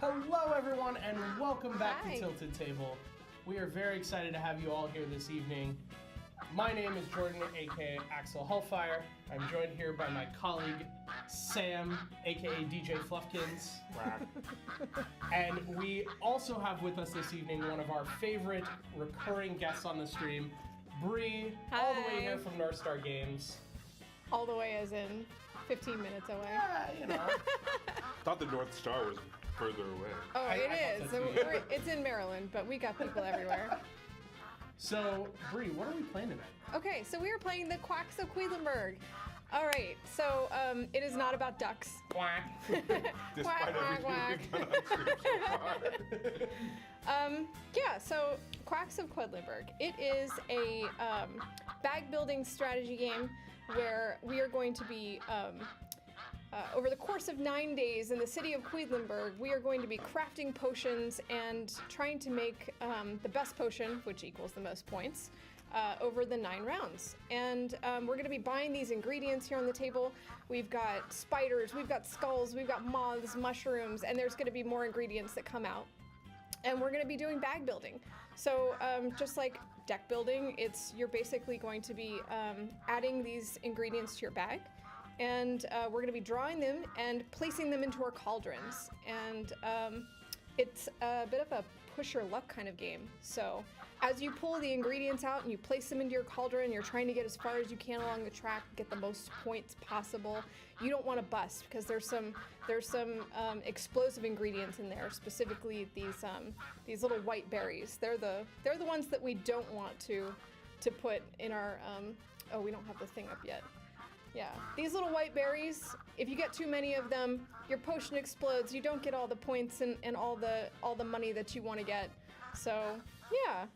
Hello, everyone, and welcome back Hi. to Tilted Table. We are very excited to have you all here this evening. My name is Jordan, aka Axel Hellfire. I'm joined here by my colleague Sam, aka DJ Fluffkins. And we also have with us this evening one of our favorite recurring guests on the stream, Bree, all the way Hi. here from North Star Games. All the way as in 15 minutes away. Yeah, you know. Thought the North Star was further away. Oh, I it thought is. so So too. it's in Maryland, but we got people everywhere. So, Bree, what are we playing tonight? Okay, so we are playing the Quacks of Quedlinburg. All right, so it is not about ducks. Quack. Despite quack, everything we've done on stream so far. Yeah, so Quacks of Quedlinburg. It is a bag building strategy game where we are going to be, over the course of 9 days in the city of Quedlinburg, we are going to be crafting potions and trying to make the best potion, which equals the most points, over the 9 rounds. And we're going to be buying these ingredients here on the table. We've got spiders, we've got skulls, we've got moths, mushrooms, and there's going to be more ingredients that come out. And we're going to be doing bag building. So just like deck building, you're basically going to be adding these ingredients to your bag. And we're going to be drawing them and placing them into our cauldrons. And it's a bit of a push your luck kind of game. So as you pull the ingredients out and you place them into your cauldron, you're trying to get as far as you can along the track, get the most points possible. You don't want to bust because there's some explosive ingredients in there, specifically these little white berries. They're the ones that we don't want to put in our we don't have the thing up yet. Yeah, these little white berries, if you get too many of them, your potion explodes. You don't get all the points and all the money that you want to get. So, yeah,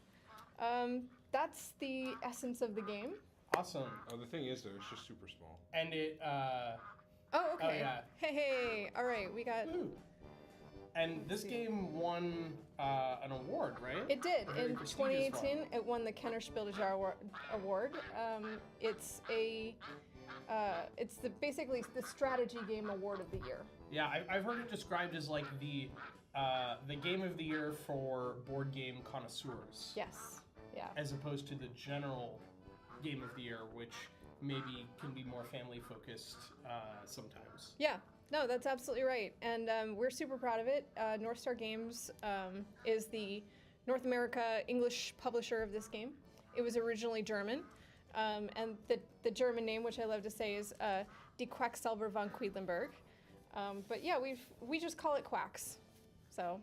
that's the essence of the game. Awesome. Oh, the thing is, though, it's just super small. And it, Oh, okay. Oh, yeah. Hey, all right, we got... Ooh. And this game won an award, right? It did. A very In prestigious 2018, one. it won the Kenner Spieldejar Award. It's basically the strategy game award of the year. Yeah, I've heard it described as like the game of the year for board game connoisseurs. Yes. Yeah. As opposed to the general game of the year, which maybe can be more family focused sometimes. Yeah, no, that's absolutely right. And we're super proud of it. North Star Games is the North America English publisher of this game. It was originally German. And the German name, which I love to say, is Die Quacksalber von Quedlinburg. But yeah, we just call it Quacks. So,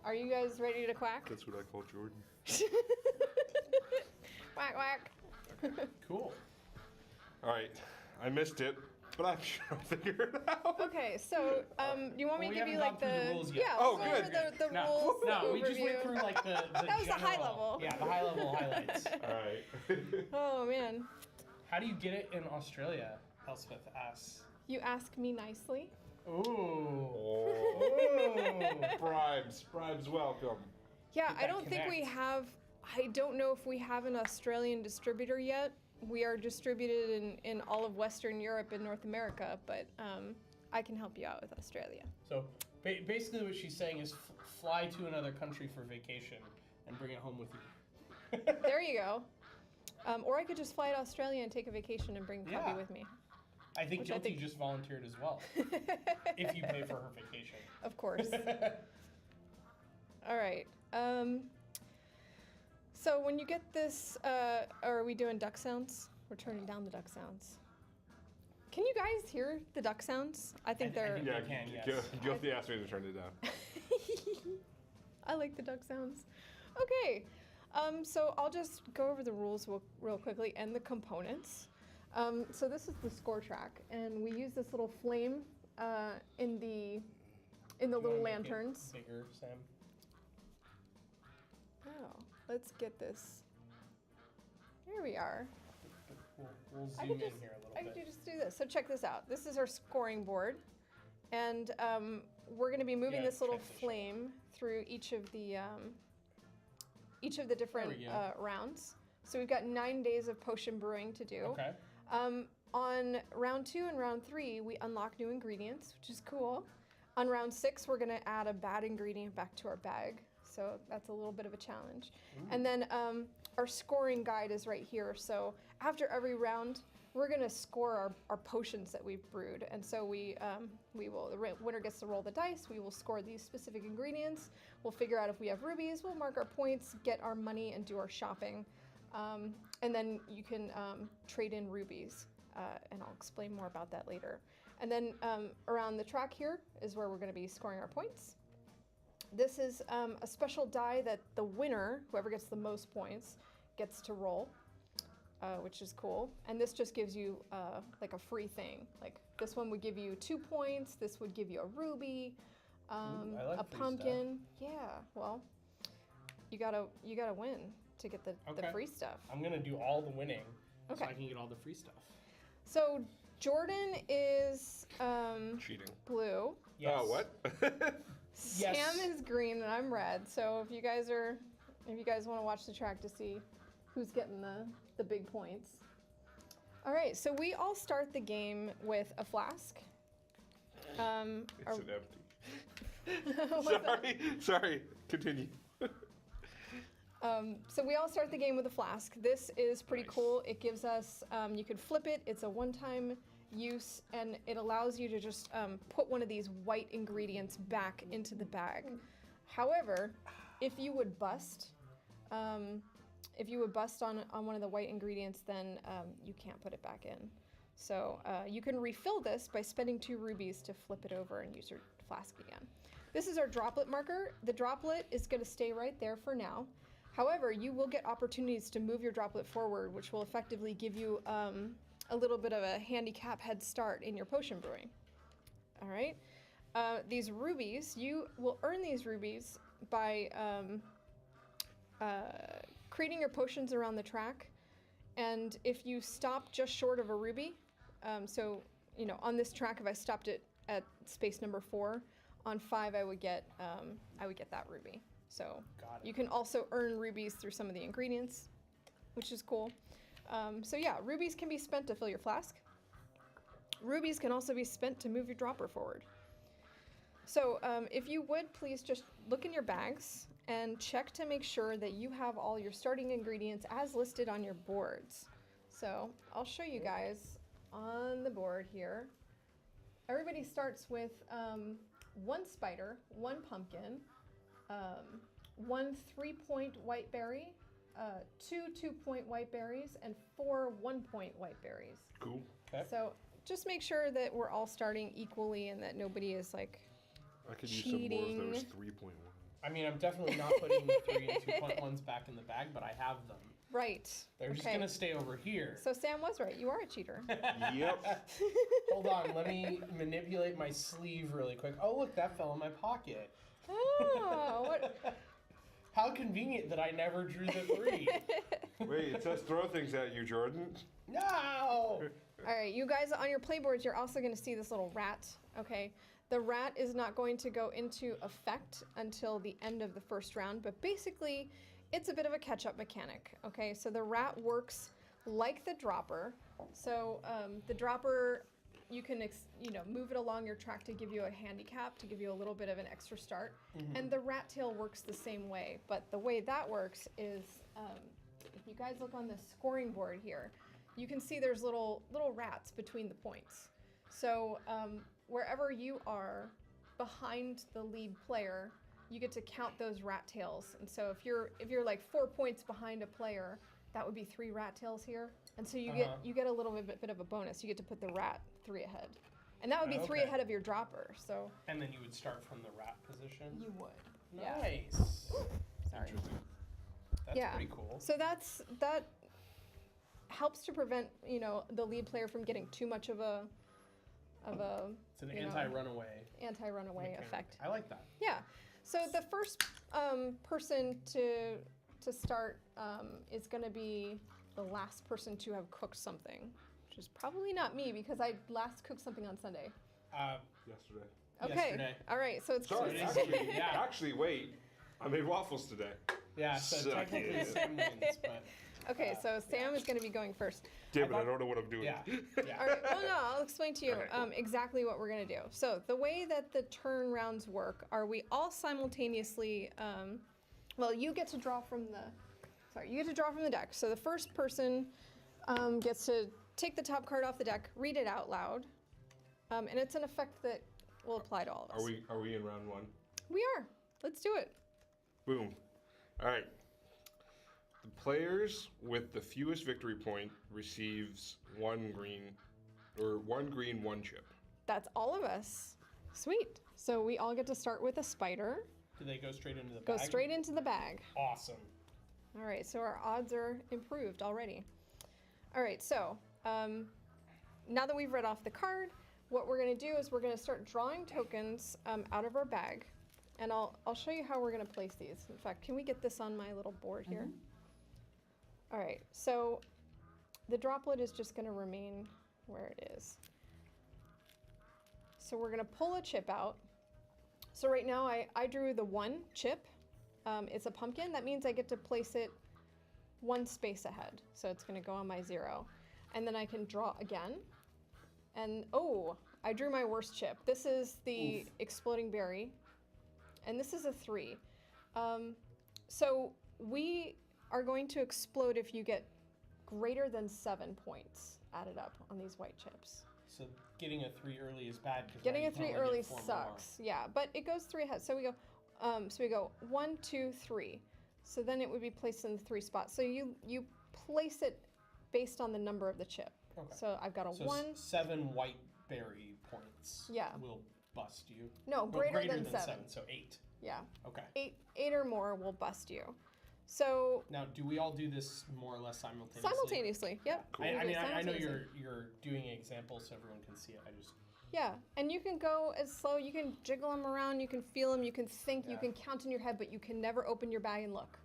are you guys ready to quack? That's what I call Jordan. Quack, quack. Cool. All right, I missed it, but I'm sure I'll figure it out. Okay, so you want me to We give you haven't like gone through the rules yet. yeah? Oh, we'll go good. over the No, rules. no, the we just went overview. through like the That was the high general- level. Yeah, the high level highlights. All right. Oh man, How do you get it in Australia? Elspeth asks. you ask me nicely. Ooh. Oh, bribes welcome. Yeah, Did I that don't think we connect? have. I don't know if we have an Australian distributor yet. We are distributed in all of Western Europe and North America, but I can help you out with Australia. So basically, what she's saying is fly to another country for vacation and bring it home with you. There you go. Or I could just fly to Australia and take a vacation and bring the puppy Yeah. with me. I think Which I Guilty think- just volunteered as well. If you pay for her vacation. Of course. All right. So when you get this, are we doing duck sounds? We're turning down the duck sounds. Can you guys hear the duck sounds? I think they're. think- Yeah, You can, yes. Guilty asked me to turn it down. I like the duck sounds. Okay. So I'll just go over the rules real quickly and the components. So this is the score track, and we use this little flame in the You little wanna make it lanterns. Bigger, Sam. Oh, let's get this. There we are. We'll I zoom could in here a I little could bit. just do this. So check this out. This is our scoring board, and we're going to be moving Yeah, this little check the shot. flame through each of the different we go. rounds. So we've got 9 days of potion brewing to do. Okay. On round 2 and round 3, we unlock new ingredients, which is cool. On round 6, we're going to add a bad ingredient back to our bag. So that's a little bit of a challenge. And then our scoring guide is right here. So after every round, we're going to score our potions that we've brewed. And so the winner gets to roll the dice. We will score these specific ingredients. We'll figure out if we have rubies. We'll mark our points, get our money, and do our shopping. And then you can trade in rubies. And I'll explain more about that later. And then around the track here is where we're going to be scoring our points. This is a special die that the winner, whoever gets the most points, gets to roll, which is cool. And this just gives you like a free thing. Like this one would give you 2 points. This would give you a ruby, I like a free pumpkin. Yeah, well, you gotta win to get the free stuff. I'm gonna do all the winning, so Okay. I can get all the free stuff. So Jordan is Cheating. blue. Yes. Oh, what? Yes. Sam is green and I'm red. So if you guys want to watch the track to see who's getting the big points. All right, so we all start the game with a flask. It's an empty. What's that? Sorry. Continue. So we all start the game with a flask. This is pretty Nice. cool. It gives us, you can flip it. It's a one-time use, and it allows you to just put one of these white ingredients back into the bag. However, if you would bust on one of the white ingredients, then you can't put it back in. So you can refill this by spending 2 rubies to flip it over and use your flask again. This is our droplet marker. The droplet is going to stay right there for now. However, you will get opportunities to move your droplet forward, which will effectively give you a little bit of a handicap head start in your potion brewing. All right. These rubies, you will earn these rubies by creating your potions around the track. And if you stop just short of a ruby, so, you know, on this track, if I stopped it at space number 4, on 5, I would get that ruby. So Got it. you can also earn rubies through some of the ingredients, which is cool. So yeah, rubies can be spent to fill your flask. Rubies can also be spent to move your dropper forward. So if you would please just look in your bags and check to make sure that you have all your starting ingredients as listed on your boards. So I'll show you guys on the board here. Everybody starts with 1 spider, 1 pumpkin, 1 3-point white berry, 2 2-point white berries, and 4 1-point white berries. Cool. Okay. So just make sure that we're all starting equally and that nobody is like I could use some more of cheating. those 3.1. I mean, I'm definitely not putting the 3 and 2.1s back in the bag, but I have them. right. They're just Okay. gonna stay over here. So Sam was right. You are a cheater. Yep. Hold on, let me manipulate my sleeve really quick. Oh, look, that fell in my pocket. Oh, what? How convenient that I never drew the 3. Wait, it says throw things at you, Jordan. No! All right, you guys on your playboards, you're also going to see this little rat. Okay, the rat is not going to go into effect until the end of the first round, but basically, it's a bit of a catch-up mechanic. Okay, so the rat works like the dropper. So the dropper, you can move it along your track to give you a handicap, to give you a little bit of an extra start. And the rat tail works the same way, but the way that works is, if you guys look on the scoring board here, you can see there's little rats between the points. So wherever you are behind the lead player, you get to count those rat tails. And so if you're like 4 points behind a player, that would be 3 rat tails here. And so you get a little bit of a bonus. You get to put the rat 3 ahead. And that would be 3 Okay. ahead of your dropper. So And then you would start from the rat position? you would. Yeah. Nice. Sorry. Interesting. That's Yeah. pretty cool. So that helps to prevent, the lead player from getting too much of a It's an anti-runaway anti-runaway mechanic. effect. I like that. Yeah. So the first person to start is going to be the last person to have cooked something, which is probably not me because I last cooked something on Sunday. Yesterday. Okay. Yesterday. All right. So it's Sorry, Yeah. actually, Yeah. actually, wait. I made waffles today. Yeah, so Suck technically it. Sam wins, but Okay, so Sam is going to be going first. Damn it, I don't know what I'm doing. Yeah. All right, well, no, I'll explain to you Okay, exactly what we're going to do. So the way that the turn rounds work are we all simultaneously, well, you get to draw from the deck. So the first person gets to take the top card off the deck, read it out loud, and it's an effect that will apply to all of us. Are we in round 1? We are. Let's do it. Boom. All right. The players with the fewest victory point receives 1 green, 1 chip. That's all of us. Sweet. So we all get to start with a spider. Do they go straight into the bag? Go straight into the bag. Awesome. All right, so our odds are improved already. All right, so now that we've read off the card, what we're going to do is we're going to start drawing tokens out of our bag. And I'll show you how we're going to place these. In fact, can we get this on my little board here? All right, so the droplet is just going to remain where it is. So we're going to pull a chip out. So right now I drew the 1 chip. It's a pumpkin. That means I get to place it 1 space ahead. So it's going to go on my 0. And then I can draw again. And oh, I drew my worst chip. This is the exploding berry. And this is a 3. So we are going to explode if you get greater than 7 points added up on these white chips. So getting a 3 early is bad. Getting a 3 early sucks. Yeah, but it goes 3 ahead. So we go 1, 2, 3. So then it would be placed in the 3 spot. So you place it based on the number of the chip. Okay. So I've got a 1. 7 white berry points. Yeah. Will bust you. No, greater than 7. So 8. Yeah. Okay. 8 or more will bust you. So now, do we all do this more or less simultaneously? simultaneously, yep. Cool. I mean, I know Simultaneously. you're doing examples so everyone can see it. I just Yeah, and you can go as slow. You can jiggle them around. You can feel them. You can think. You Yeah. can count in your head, but you can never open your bag and look.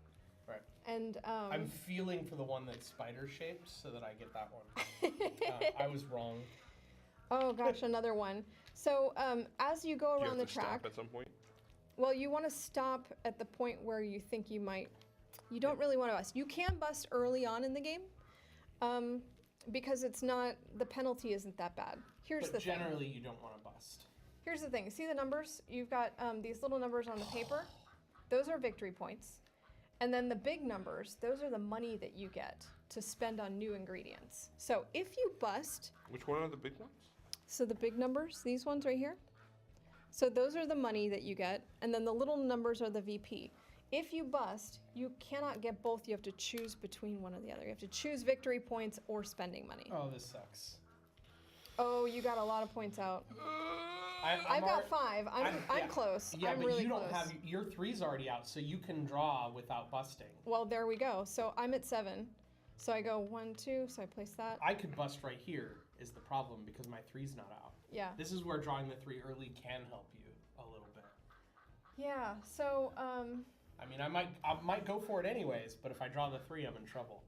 right. And I'm feeling for the one that's spider shaped so that I get that one. I was wrong. oh gosh, another one. So as you go You around have the to track, stop at some point. well, you want to stop at the point where you think you might. You don't really want to bust. You can bust early on in the game, because it's not. The penalty isn't that bad. Here's But the thing. generally, you don't want to bust. Here's the thing. See the numbers? You've got these little numbers on the paper. Those are victory points. And then the big numbers, those are the money that you get to spend on new ingredients. So if you bust, Which one are the big ones? so the big numbers, these ones right here. So those are the money that you get. And then the little numbers are the VP. If you bust, you cannot get both. You have to choose between one or the other. You have to choose victory points or spending money. Oh, this sucks. Oh, you got a lot of points out. I've got 5. I'm yeah. close. Yeah, I'm but really you don't close. have your 3's already out, so you can draw without busting. Well, there we go. So I'm at 7. So I go 1, 2. So I place that. I could bust right here is the problem because my 3's not out. Yeah. This is where drawing the 3 early can help you a little bit. Yeah. So I mean, I might go for it anyways, but if I draw the 3, I'm in trouble.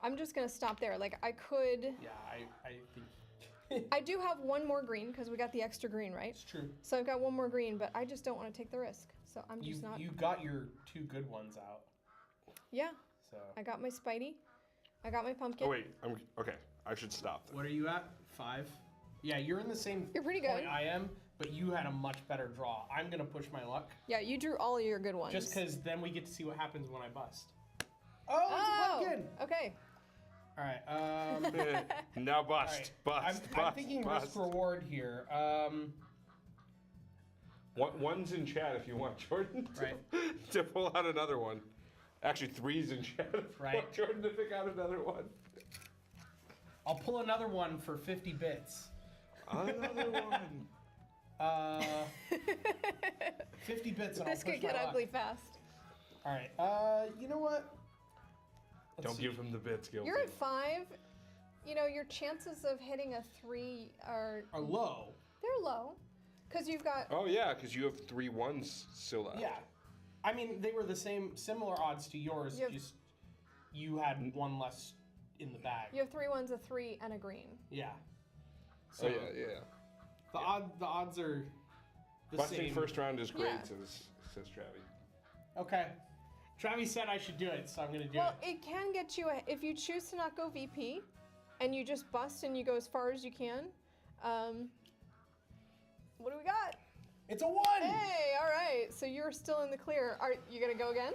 I'm just gonna stop there. Like I could. Yeah, I think I do have 1 more green because we got the extra green, right? it's true. So I've got 1 more green, but I just don't want to take the risk. So I'm You just not. you got your 2 good ones out, Yeah. so. I got my Spidey. I got my pumpkin. Oh wait, okay. I should stop. Then. What are you at? 5? Yeah, you're in the same You're pretty point good. I am, but you had a much better draw. I'm gonna push my luck, Yeah, you drew all of your good ones. just because then we get to see what happens when I bust. Oh, it's a pumpkin! Okay. All right. Now bust, All right. bust, I'm bust, thinking bust. risk reward here. One's in chat if you want Jordan to, Right. to pull out another one. Actually, 3's in chat if you Right. want Jordan to pick out another one. I'll pull another one for 50 bits. Another one. 50 bits and I'll This push could get my luck. ugly fast. All right. You know what? Let's Don't see. give him the bits, Gil. You're at 5. You know, your chances of hitting a 3 are Are low. they're low, because you've got. Oh yeah, because you have 3 1s still out. Yeah. I mean, they were the similar odds to yours. You have- Just you had 1 less in the bag. You have 3 1s, a 3, and a green. Yeah. Oh yeah. The odds are the Busting same. first round is great, Yeah. says Travi. Okay. Travis said I should do it, so I'm gonna do Well, it. it can get you if you choose to not go VP, and you just bust and you go as far as you can. What do we got? It's a 1! Hey, all right. So you're still in the clear. Are you gonna go again?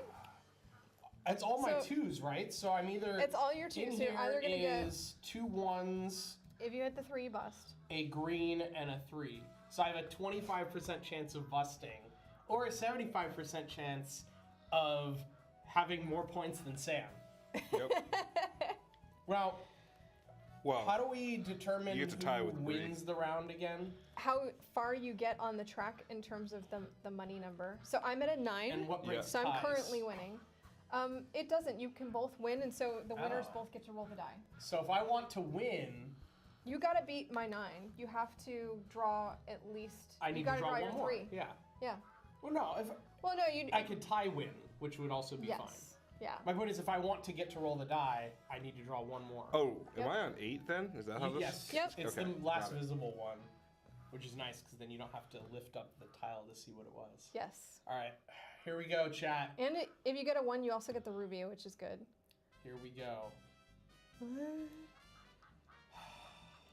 It's all my So- 2s, right? So I'm either... It's all your 2s. in So you're either gonna here get is 2 1s, if you hit the 3, you bust. a green, and a 3. So I have a 25% chance of busting, or a 75% chance of having more points than Sam. Yep. Well, Well, how do we determine You get to tie who with Bree. wins the round again? How far you get on the track in terms of the money number. So I'm at a 9. And what breaks So I'm ties? currently winning. It doesn't. You can both win, and so the winners Oh. both get to roll the die. So if I want to win, You gotta beat my 9. You have to draw at least. I need you to gotta draw your one more. 3. Yeah. Yeah. Well, no, if Well, no, you. I could tie win, which would also be yes. fine. Yeah. My point is, if I want to get to roll the die, I need to draw one more. oh, am Yep. I on 8 then? Is that how this? Yes. Yep. It's Okay, the last got it. visible one, which is nice because then you don't have to lift up the tile to see what it was. Yes. All right, here we go, chat. And if you get a 1, you also get the ruby, which is good. Here we go.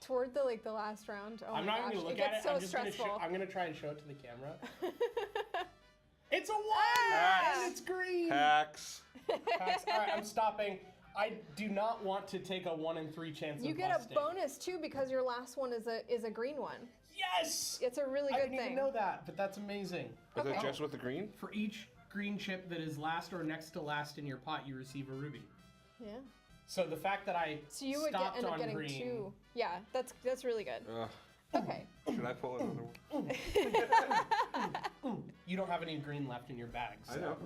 Toward the last round. Oh I'm my not gosh, even gonna look it at gets it. so I'm just stressful. I'm gonna try and show it to the camera. It's a 1, Ah! and it's green. Hacks. Facts. All right, I'm stopping. I do not want to take a 1 in 3 chance You of get busting. a bonus too because your last one is a green one. Yes. It's a really I good didn't thing. even know that, but that's amazing. Is Okay. that just with the green? For each green chip that is last or next to last in your pot, you receive a ruby. Yeah. So the fact that I So you would stopped end up on getting green, 2. Yeah, that's really good. Okay. Should I pull another one? you don't have any green left in your bag. So. I know.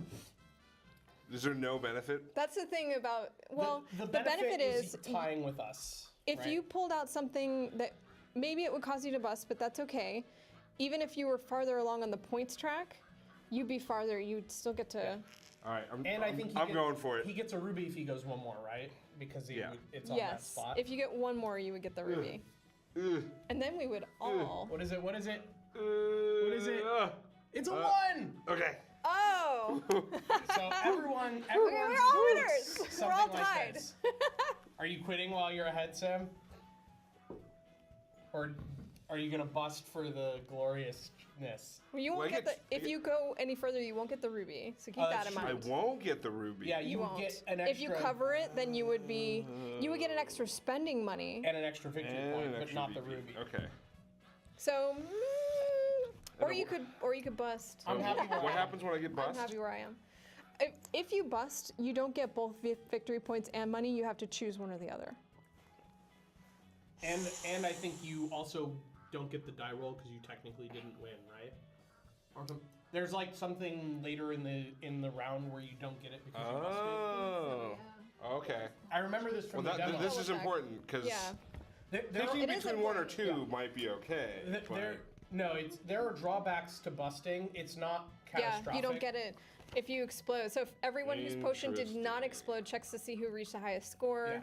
Is there no benefit? That's the thing about the the benefit is tying with us. if right? you pulled out something that maybe it would cause you to bust, but that's okay. Even if you were farther along on the points track, you'd be farther. You'd still get to. All right, I think I'm going for it. He gets a ruby if he goes one more, right? Because Yeah. it's on that Yes. spot. If you get 1 more, you would get the ruby. Ugh. And then we would all. What is it? What is it? What is it? It's a 1. Okay. Oh! So everyone's we're all winners. We're something all like tied. this. Are you quitting while you're ahead, Sam? Or are you gonna bust for the gloriousness? Well, you Well, won't I get the. get- If you go any further, you won't get the ruby. So keep Oh, that that's in I mind. won't get the ruby. Yeah, You would won't. get an extra. If you cover it, then you would be. You would get an extra spending money. and an extra victory And point, an but extra not the VP. ruby. Okay. So. Or don't you wo- could. Or you could bust. I'm happy where What I am. happens when I get I'm bust? happy where I am. If you bust, you don't get both victory points and money. You have to choose one or the other. And I think you also don't get the die roll because you technically didn't win, right? Or there's like something later in the round where you don't get it because you busted. Oh. Okay. I remember this from Well, the demo. this is Double check. important because Yeah. picking It is between one or important, two yeah. might be okay. There are drawbacks to busting. It's not catastrophic. Yeah, you don't get it if you explode. So if everyone whose potion did not Interesting. explode checks to see who reached the highest score. Yeah.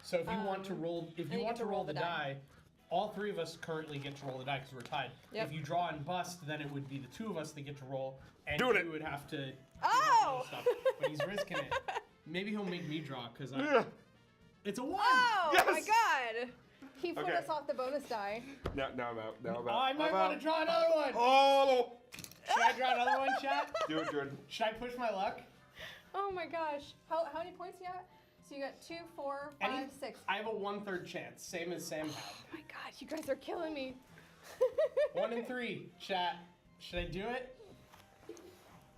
So if you want to roll, and you get to roll the the die, all 3 of us currently get to roll the die because we're tied. Yep. If you draw and bust, then it would be the 2 of us that get to roll, and Doing you it. would have to. Oh! Stuff. But he's risking it. Maybe he'll make me draw because Yeah. it's a 1. Oh my Yes! god! He put Okay. us off the bonus die. Now I'm out. Now I'm out. I might I'm want out. to draw another one. Oh! Should I draw another one, chat? Do it, Jordan. Should I push my luck? Oh my gosh. How many points you got? So you got 2, 4, 5, Any- 6. I have a 1/3 chance, same as Sam had. Oh my god, you guys are killing me. 1 in 3, chat. Should I do it?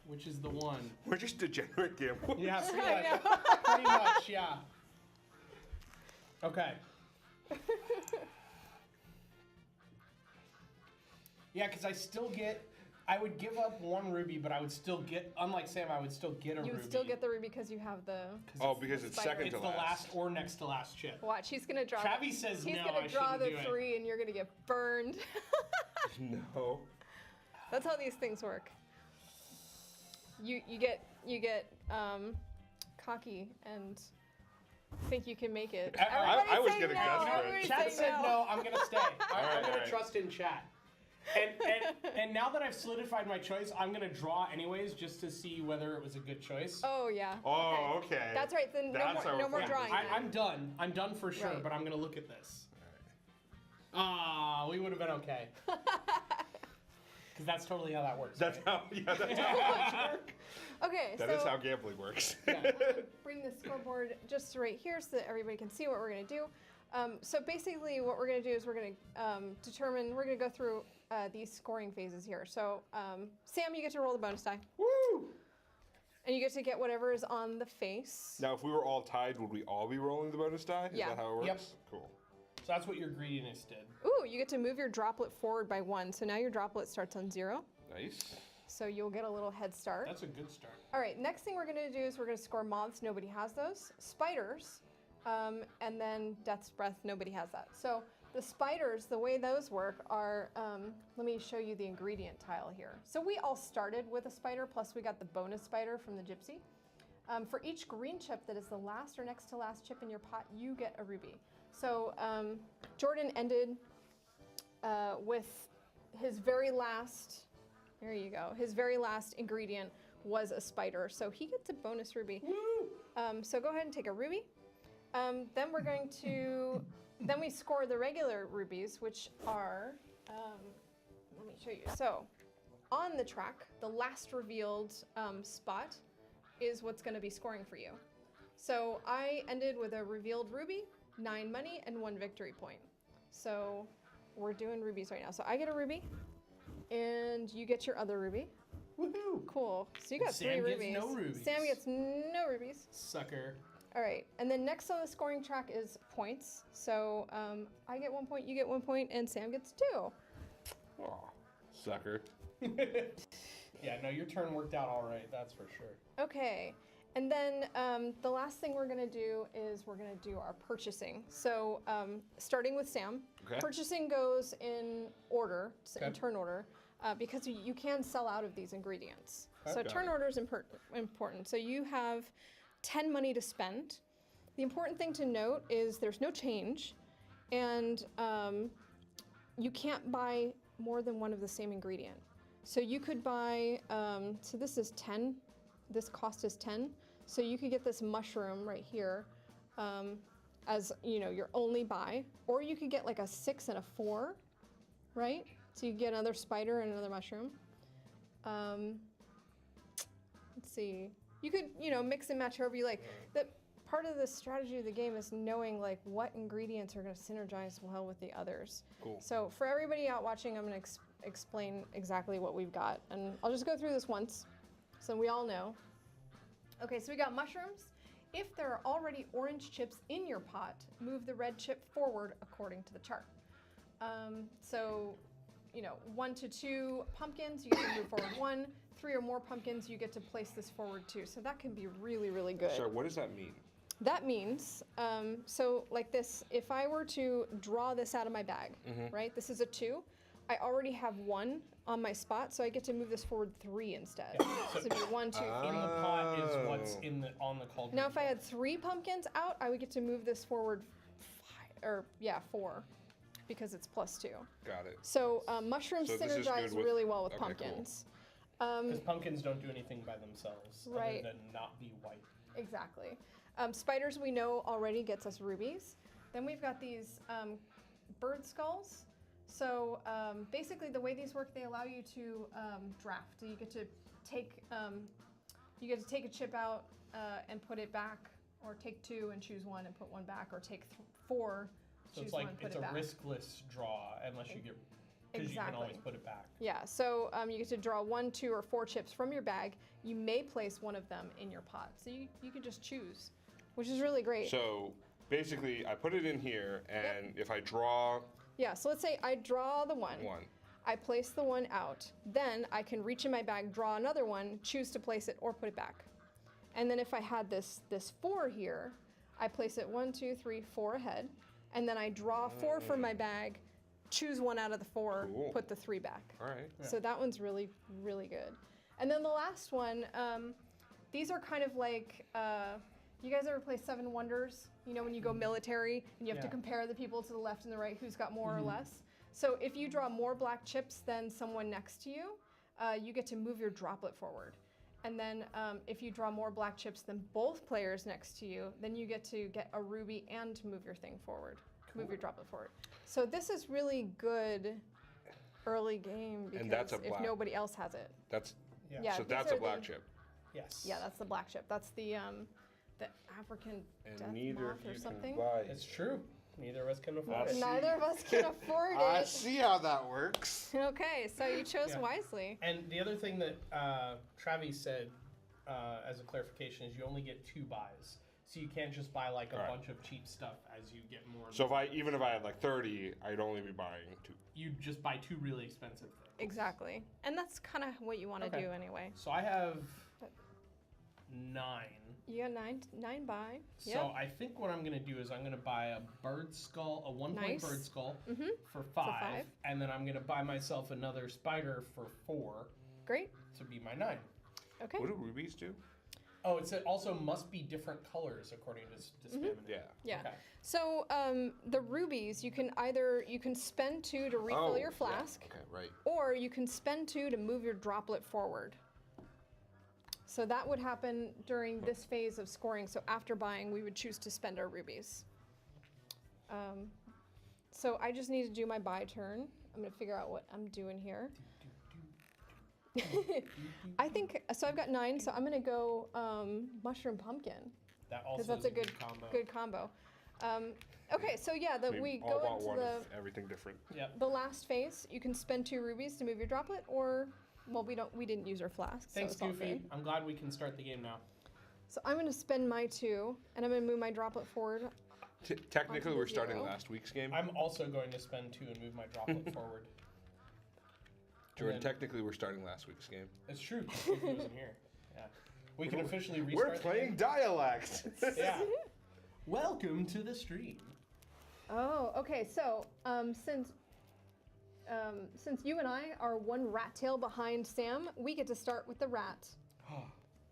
Which is the 1? We're just degenerate gamblers. Yeah, pretty I much. know. Pretty much, yeah. Okay. Yeah, because I would give up 1 ruby, but I would still get, unlike Sam, I would still get a ruby. You would still get the ruby because you have the. Oh, because it's Spider. second It's to the last. last or next to last chip. Watch, he's gonna draw. Travis says he's no, gonna I draw shouldn't the do it. 3, and you're gonna get burned. No. That's how these things work. You get cocky and think you can make it. I Everybody's was saying getting no. desperate. Everybody's Chat saying said no, I'm gonna stay. I'm Alright, gonna alright. trust in chat. And now that I've solidified my choice, I'm gonna draw anyways, just to see whether it was a good choice. Oh yeah. Oh, okay. That's right. Then That's no more how- drawing. I'm done. I'm done for sure. Right. But I'm gonna look at this. Ah, we would have been okay. Because that's totally how that works. That's right? how. Yeah, that's how it works. Okay, That so is how gambling works. bring the scoreboard just right here so that everybody can see what we're going to do. So basically what we're going to do is we're going to go through these scoring phases here. So Sam, you get to roll the bonus die. Woo! And you get to get whatever is on the face. Now, if we were all tied, would we all be rolling the bonus die? Is Yeah. that how it works? Yep. Cool. So that's what your greediness did. Ooh, you get to move your droplet forward by 1. So now your droplet starts on 0. Nice. So you'll get a little head start. That's a good start. All right, next thing we're going to do is we're going to score moths. Nobody has those. Spiders, and then death's breath. Nobody has that. So the spiders, the way those work are, let me show you the ingredient tile here. So we all started with a spider, plus we got the bonus spider from the gypsy. For each green chip that is the last or next to last chip in your pot, you get a ruby. So Jordan ended with his very last, there you go, his very last ingredient was a spider. So he gets a bonus ruby. Woo! So go ahead and take a ruby. Then we're going to, then we score the regular rubies, which are, let me show you. So on the track, the last revealed spot is what's going to be scoring for you. So I ended with a revealed ruby, 9 money, and 1 victory point. So we're doing rubies right now. So I get a ruby, and you get your other ruby. Woohoo! Cool. So you got Sam 3 gets rubies. no rubies. Sam gets no rubies. Sucker. All right, and then next on the scoring track is points. So I get 1 point, you get 1 point, and Sam gets 2. Aw, sucker. Yeah, no, your turn worked out all right. That's for sure. Okay, and then the last thing we're gonna do is we're gonna do our purchasing. So starting with Sam, Okay. purchasing goes in order, in Okay. turn order, because you can sell out of these ingredients. So Okay. turn order is important. So you have 10 money to spend. The important thing to note is there's no change, and you can't buy more than one of the same ingredient. So you could buy, so this is 10, this cost is 10. So you could get this mushroom right here as, you know, your only buy, or you could get like a 6 and a 4, right? So you get another spider and another mushroom. Let's see. You could, you know, mix and match however you like. The part of the strategy of the game is knowing like what ingredients are going to synergize well with the others. Cool. So for everybody out watching, I'm going to explain exactly what we've got, and I'll just go through this once, so we all know. Okay, so we got mushrooms. If there are already orange chips in your pot, move the red chip forward according to the chart. So, you know, 1 to 2 pumpkins, you get to move forward 1. 3 or more pumpkins, you get to place this forward 2. So that can be really, really good. So what does that mean? That means, so like this, if I were to draw this out of my bag, right? This is a 2. I already have 1 on my spot, so I get to move this forward 3 instead. So it'd be 1, 2, 3. In the pot is what's on the cauldron. Now, if I had 3 pumpkins out, I would get to move this forward 4, because it's +2. Got it. So mushrooms So this is synergize good with- really well with okay, cool. pumpkins. Because pumpkins don't do anything by themselves Right. other than not be white. Exactly. Spiders we know already gets us rubies. Then we've got these bird skulls. So basically the way these work, they allow you to draft. So you get to take a chip out and put it back, or take 2 and choose 1 and put 1 back, or take 4, So choose it's like 1, put it's it a back. riskless draw unless you get, because you can always put it back. Yeah, so you get to draw 1, 2, or 4 chips from your bag. You may place one of them in your pot. So you can just choose, which is really great. So basically, I put it in here, and if I draw Yeah, so let's say I draw the 1. 1, I place the 1 out. Then I can reach in my bag, draw another 1, choose to place it or put it back. And then if I had this 4 here, I place it 1, 2, 3, 4 ahead. And then I draw 4 from my bag, choose 1 out of the 4, Cool. put the 3 back. all right. So that one's really, really good. And then the last one, these are kind of like, you guys ever play Seven Wonders? You know, when you go military and you have to Yeah. compare the people to the left and the right who's got more or less? So if you draw more black chips than someone next to you, you get to move your droplet forward. And then if you draw more black chips than both players next to you, then you get to get a ruby and move your thing forward, move your droplet forward. So this is really good early game because And that's a if black- nobody else has it. That's Yeah, so these that's a are black the- chip. Yes. Yeah, that's the black chip. That's the African And death neither moth of or you something. can buy. It's true. Neither of us can afford I it. see. Neither of us can afford I it. see how that works. Okay, so you chose Yeah. wisely. And the other thing that Travis said as a clarification is you only get 2 buys. So you can't just buy like a Right. bunch of cheap stuff as you get more. So even if I had like 30, I'd only be buying 2. You just buy 2 really expensive things. Exactly. And that's kind of what you want to Okay. do anyway. So I have 9. You got nine by. So I think what I'm going to do is I'm going to buy a bird skull, a 1-point Nice. bird skull Mm-hmm. for 5, 5. and then I'm going to buy myself another spider for 4 Great. to be my 9. Okay. What do rubies do? Oh, it also must be different colors according to Spammin. Yeah. Yeah. Okay. So the rubies, you can spend 2 to refill your flask, Yeah. Okay, right. or you can spend 2 to move your droplet forward. So that would happen during this phase of scoring. So after buying, we would choose to spend our rubies. So I just need to do my buy turn. I'm going to figure out what I'm doing here. I think, so I've got 9, so I'm going to go mushroom pumpkin. That also Because that's is a good combo. good combo. Okay, so yeah, we all go bought into one of everything different. Yep. the last phase. You can spend 2 rubies to move your droplet, or we didn't use our flask. Thanks, so it's all Goofy. good. I'm glad we can start the game now. So I'm going to spend my 2, and I'm going to move my droplet forward. Technically, Onto we're the starting 0. last week's game. I'm also going to spend 2 and move my droplet forward. Jordan, and then- technically, we're starting last week's game. It's true. Goofy wasn't here. Yeah. We can officially restart. We're the playing game. dialect. Yeah. Welcome to the stream. Oh, okay. So since you and I are 1 rat tail behind Sam, we get to start with the rat.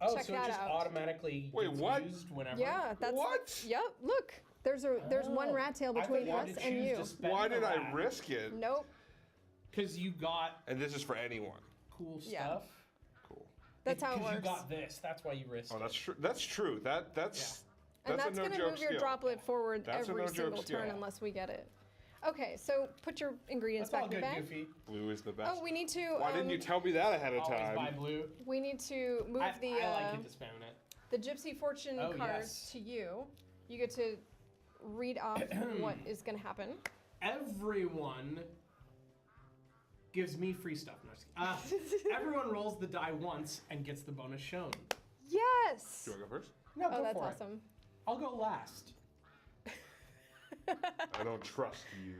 Oh, Check so it that just out. automatically Wait, gets what? used whenever? Yeah, that's What? Yep. Look, there's 1 rat tail between us and you. Why did I risk it? Nope. Because you got And this is for anyone. cool Yeah. stuff. Cool. That's how it Because works. you got this. That's why you risked Oh, it. that's true. That's true. That's And that's a no going to joke move your skill. droplet forward That's a every no-joke single skill. turn unless we get it. Okay, so put your ingredients That's all back in good, the bag. Goofy. Blue is the best. Oh, we need to. Why didn't you tell me that ahead of Always time? buy blue. We need to move I the like it to spam it. the Gypsy Fortune Oh, cards yes. to you. You get to read off what is going to happen. Everyone gives me free stuff. No, just kidding. Everyone rolls the die once and gets the bonus shown. Yes. Do you want to go first? No, Oh, go that's for it. awesome. I'll go last. I don't trust you.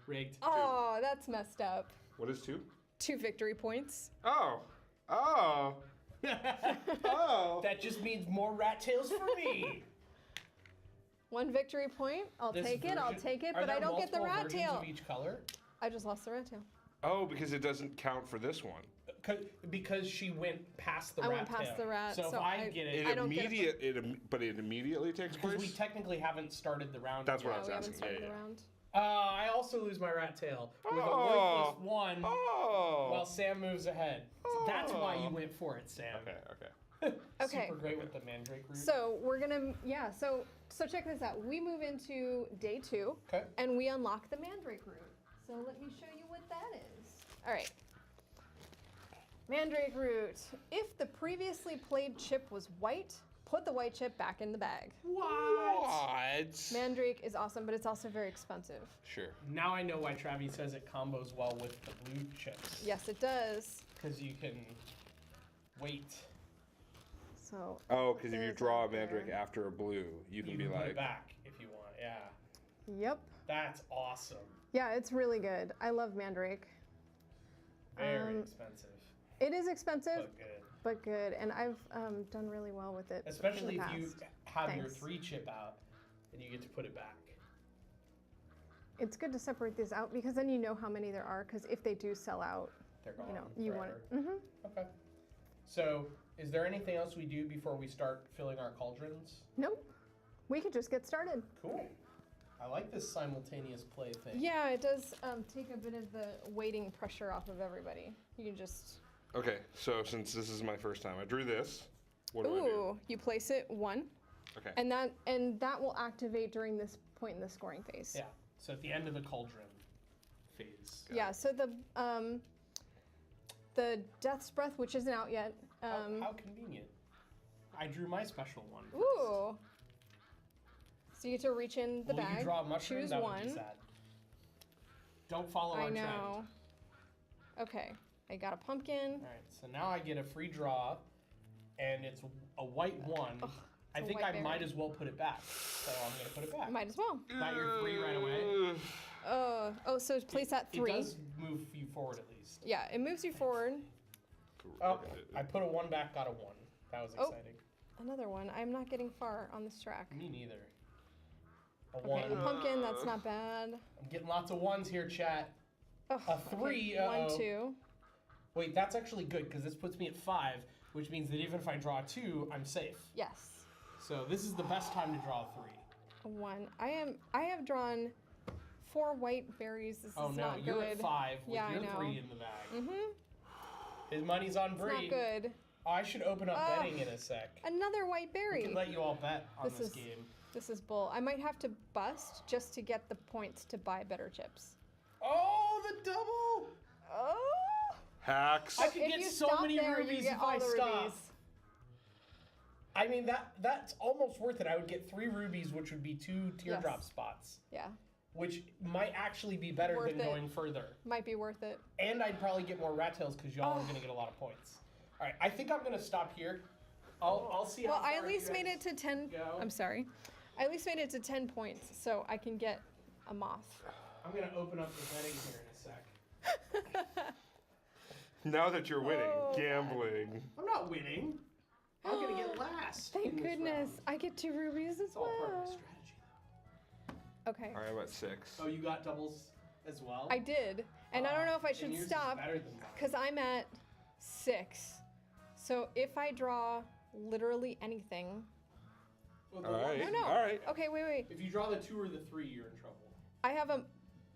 Rigged. Oh, that's messed up. What is 2? 2 victory points. Oh. Oh. Oh. That just means more rat tails for me. 1 victory point. I'll This take it. I'll version- take it. Are But I there don't get the multiple rat versions tail. of each color? I just lost the rat tail. Oh, because it doesn't count for this one. Because she went past the I rat went past tail. the rat, So if so I I- get It it, I don't get but it immediately takes because place. we technically haven't started the round. That's yet. what I No, was we haven't asking. started Yeah, the yeah. round. I also lose my rat tail with a Oh. worthless 1 Oh. while Sam moves ahead. So that's why you went for it, Sam. Okay. Okay. Super great with the mandrake root. So we're gonna So check this out. We move into day 2, Okay. and we unlock the mandrake root. So let me show you what that is. All right. Mandrake root. If the previously played chip was white, put the white chip back in the bag. What? Mandrake is awesome, but it's also very expensive. Sure. Now I know why Travis says it combos well with the blue chips. Yes, it does. Because you can wait. So. Oh, because if you there's draw a that there. mandrake after a blue, you can You be can put like, it back if you want. Yeah. Yep. That's awesome. Yeah, it's really good. I love mandrake. Very expensive. It is expensive, But good. but good, and I've done really well with it. Especially in the if you past. have your Thanks. 3 chip out and you get to put it back. It's good to separate these out because then you know how many there are. Because if they do sell out, They're gone. you know, you want forever. it. Mm-hmm. Okay. So, is there anything else we do before we start filling our cauldrons? Nope. We could just get started. Cool. I like this simultaneous play thing. Yeah, it does take a bit of the waiting pressure off of everybody. You can just... Okay, so since this is my first time, I drew this. What do I do? Ooh, you place it 1. Okay. And that will activate during this point in the scoring phase. Yeah. So at the end of the cauldron phase. Yeah, so the Death's Breath, which isn't out yet. How convenient. I drew my special one. Ooh. So you get to reach in the Will bag, you draw a mushroom? choose That would one. be sad. Don't follow our I trend. know. Okay, I got a pumpkin. All right, so now I get a free draw, and it's a white 1. Ugh, I a think white I berry. might as well put it back. So I'm going to put it back. Might as well. Got your 3 right away. So place at 3. It does move you forward at least. Yeah, it moves you forward. Oh, I put a 1 back, got a 1. That was Oh. exciting. Another one. I'm not getting far on this track. Me neither. A Okay, 1. the pumpkin, that's not bad. I'm getting lots of 1s here, chat. Oh, A 3, okay. 1, uh-oh. 2. Wait, that's actually good because this puts me at 5, which means that even if I draw a 2, I'm safe. Yes. So this is the best time to draw a 3. A 1. I have drawn 4 white berries. This Oh is no, not you're good. at 5 with Yeah, I your know. 3 in the bag. Mm-hmm. His money's on It's Bree. not good. Oh, I should open up Ugh. betting in a sec. Another white We berry. can let you all bet on This this is- game. This is bull. I might have to bust just to get the points to buy better chips. Oh, the double! Oh! Hacks. I could If get you so stop many there, you rubies get if all I the stop. rubies. I mean, that's almost worth it. I would get 3 rubies, which would be 2 teardrop Yes. spots, Yeah, which might actually be better Worth than it. going further. might be worth it. And I'd probably get more rat tails because y'all are Oh. going to get a lot of points. All right, I think I'm going to stop here. I'll see how Well, I far at least you made guys it to 10. go. I'm sorry. I at least made it to 10 points, so I can get a moth. I'm going to open up the betting here in a sec. Now that you're winning, Oh, gambling. I'm not winning. I'm going to get last. Thank in this goodness. round. I get 2 rubies as It's all part of my well. strategy, Okay. All right, I'm at 6. though. Oh, you got doubles as well? I did. And I don't know if I And should yours is stop better than mine. because I'm at 6. So if I draw literally anything. Well, All right. No, no. All right. Okay, wait. If you draw the 2 or the 3, you're in trouble. I have a.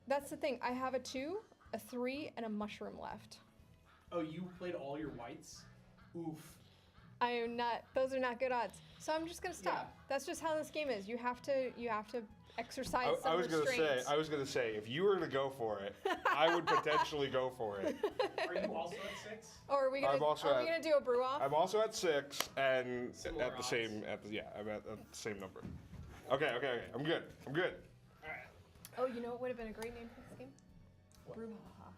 That's the thing. I have a 2, a 3, and a mushroom left. Oh, you played all your whites? Oof. I am not. Those are not good odds. So I'm just gonna stop. Yeah. That's just how this game is. You have to exercise some I was gonna restraint. say, if you were to go for it, I would potentially go for it. Are you also at 6? Or are we gonna? I'm also are we at- gonna do a brew off? I'm also at 6, and Similar at the odds. same, I'm at the same number. Okay. I'm good. All right. Oh, you know what would have been a great name for this game? What? Brouhaha.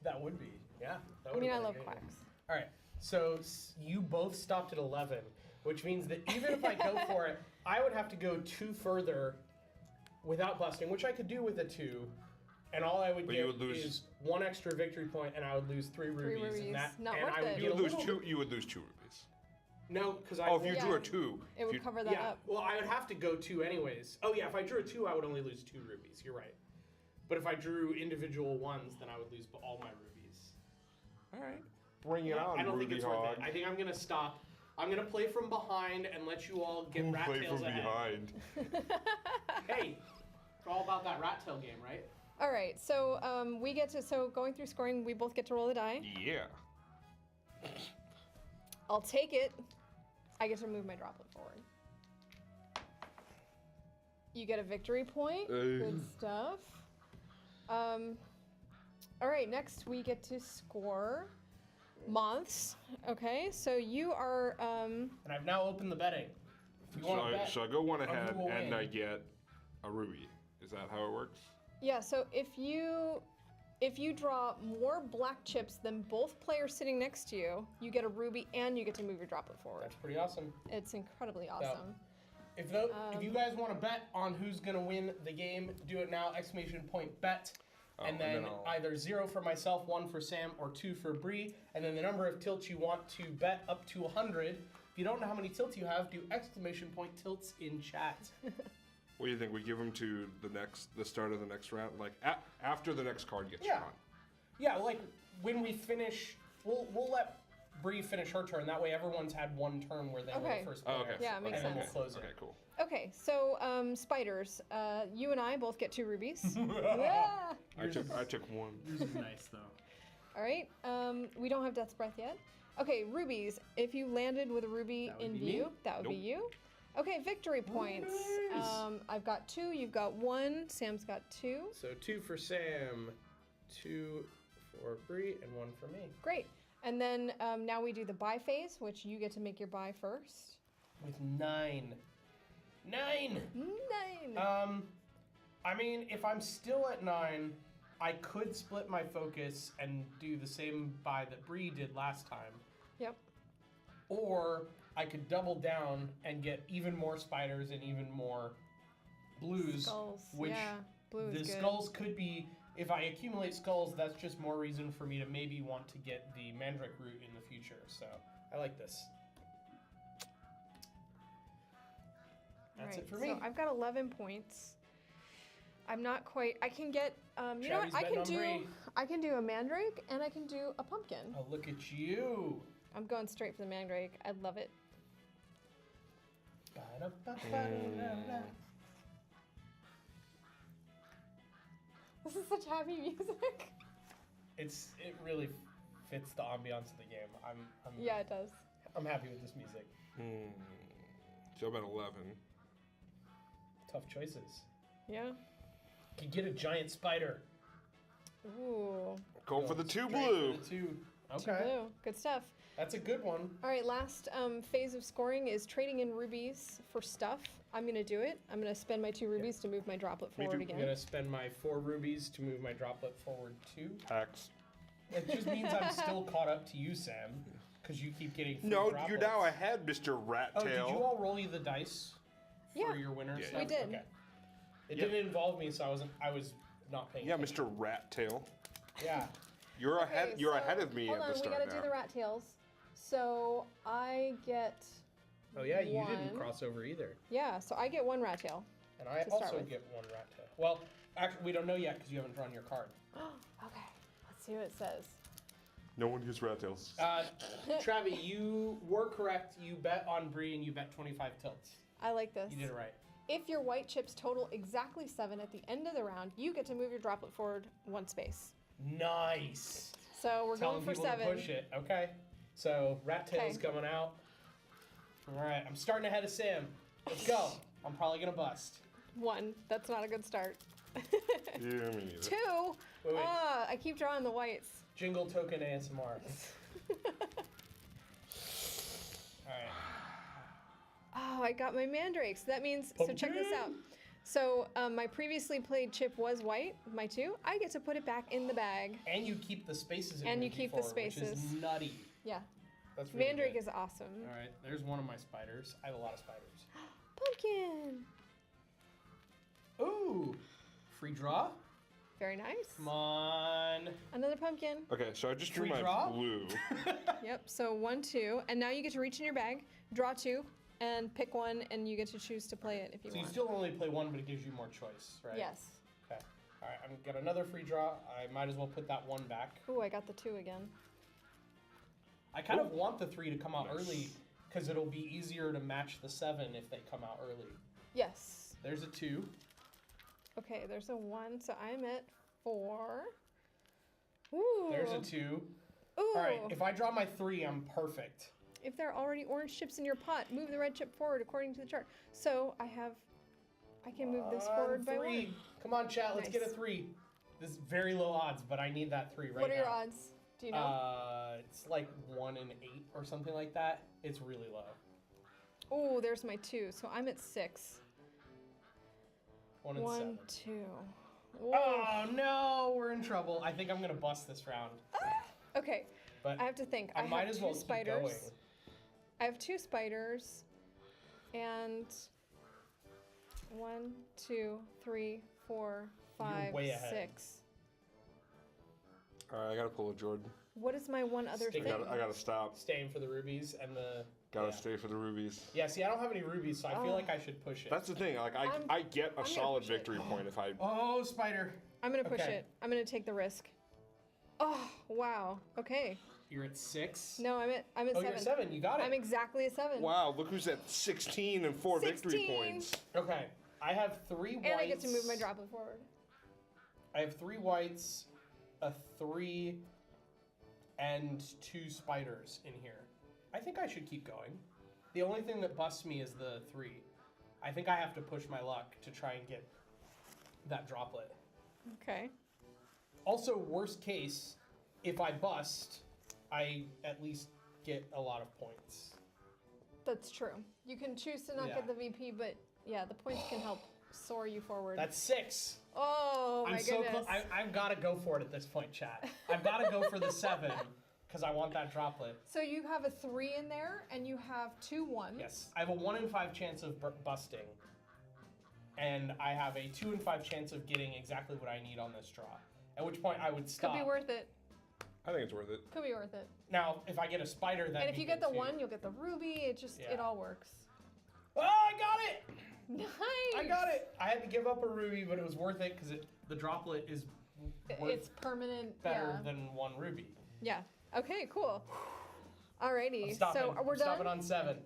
That would be. Yeah. That I would mean, I have been love a great Quacks. name. All right. So you both stopped at 11, which means that even if I go for it, I would have to go 2 further without busting, which I could do with a 2. And all I would But get you would lose- is 1 extra victory point, and I would lose 3 rubies. rubies. And that, Not and worth I would it. get You a would lose little 2. You would lose 2 rubies. No, because I. Oh, if you Yeah. drew a 2, It would cover that Yeah. up. Well, I would have to go 2 anyways. Oh yeah, if I drew a 2, I would only lose 2 rubies. You're right. But if I drew individual 1s, then I would lose all my rubies. all right, bring it on, I don't think Ruby it's Hog. worth it. I think I'm gonna stop. I'm gonna play from behind and let you all get rat Play tails from ahead. behind. Hey, it's all about that rat tail game, right? All right. So we get to. So going through scoring, we both get to roll a die. Yeah. I'll take it. I get to move my droplet forward. You get a victory point. Good stuff. All right, next we get to score months. Okay, so you are. And I've now opened the betting. If you want to bet, So I go 1 on who ahead, will and win. I get a ruby. Is that how it works? Yeah, so if you draw more black chips than both players sitting next to you, you get a ruby and you get to move your droplet forward. That's pretty awesome. It's incredibly awesome. If you guys want to bet on who's gonna win the game, do it now! ! Bet. And and then then I'll- either 0 for myself, 1 for Sam, or 2 for Bree. And then the number of tilts you want to bet up to 100. If you don't know how many tilts you have, do ! Tilts in chat. What do you think? We give them to the start of the next round, like after the next card gets Yeah. drawn. Yeah, like when we finish, we'll let Bree finish her turn. That way everyone's had one turn where they were Okay. the first Oh, player. okay. Yeah, it makes and then we'll sense. close it. Okay, cool. Okay, so spiders. You and I both get 2 rubies. Yeah. I took one. Yours is nice though. All right. We don't have Death's Breath yet. Okay, rubies. If you landed with a ruby That would in be view, me. that would Nope. be you. Okay, victory points. Nice. I've got 2. You've got 1. Sam's got 2. So 2 for Sam, 2 for Bree, and 1 for me. Great. And then now we do the buy phase, which you get to make your buy first. With 9. 9! 9. I mean, if I'm still at 9, I could split my focus and do the same buy that Bree did last time. Yep. Or I could double down and get even more spiders and even more blues. Skulls. Which yeah. Blue the is good. skulls could be, if I accumulate skulls, that's just more reason for me to maybe want to get the Mandrake root in the future. So I like this. That's Right, it for me. So I've got 11 points. I'm not quite. I can get. You know what? Travis I betting can on do. Bree. I can do a mandrake and I can do a pumpkin. Oh, look at you. I'm going straight for the mandrake. I love it. This is such happy music. It really fits the ambiance of the game. Yeah, it does. I'm happy with this music. So I'm at 11. Tough choices. Yeah. You get a giant spider. Ooh. Going for the 2 Straight blue. for the 2. Two Okay. blue. Good stuff. That's a good one. All right, last phase of scoring is trading in rubies for stuff. I'm going to do it. I'm going to spend my 2 rubies to move my droplet Me forward too. again. I'm going to spend my 4 rubies to move my droplet forward 2. Hacks. It just means I'm still caught up to you, Sam, because you keep getting free No, droplets. you're now ahead, Mr. Rat Oh, did Tail. you all roll you the dice for Yeah. your winner? Yeah, stuff? we did. Okay. It Yep. didn't involve me, so I was not paying Yeah, attention. Mr. Rat Tail. Yeah. You're ahead. Okay, You're so ahead of me hold at on, the we start got to now. do the rat tails. So I get. Oh yeah, you didn't one. cross over either. Yeah, so I get 1 rat tail. And I To start also with. get 1 rat tail. Well, actually, we don't know yet because you haven't drawn your card. Okay, let's see what it says. No one gets rat tails. Travi, you were correct. You bet on Bree and you bet 25 tilts. I like this. You did it right. If your white chips total exactly 7 at the end of the round, you get to move your droplet forward 1 space. Nice. So we're Telling going for people 7. to push it. Okay. So rat tail's Okay. coming out. All right, I'm starting ahead of Sam. Let's go. I'm probably gonna bust. 1. That's not a good start. Yeah, me neither. 2. Wait. I keep drawing the whites. Jingle token ASMR. All right. Oh, I got my mandrakes. That means, so check this out. Pumpkin. So my previously played chip was white, my 2. I get to put it back in the bag. And you keep the spaces. It And you moves keep the forward, which spaces. is nutty. Yeah. That's really Mandrake good. is awesome. All right, there's one of my spiders. I have a lot of spiders. Pumpkin. Ooh, free draw. Very nice. Come on. Another pumpkin. Okay, so I just drew Free my draw? blue. Yep. So 1, 2, and now you get to reach in your bag, draw 2, and pick 1, and you get to choose to play it if you So you want. still only play 1, but it gives you more choice, right? Yes. Okay. All right, I'm got another free draw. I might as well put that 1 back. Ooh, I got the 2 again. I kind of Ooh. want the 3 to come out Nice. early because it'll be easier to match the 7 if they come out early. Yes. There's a 2. Okay, there's a 1, so I'm at 4. Ooh. There's a 2. Ooh. All right, if I draw my 3, I'm perfect. If there are already orange chips in your pot, move the red chip forward according to the chart. So I can move this forward by 3. 1. Come on, chat. Let's get a Nice. 3. This is very low odds, but I need that 3 right now. What are your odds? Do you know? It's like 1 in 8 or something like that. It's really low. Oh, there's my 2. So I'm at 6. 1 in 1, 7. 2. Whoa. Oh no, we're in trouble. I think I'm gonna bust this round. Okay, But I have to think. I might have as 2 well keep spiders. going. I have 2 spiders, and 1, 2, 3, 4, 5, way ahead. 6. All right, I gotta pull a Jordan. What is my one other Stick thing? I gotta stop. Staying for the rubies and the. Gotta yeah. stay for the rubies. Yeah, see, I don't have any rubies, so I feel Oh. like I should push it. That's the thing. Like I'm I get a gonna solid push it. victory point if I. Oh, spider. I'm gonna push Okay. it. I'm gonna take the risk. Oh, wow. Okay. You're at 6. No, I'm at Oh, 7. you're at 7. You got it. I'm exactly a 7. Wow, look who's at 16 and 4 victory 16. points. Okay. I have 3 whites. And I get to move my droplet forward. I have 3 whites, a 3, and 2 spiders in here. I think I should keep going. The only thing that busts me is the 3. I think I have to push my luck to try and get that droplet. Okay. Also, worst case, if I bust, I at least get a lot of points. That's true. You can choose to not Yeah. get the VP, but yeah, the points can help soar you forward. That's 6. Oh my I'm so goodness. close. I've got to go for it at this point, chat. I've got to go for the 7 because I want that droplet. So you have a 3 in there, and you have 2 1s. Yes, I have a 1 in 5 chance of busting, and I have a 2 in 5 chance of getting exactly what I need on this draw. At which point I would stop. Could be worth it. I think it's worth it. Could be worth it. Now, if I get a spider, that. And if you get the 1, you'll get the ruby. It just it Yeah. all works. Oh, I got it! Nice. I got it. I had to give up a ruby, but it was worth it because the droplet is worth It's permanent. better Yeah. than 1 ruby. Yeah. Okay. Cool. Alrighty. I'm stopping. So we're I'm done. stopping on 7.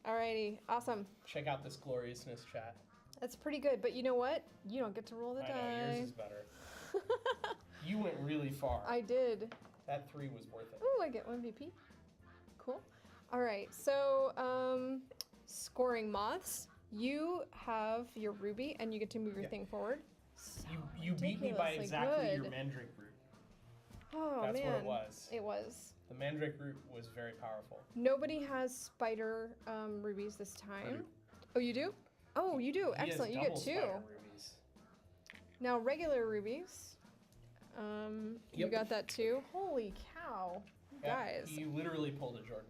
Alrighty. Awesome. Check out this gloriousness, chat. That's pretty good. But you know what? You don't get to roll the I know die. yours is better. You went really far. I did. That 3 was worth it. Ooh, I get 1 VP. Cool. All right. So scoring moths. You have your ruby, and you get to move your Yeah. thing forward. So You beat me by ridiculously exactly your good. mandrake root. Oh That's man. what it was. It was. The mandrake root was very powerful. Nobody has spider rubies this time. do. Oh, you do? Oh, you do. He has Excellent. You get double 2. spider rubies. Now regular rubies. You Yep. got that too. Holy cow, you Yeah, guys. You literally pulled it, Jordan.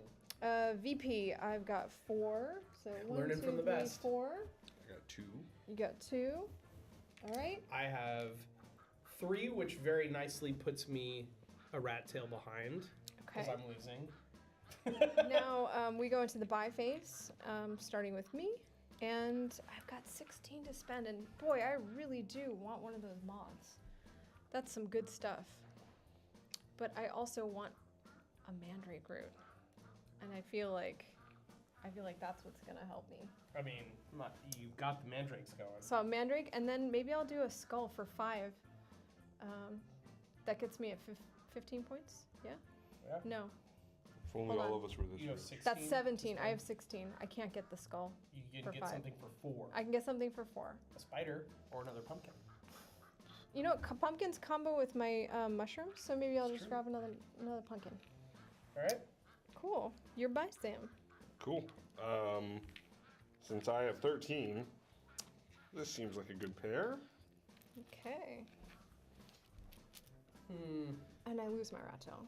VP, I've got 4. So one, Learning two, from the three, best. 4. I got 2. You got 2. All right. I have 3, which very nicely puts me a rat tail behind because Okay. I'm losing. Now we go into the buy phase, starting with me, and I've got 16 to spend. And boy, I really do want one of those mods. That's some good stuff. But I also want a mandrake root, and I feel like that's what's gonna help me. I mean, you got the mandrakes going. So a mandrake, and then maybe I'll do a skull for 5. That gets me at 15 points. Yeah? Yeah. No, If only Hold all on. of us were this You have rich. 16. that's 17. I have 16. I can't get the skull. You can for get 5. something for 4. I can get something for 4. A spider or another pumpkin. You know, pumpkins combo with my mushrooms, so maybe I'll It's just true. grab another pumpkin. All right. Cool. You're by Sam. Cool. Since I have 13, this seems like a good pair. Okay. Hmm. And I lose my rat tail.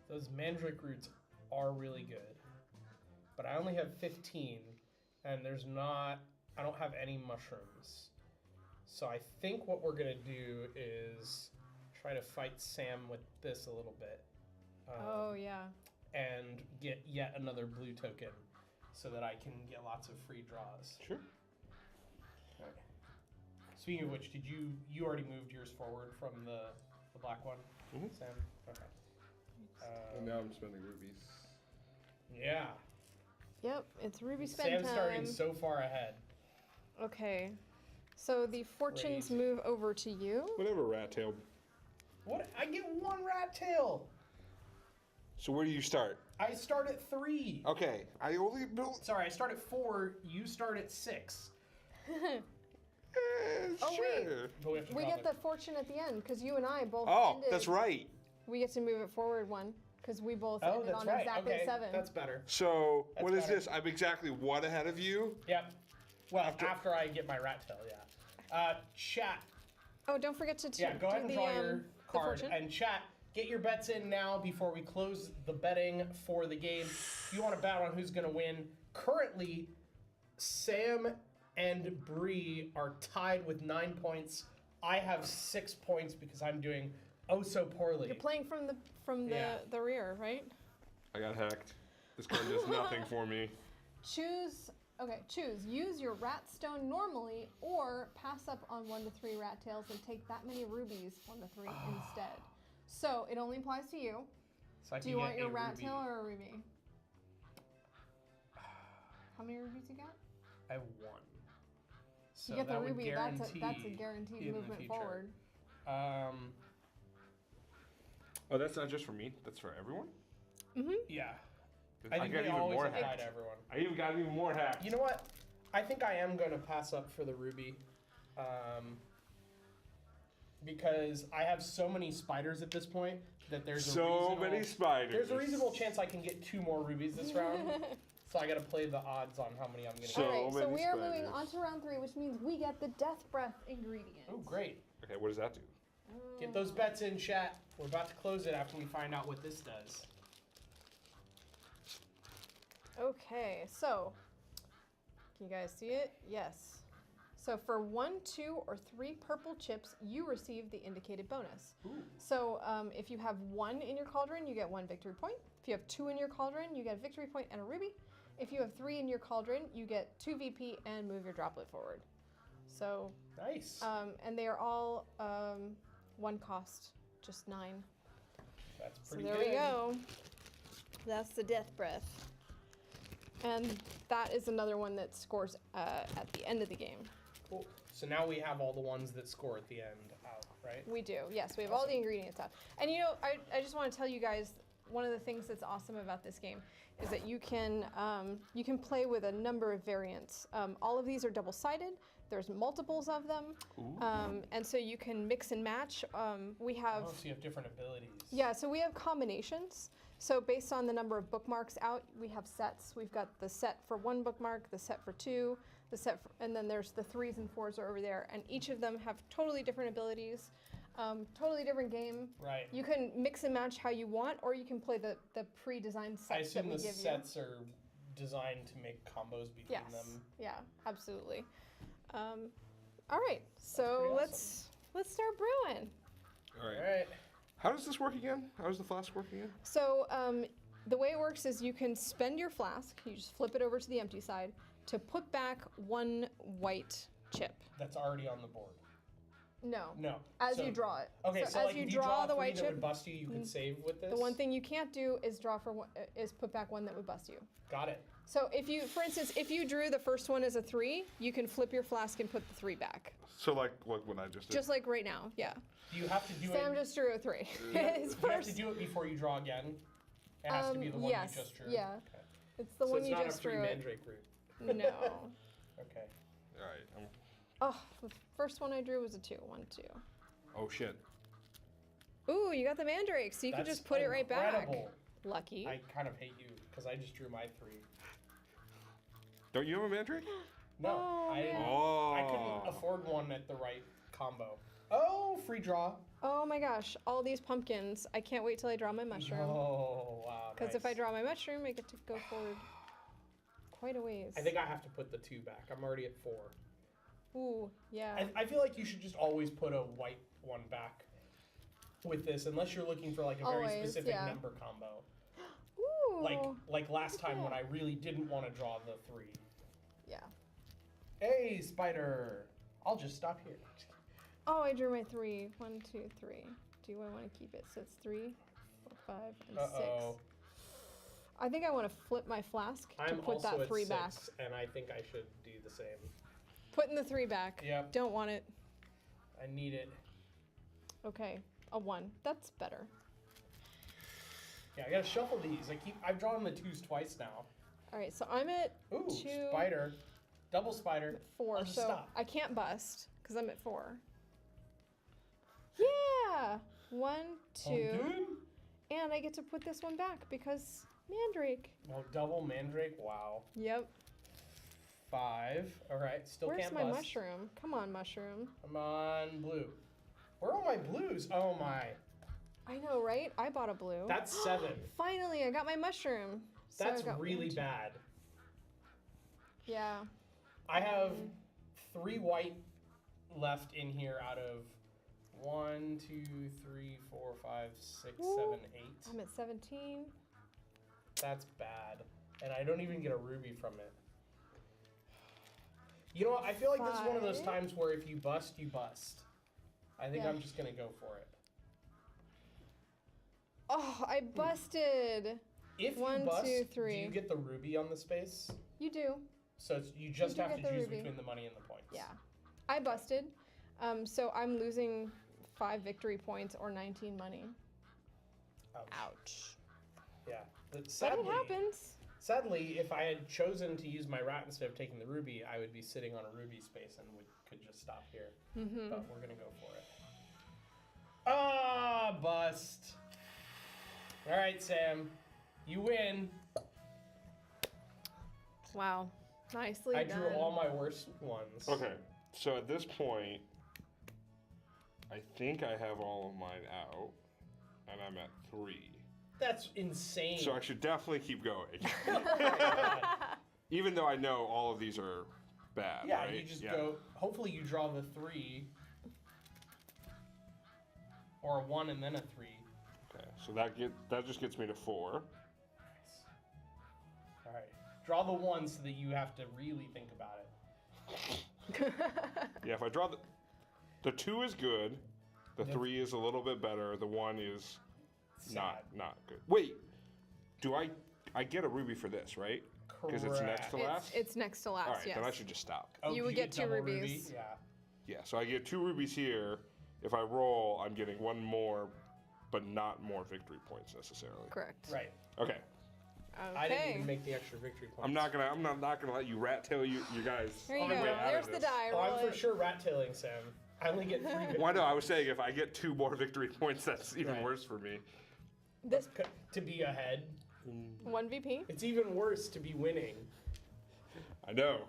Those mandrake roots are really good, but I only have 15, and I don't have any mushrooms. So I think what we're gonna do is try to fight Sam with this a little bit. Oh, yeah. And get yet another blue token so that I can get lots of free draws. Sure. Okay. Speaking of which, did you already moved yours forward from the black one, Mhm. Sam? Okay. And now I'm spending rubies. Yeah. Yep, it's ruby spend Sam's time. starting so far ahead. Okay. So the fortunes Crazy. move over to you. Whatever, rat tail. What? I get 1 rat tail. So where do you start? I start at 3. Okay, I only built. Sorry, I start at 4. You start at 6. Oh, wait. Sure. But we have to We drop get it. the fortune at the end, because you and I both Oh, ended. that's right. We get to move it forward 1, because we both Oh, ended that's on right. exactly Okay, 7. that's better. So That's what is better. this? I'm exactly 1 ahead of you. Yep. Well, after I get my rat tail, yeah. Chat. Oh, don't forget to Yeah, go ahead and draw your the card. fortune. And chat, get your bets in now before we close the betting for the game. If you want to bet on who's going to win, currently, Sam and Bree are tied with 9 points. I have 6 points because I'm doing oh so poorly. You're playing from Yeah. the rear, right? I got hacked. This card does nothing for me. Choose Okay, choose. Use your rat stone normally or pass up on 1 to 3 rat tails and take that many rubies, 1 to 3, instead. So it only applies to you. So I Do you want your rat ruby. tail or a ruby? How many rubies you got? I have 1. So You get the that would ruby, that's a guarantee guaranteed in the movement future. forward. Oh, that's not just for me. That's for everyone. Yeah. I I think got they even always more apply hacks. to everyone. I even got even more hacks. You know what? I think I am going to pass up for the ruby. Because I have so many spiders at this point that there's so many spiders. There's a reasonable chance I can get 2 more rubies this round. So I got to play the odds on how many I'm going to So get. All right, so many we are moving spiders. on to round 3, which means we get the death breath ingredient. Oh, great. Okay, what does that do? Get those bets in, chat. We're about to close it after we find out what this does. Okay, so can you guys see it? Yes. So for 1, 2, or 3 purple chips, you receive the indicated bonus. Ooh. So if you have 1 in your cauldron, you get 1 victory point. If you have 2 in your cauldron, you get a victory point and a ruby. If you have 3 in your cauldron, you get 2 VP and move your droplet forward. So, Nice. and they are all 1 cost, just 9. That's So pretty there good. we go. That's the death breath. And that is another one that scores at the end of the game. Cool. So now we have all the ones that score at the end out, right? We do, yes. We have all the ingredients out. And you know, I just want to tell you guys, one of the things that's awesome about this game is that you can play with a number of variants. All of these are double-sided. There's multiples of them. And so you can mix and match. We have... Oh, so you have different abilities. Yeah, so we have combinations. So based on the number of bookmarks out, we have sets. We've got the set for 1 bookmark, the set for 2, the set for, and then there's the 3s and 4s are over there. And each of them have totally different abilities, totally different game. Right. You can mix and match how you want, or you can play the pre-designed I sets that assume we the give you. sets are designed to make combos between Yes. them. Yeah, absolutely. All right, so pretty let's start brewing. All right. All right. How does this work again? How does the flask work again? So the way it works is you can spend your flask, you just flip it over to the empty side, to put back 1 white chip. That's already on the board. No. No. As So- you draw it. Okay, so as like you if you draw the a 3 white that chip, would bust you, you could save with this? the one thing you can't do is is put back 1 that would bust you. Got it. So if you, for instance, if you drew the first one as a 3, you can flip your flask and put the 3 back. So like what when I just did? Just like right now, yeah. Do you have to do Sam it? just drew a 3. His You have to first. do it before you draw again? It has to be the one yes, you just drew? yeah. Okay. It's the So one it's you not just a free drew. mandrake root. No. Okay. All right. Oh, the first one I drew was a 2. 1, 2. Oh shit. Ooh, you got the mandrake, so you can That's just put it right back. incredible. Lucky. I kind of hate you because I just drew my 3. Don't you have a mandrake? No, Oh, I didn't. man. Oh. I couldn't afford one at the right combo. Oh, free draw. Oh my gosh, all these pumpkins. I can't wait till I draw my mushroom. Oh, wow. Because if I draw my mushroom, I get to go forward quite a ways. I think I have to put the 2 back. I'm already at 4. Ooh, yeah. I feel like you should just always put a white one back with this, unless you're looking for like a very Always, specific yeah. number combo. Ooh. Like last time when Yeah. I really didn't want to draw the 3. Yeah. Hey, spider! I'll just stop here. Oh, I drew my 3. 1, 2, 3. Do I want to keep it? So it's 3, 4, 5, and 6. Uh-oh. I think I want to flip my flask to I'm put also that at 3 6, back. and I think I should do the same. Putting the 3 back. Yep. Don't want it. I need it. Okay, a 1. That's better. Yeah, I gotta shuffle these. I've drawn the 2s twice now. All right, so I'm at Ooh, 2, spider. Double spider. 4, I'll just so stop. I can't bust because I'm at 4. Yeah! 1, 2, Pumpkin? and I get to put this one back because mandrake. Oh, double mandrake. Wow. Yep. 5. All right, still Where's can't my bust. mushroom? Come on, mushroom. Come on, blue. Where are all my blues? Oh my. I know, right? I bought a blue. That's 7. Finally, I got my mushroom. So That's I got really 1, 2. bad. Yeah. I have 3 white left in here out of 1, 2, 3, 4, 5, 6, Ooh. 7, 8. I'm at 17. That's bad. And I don't even get a ruby from it. You know what? I feel like this is one of those 5. times where if you bust, you bust. I think Yeah. I'm just gonna go for it. Oh, I busted. If 1, you bust, 2, do 3. you get the ruby on the space? You do. So you just do have to get the choose ruby. between the money and the points. Yeah. I busted. So I'm losing 5 victory points or 19 money. Ouch. Ouch. Yeah. But But sadly, it happens. sadly, if I had chosen to use my rat instead of taking the ruby, I would be sitting on a ruby space and could just stop here. Mm-hmm. But we're gonna go for it. Ah, bust. All right, Sam, you win. Wow. Nicely I done. drew all my worst ones. Okay, so at this point, I think I have all of mine out, and I'm at 3. That's insane. So I should definitely keep going. Oh my God. Even though I know all of these are bad, Yeah, right? you just go. Hopefully, you draw the 3, or a 1 and then a 3. Okay, so that just gets me to 4. Nice. All right, draw the 1 so that you have to really think about it. Yeah, if I draw the 2 is good, the Yep. 3 is a little bit better, the 1 is Sad. not good. Wait, do I get a ruby for this, right? Because it's next to Correct. last? It's next to last, All right, yes. then I should just stop. Oh, You would get 2 double rubies. Ruby? Yeah. Yeah, so I get 2 rubies here. If I roll, I'm getting 1 more, but not more victory points necessarily. Correct. Right. Okay, I didn't Okay. even make the extra victory points. I'm not gonna let you rat tail you guys. Here you on your go. way out of There's the this. die. Oh, Roll I'm for it. sure rat tailing Sam. I only get 3 victory Well, I know. I was saying if I get 2 more victory points, that's even Right. worse for me. This to be ahead. 1 VP. It's even worse to be winning. I know.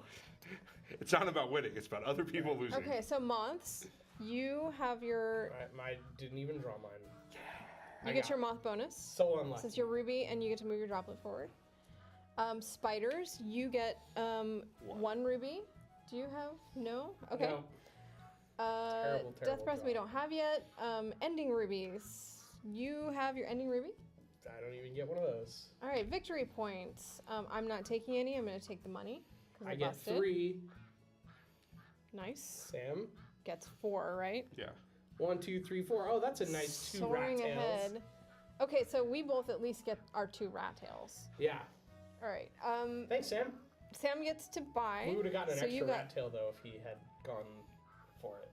It's not about winning. It's about other people losing. Okay, so moths. You have your. I didn't even draw mine. You I get got your moth bonus. So unlucky. Since you're ruby and you get to move your droplet forward. Spiders, you get 1 ruby. Do you have? No? Okay. No. Death terrible breath we draw. don't have yet. Ending rubies. You have your ending ruby. I don't even get one of those. All right, victory points. I'm not taking any. I'm going to take the money. 'Cause I get busted. 3. Nice. Sam. Gets 4, right? Yeah. 1, 2, 3, 4. Oh, that's a nice 2 rat Soaring tails. ahead. Okay, so we both at least get our 2 rat tails. Yeah. All right. Thanks, Sam. Sam gets to buy. We would have gotten an so you extra got, rat tail though if he had gone for it.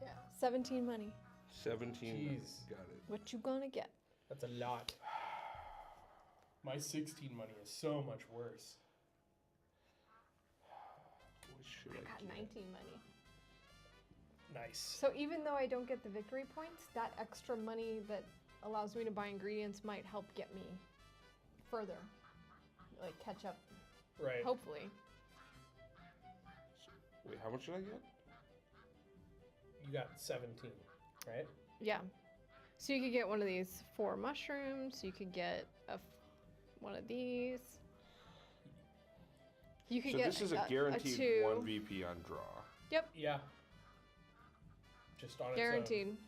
Yeah, 17 money. 17. Jeez. Got it. What you gonna get? That's a lot. My 16 money is so much worse. What should I I got get? 19 money. Nice. So even though I don't get the victory points, that extra money that allows me to buy ingredients might help get me further. Like catch up, Right. hopefully. Wait, how much did I get? You got 17, right? Yeah. So you could get one of these 4 mushrooms. You could get one of these. You could So get this is a guaranteed 2. 1 VP on draw. Yep, Yeah. Just on its guaranteed. own.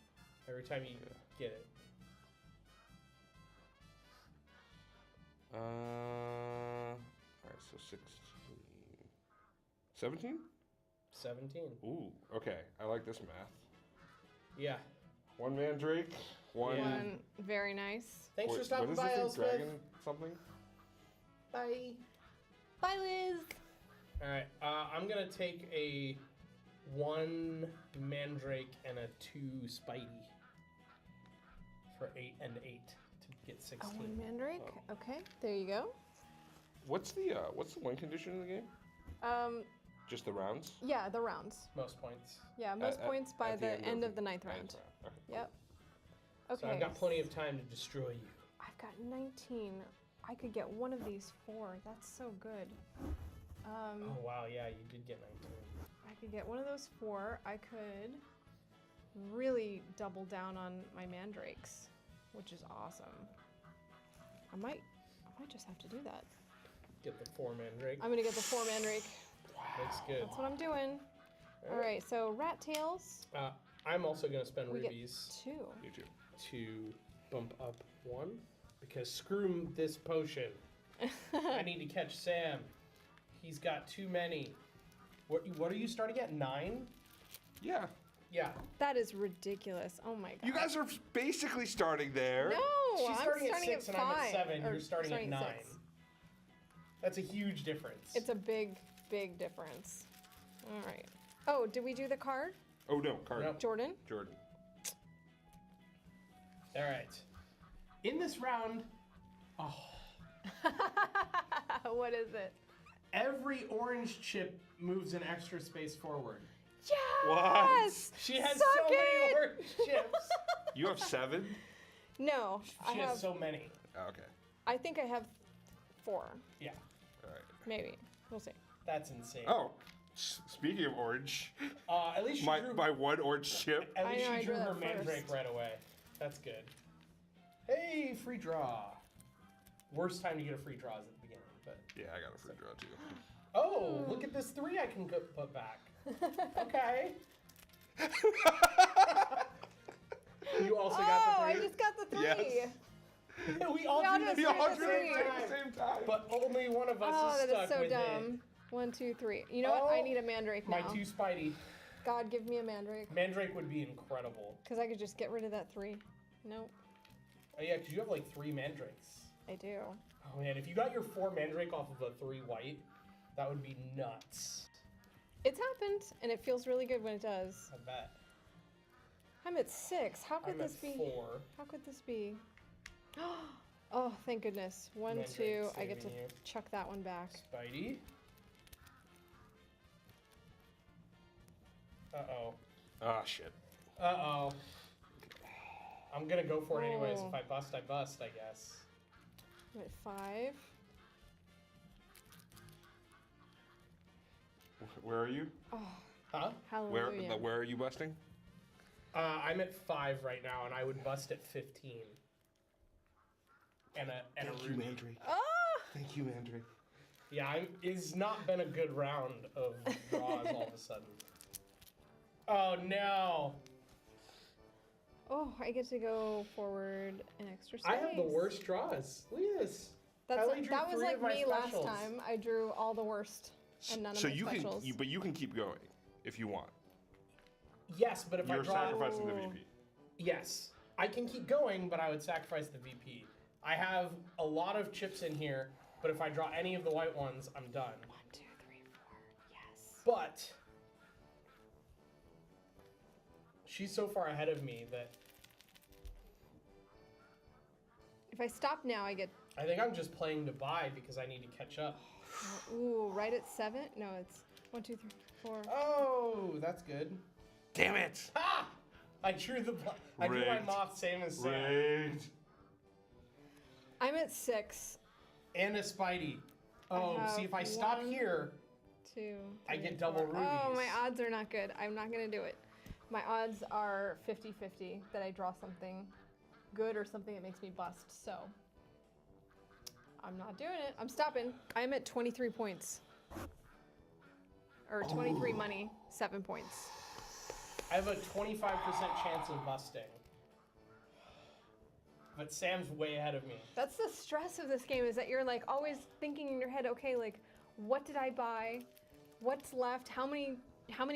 Every time you get it. Alright, so 16. 17? 17. Ooh, okay. I like this math. Yeah. 1 mandrake, 1. Yeah. One very nice. Thanks for What stopping is by, this thing? Elspeth. Dragon something? Bye. Bye, Liz. All right. I'm gonna take a 1 mandrake and a 2 spidey for 8 and 8 to get 16. Oh, 1 mandrake. Oh. Okay, there you go. What's the win condition in the game? Just the rounds? Yeah, the rounds. Most points. Yeah, most points by at the end of the 9th round. Okay. Yep. Okay. So I've got plenty of time to destroy you. I've got 19. I could get one of these 4. That's so good. Oh wow, yeah, you did get 19. I could get one of those 4. I could really double down on my mandrakes, which is awesome. I might just have to do that. Get the 4 mandrake. I'm gonna get the 4 mandrake. Looks good. That's what I'm doing. All right, so rat tails. I'm also gonna spend We rubies get 2. You too. to bump up 1 because screw this potion. I need to catch Sam. He's got too many. What are you starting at? 9? Yeah. Yeah. That is ridiculous. Oh my god. You guys are basically starting there. No, She's I'm starting at starting 6 at and I'm at 5, 7. or You're starting at 9. 6. That's a huge difference. It's a big difference. All right. Oh, did we do the card? Oh no, card. Nope. Jordan? Jordan. All right. In this round, What is it? every orange chip moves an extra space forward. Yes! She has Suck so many it! orange chips. You have 7? No, I She have. has so many. Oh, okay. I think I have 4, Yeah, All right. maybe. We'll see. that's insane. Oh, speaking of orange, At least she drew. my one orange chip. At I least know, I she drew drew her that mandrake first. right away. That's good. Hey, free draw. Worst time to get a free draw is at the beginning, but. Yeah, I got a free draw too. Oh, look at this 3 I can put back. Okay. You also got Oh, the I 3? just got the 3. Yes. We all We all drew the just We drew all the drew it three. at the same time. but only one of us Oh, is that stuck is so with dumb. 1, 2, 3. You know what? I Oh, need a mandrake My now. 2 Spidey. God, give me a mandrake. Mandrake would be incredible. Because I could just get rid of that 3. Nope, Oh yeah, because you have like 3 mandrakes. I do. Oh man, if you got your 4 mandrake off of a 3 white, that would be nuts. It's happened, and it feels really good when it does. I bet. I'm at 6. How could I'm this at be? 4. How could this be? Oh, thank goodness. 1, Mandrake 2. I get to saving you. chuck that one back. Spidey. Uh-oh. Ah, shit. Uh-oh. I'm gonna go for it anyways. Oh. If I bust, I bust, I guess. I'm at 5. Where are you? Oh, Huh? hallelujah. Where are you busting? I'm at 5 right now, and I would bust at 15. And a ruby. Mandrake. Oh! Thank you, Mandrake. Yeah, it's not been a good round of draws all of a sudden. Oh no! Oh, I get to go forward an extra space. I have the worst draws. Look at this. I only drew That was 3 like of my me last specials. time. I drew all the worst and none of So my you specials. but you can keep going if you want. Yes, but if I You're draw, sacrificing the Oh. VP. yes, I can keep going, but I would sacrifice the VP. I have a lot of chips in here, but if I draw any of the white ones, I'm done. 1, 2, 3, 4. Yes. But she's so far ahead of me that If I stop now, I get. I think I'm just playing to buy because I need to catch up. Ooh, right at 7? No, it's 1, 2, 3, 4. Oh, that's good. Damn it! Ha! I drew my Rigged. moth same as Sam. Rigged. I'm at 6. And a Spidey. Oh, have see if I stop 1, here, 2. I 3, get double 4. Oh, rubies. my odds are not good. I'm not gonna do it. My odds are 50-50 that I draw something good or something that makes me bust. So I'm not doing it. I'm stopping. I'm at 23 points. Or 23 money, 7 points. I have a 25% chance of busting. But Sam's way ahead of me. That's the stress of this game, is that you're like always thinking in your head, okay, like what did I buy? What's left? How many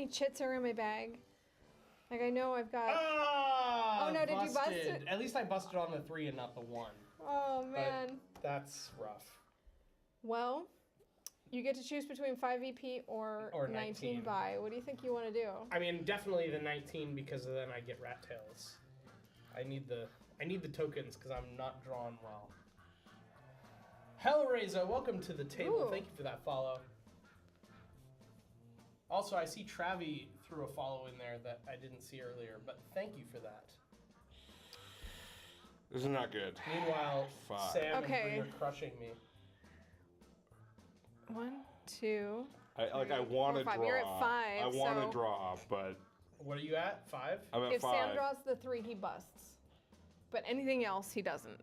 chits are in my bag? Like I know I've got. Ah! Oh, no, did you bust busted. it? At least I busted on the 3 and not the 1. Oh man. That's rough. Well, you get to choose between 5 VP or 19 buy. What do you think you want to do? I mean, definitely the 19 because then I get rat tails. I need the tokens because I'm not drawing well. Hellraiser, welcome to the table. Ooh. Thank you for that follow. Also, I see Travi threw a follow in there that I didn't see earlier, but thank you for that. This is not good. Meanwhile, 5. Sam and Okay. Bree are crushing me. 1, 2. I want to 4, 5. draw. You're at 5, I want to so- draw, but What are you at? 5? I'm at If 5. Sam draws the 3, he busts. But anything else, he doesn't.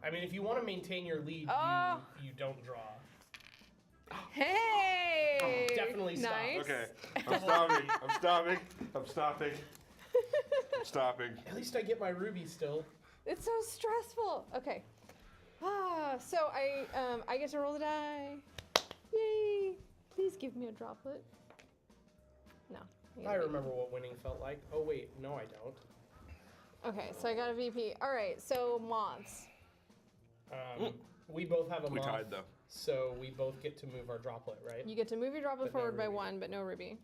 I mean, if you want to maintain your lead, Oh. you don't draw. Hey! Definitely stop. Nice. Okay, I'm stopping. I'm stopping. I'm stopping. I'm stopping. At least I get my ruby still. It's so stressful. Okay. So I get to roll the die. Yay! Please Give me a droplet. No. you I gotta remember what winning felt like. Oh wait, no, I don't. Okay, so I got a VP. All right, so moths. We both have a We moth, tied though. so we both get to move our droplet, right? You get to move your droplet But no forward by ruby. 1, but no ruby.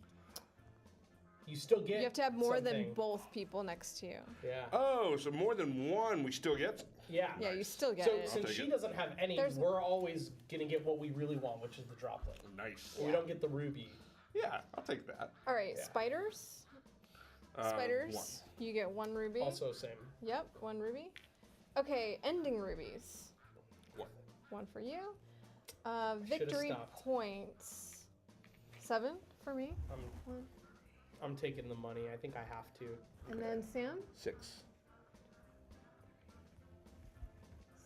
You still get. You have to have more than something. both people next to you. Yeah. Oh, so more than one, we still get. Yeah. Yeah, you still get So it. since take she it. doesn't have any, There's- we're always gonna get what we really want, which is the droplet. Nice. We don't get the ruby. Yeah, I'll take that. All right, Yeah. spiders. Spiders. You get 1 ruby. Also same. Yep, 1 ruby. Okay, ending rubies. One. 1 for you. Should've Victory stopped. points. 7 for me. I'm taking the money. I think I have to. And then Sam, 6.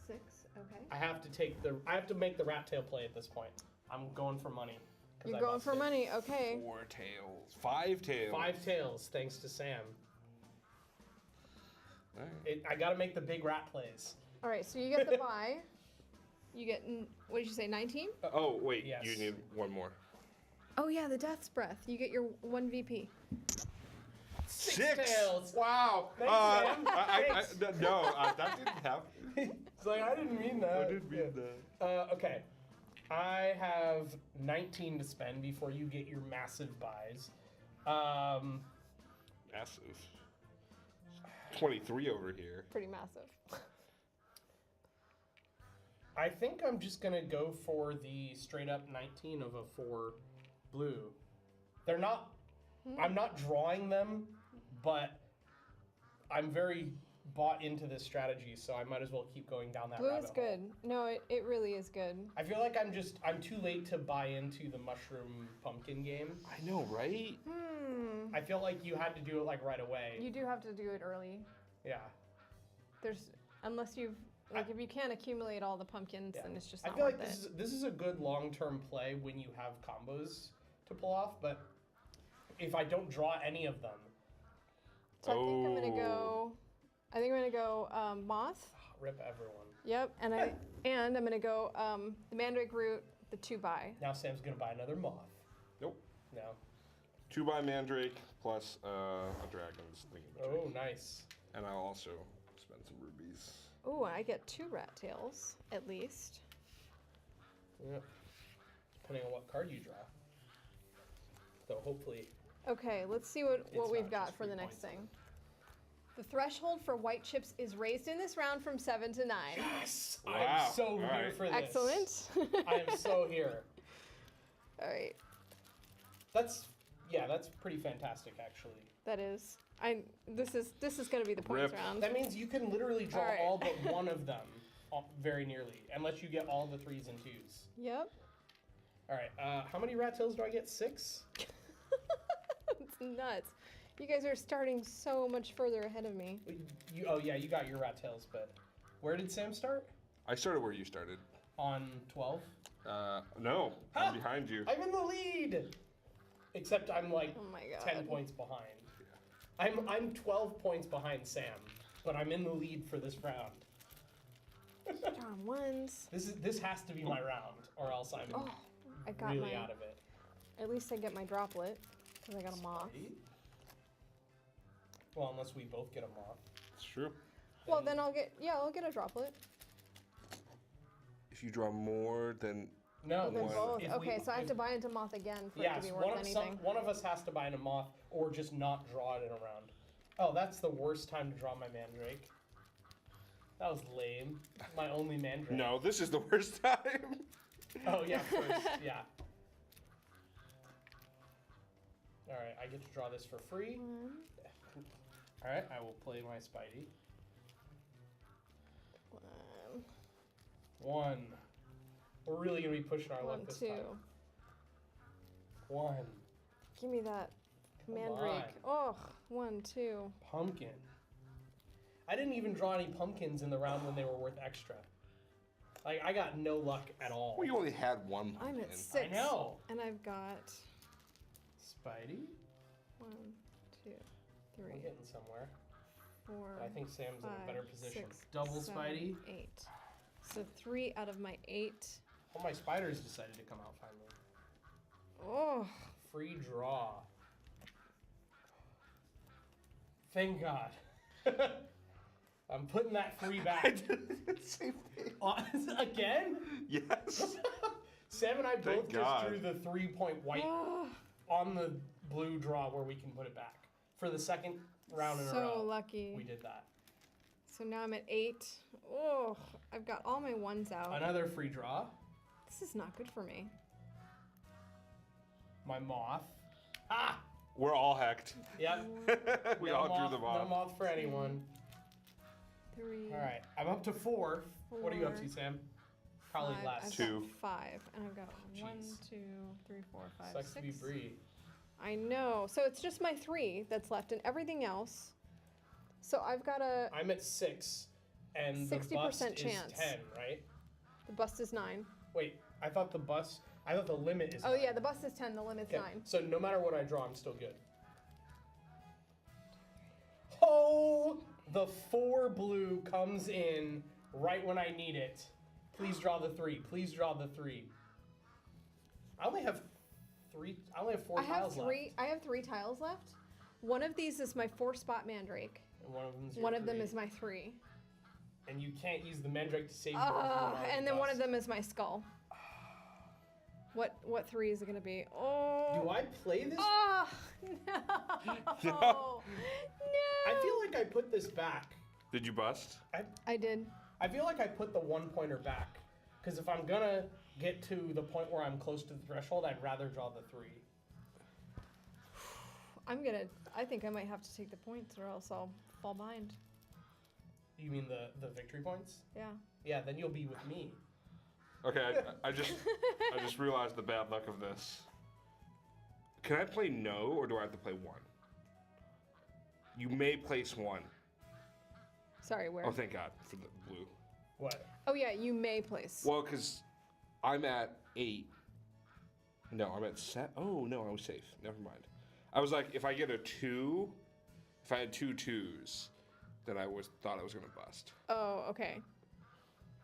6. Okay. I have to take the. I have to make the rat tail play at this point. I'm going for money. 'cause You're I going for busted. money. Okay. 4 tails. 5 tails. 5 tails, thanks to Sam. All right. I gotta make the big rat plays. All right, so you get the buy. You get, what did you say, 19? Oh wait, Yes. you need one more. Oh yeah, the Death's Breath. You get your 1 VP. 6 tails. Wow. Thanks, Sam. Thanks. That didn't happen. It's like I didn't mean that. I didn't mean that. Okay. I have 19 to spend before you get your massive buys. Massive. 23 over here. Pretty massive. I think I'm just gonna go for the straight up 19 of a 4 blue. They're not. I'm not drawing them, but I'm very bought into this strategy, so I might as well keep going down that Blue rabbit is hole. good. No, it really is good. I feel like I'm too late to buy into the mushroom pumpkin game. I know, right? Hmm. I feel like you had to do it like right away. You do have to do it early. Yeah. There's, unless you've, like, if you can't accumulate all the pumpkins, Yeah. then it's just I not feel worth like it. this is a good long-term play when you have combos to pull off, but if I don't draw any of them, So I think I'm gonna Oh. go. I think I'm gonna go moth. rip everyone. Yep, and I'm gonna go the mandrake root, the 2 buy. Now Sam's gonna buy another moth. Nope. No. 2 by Mandrake plus a dragon's thingy. Oh, nice. And I'll also spend some rubies. Ooh, I get 2 rat tails at least. Yep. Depending on what card you draw. Though hopefully. Okay, let's see what It's we've not got just for the 3 next points. thing. The threshold for white chips is raised in this round from 7 to 9. Yes! Wow. I'm so All here right. for this. Excellent. I am so here. All right, That's pretty fantastic actually. that is. This is gonna be the points Rip. round. That means you can literally draw All right. all but one of them very nearly, unless you get all the 3s and 2s. Yep. All right, how many rat tails do I get? 6? It's nuts. You guys are starting so much further ahead of me. You got your rat tails, but where did Sam start? I started where you started. On 12? No, Huh? I'm behind you. I'm in the lead! Except I'm like Oh my god. 10 points behind. I'm 12 points behind Sam, but I'm in the lead for this round. Darn ones. This has to be my round, or else I'm Oh, I got really my. out of it. At least I get my droplet because I got a moth. Right? Well, unless we both get a moth. It's true. Well, then I'll get a droplet. If you draw more than No, Then One. both. if Okay, we- so I have to if- buy into moth again for it Yes, to be worth anything. one of us has to buy in a moth, or just not draw it in a round. Oh, that's the worst time to draw my mandrake. That was lame. My only mandrake. No, this is the worst time. Oh yeah, first, yeah. All right, I get to draw this for free. All right, I will play my Spidey. One. We're really gonna be pushing our luck this 2. time. 1. Give me that Come mandrake. Oh, 1, 2. Pumpkin. I didn't even draw any pumpkins in the round when they were worth extra. Like, I got no luck at all. We only had one I'm pumpkin. at 6. I know. And I've got Spidey? 1, 2, 3, We're getting somewhere. 4. I think Sam's in a better position. 6, Double 7, Spidey. 8. So 3 out of my 8. Well, my spiders decided to come out finally. Oh. Free draw. Thank God. I'm putting that free back. Same thing. Again? Yes. Sam and I both Thank just God. drew the 3-point white on the blue draw where we can put it back. For the second round in a row. So lucky. We did that. So now I'm at 8. Oh, I've got all my ones out. Another free draw. This is not good for me. My moth. Ah! We're all hacked. Yep. We No all drew moth, them No off. moth for anyone. 3. All right. I'm up to 4. What are you up to, Sam? Probably 5. less. I've 2. got 5. And I've got 1, Jeez. 2, 3, 4, 5, Sucks 6. to be Bree. I know. So it's just my 3 that's left and everything else. So I've got a... I'm at 6. And the 60% bust chance. is 10, right? The bust is 9. Wait, I thought the limit is Oh 9. yeah, the bust is 10. The limit's 9. So no matter what I draw, I'm still good. Oh! The 4 blue comes in right when I need it. Please draw the 3. Please draw the 3. I only have 4 tiles left. I have 3 tiles left. One of these is my 4-spot mandrake. And one of them's your One of them 3. is my 3. And you can't use the mandrake to save yours. when I And then one of bust. them is my skull. What 3 is it gonna be? Oh. Do I play this? Oh no! No! I feel like I put this back. Did you bust? I did. I feel like I put the 1-pointer back. Because if I'm gonna get to the point where I'm close to the threshold, I'd rather draw the 3. I think I might have to take the points or else I'll fall behind. You mean the victory points? Yeah. Yeah, then you'll be with me. Okay, I just realized the bad luck of this. Can I play no, or do I have to play 1? You may place 1. Sorry, where? Oh, thank God for the blue. What? Oh yeah, you may place. Well, because I'm at 8. No, I'm at 7. Oh, no, I was safe. Never mind. I was like, if I get a 2, if I had 2 2s, then I thought I was going to bust. Oh, okay.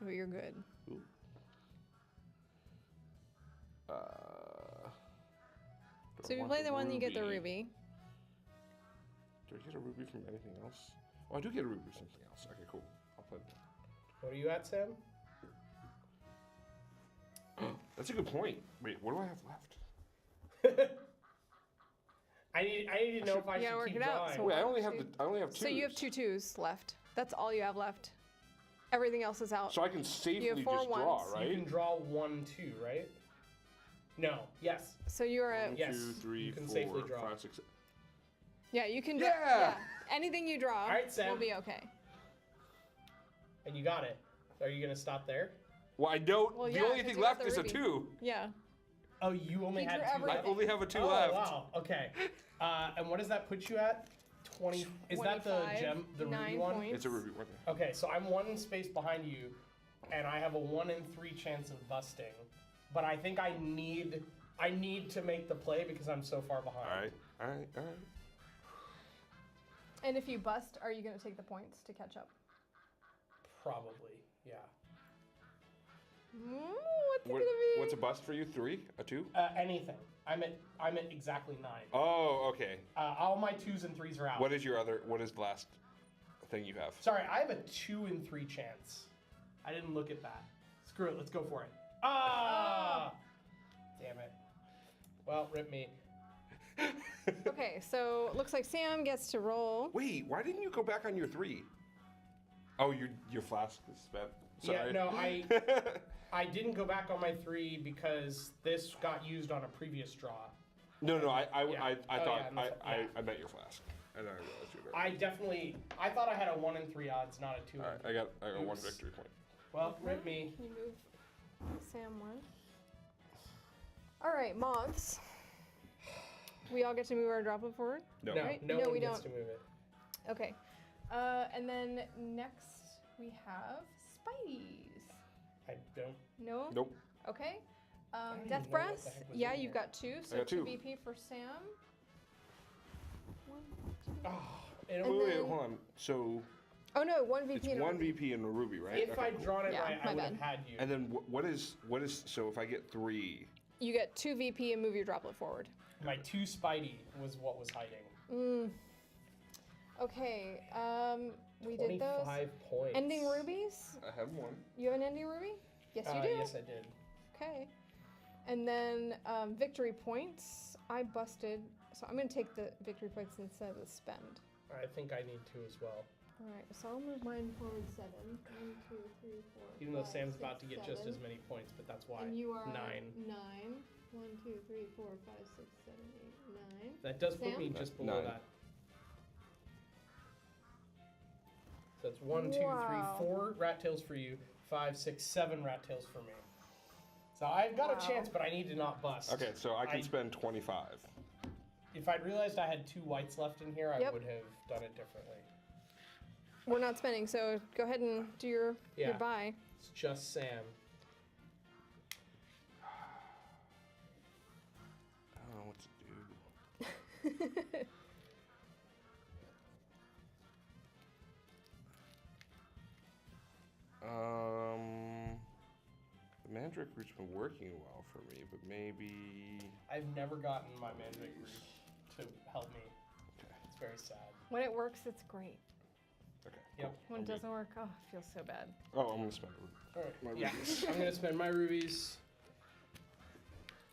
Oh, you're good. Ooh. So if you play the one, you get the ruby. Do I get a ruby from anything else? Oh, I do get a ruby from something else. Okay, cool. I'll play that. What are you at, Sam? That's a good point. Wait, what do I have left? I need to know if I You gotta should work keep it out, drawing. so- Wait, I only One, have two. I only have 2. So you have 2 2s left. That's all you have left. Everything else is out. So I can safely You have 4 just draw, ones. right? You can draw 1, 2, right? No. Yes. So you are at... 1, Yes, 2, 3, you can 4, safely draw. 5, 6. Yeah, you can draw. Yeah! Anything you draw All right, Sam. will be okay. And you got it. Are you gonna stop there? Well, I don't. Well, the yeah, only 'cause thing you got left the is a ruby. 2. Yeah. Oh, you only He had drew 2 everything. I left? only have a 2 Oh, left. wow. Okay. And what does that put you at? 20. Is that the 25, gem, the ruby 9 one? points. It's a ruby one. Okay, so I'm 1 space behind you, and I have a 1 in 3 chance of busting. But I think I need to make the play because I'm so far behind. All right. And if you bust, are you going to take the points to catch up? Probably, yeah. What's it going to be? What's a bust for you? 3? A 2? Anything. I'm at exactly 9. Oh, okay. All my 2s and 3s are out. What is the last thing you have? Sorry, I have a 2 in 3 chance. I didn't look at that. Screw it, let's go for it. Ah! Damn it. Well, rip me. Okay, so looks like Sam gets to roll. Wait, why didn't you go back on your 3? Oh, your flask is spent. Sorry. Yeah, no, I didn't go back on my 3 because this got used on a previous draw. No, I Yeah. thought Yeah. I meant your flask, and then I realized you were. I thought I had a 1 in 3 odds, not a 2 in All right, 3. I got 1 Oops. victory point. Well, rip me. Can you move Sam 1? All right, moths. We all get to move our droplet forward? No. No, Right? no No, one we gets don't. to move it. Okay. And then next we have Spideys. I don't. No? Nope. Okay. don't even Death know what Breath. the heck was Yeah, in you've there. got 2. So got 2. 2 VP for Sam. 1, 2. Oh, And Wait, then- hold on. So Oh no, 1 VP it's and a 1 ruby. VP and a ruby, right? if Okay, I'd cool. drawn it Yeah, right, my I would have bad. had you. And then what is so if I get 3, you get 2 VP and move your droplet forward. My 2 Spidey was what was hiding. Okay, we did those. 25 points. Ending rubies? I have one. You have an ending ruby? Yes, you do. Yes, I did. Okay. And then victory points. I busted, so I'm going to take the victory points instead of the spend. I think I need to as well. All right, so I'll move mine forward 7. 1, 2, 3, 4. Even though 5, Sam's 6, about to get just 7. as many points, but that's why. And you are 9. 9. 1, 2, 3, 4, 5, 6, 7, 8, 9. That does put Sam? me just below 9. that. So that's 1, 2, 3, Wow. 4 rat tails for you, 5, 6, 7 rat tails for me. So I've got a chance, but I need to not bust. Okay, so I can spend 25. If I'd realized I had 2 whites left in here, I Yep. would have done it differently. We're not spending, so go ahead and do your buy. It's just Sam. I don't know what to do. The Mandrake Root's been working well for me, but maybe... I've never gotten my Mandrake Root to help me. Okay. It's very sad. When it works, it's great. Okay. Yep. When it doesn't work, oh, it feels so bad. Oh, I'm gonna spend it. All right. My Yeah. rubies. I'm gonna spend my rubies.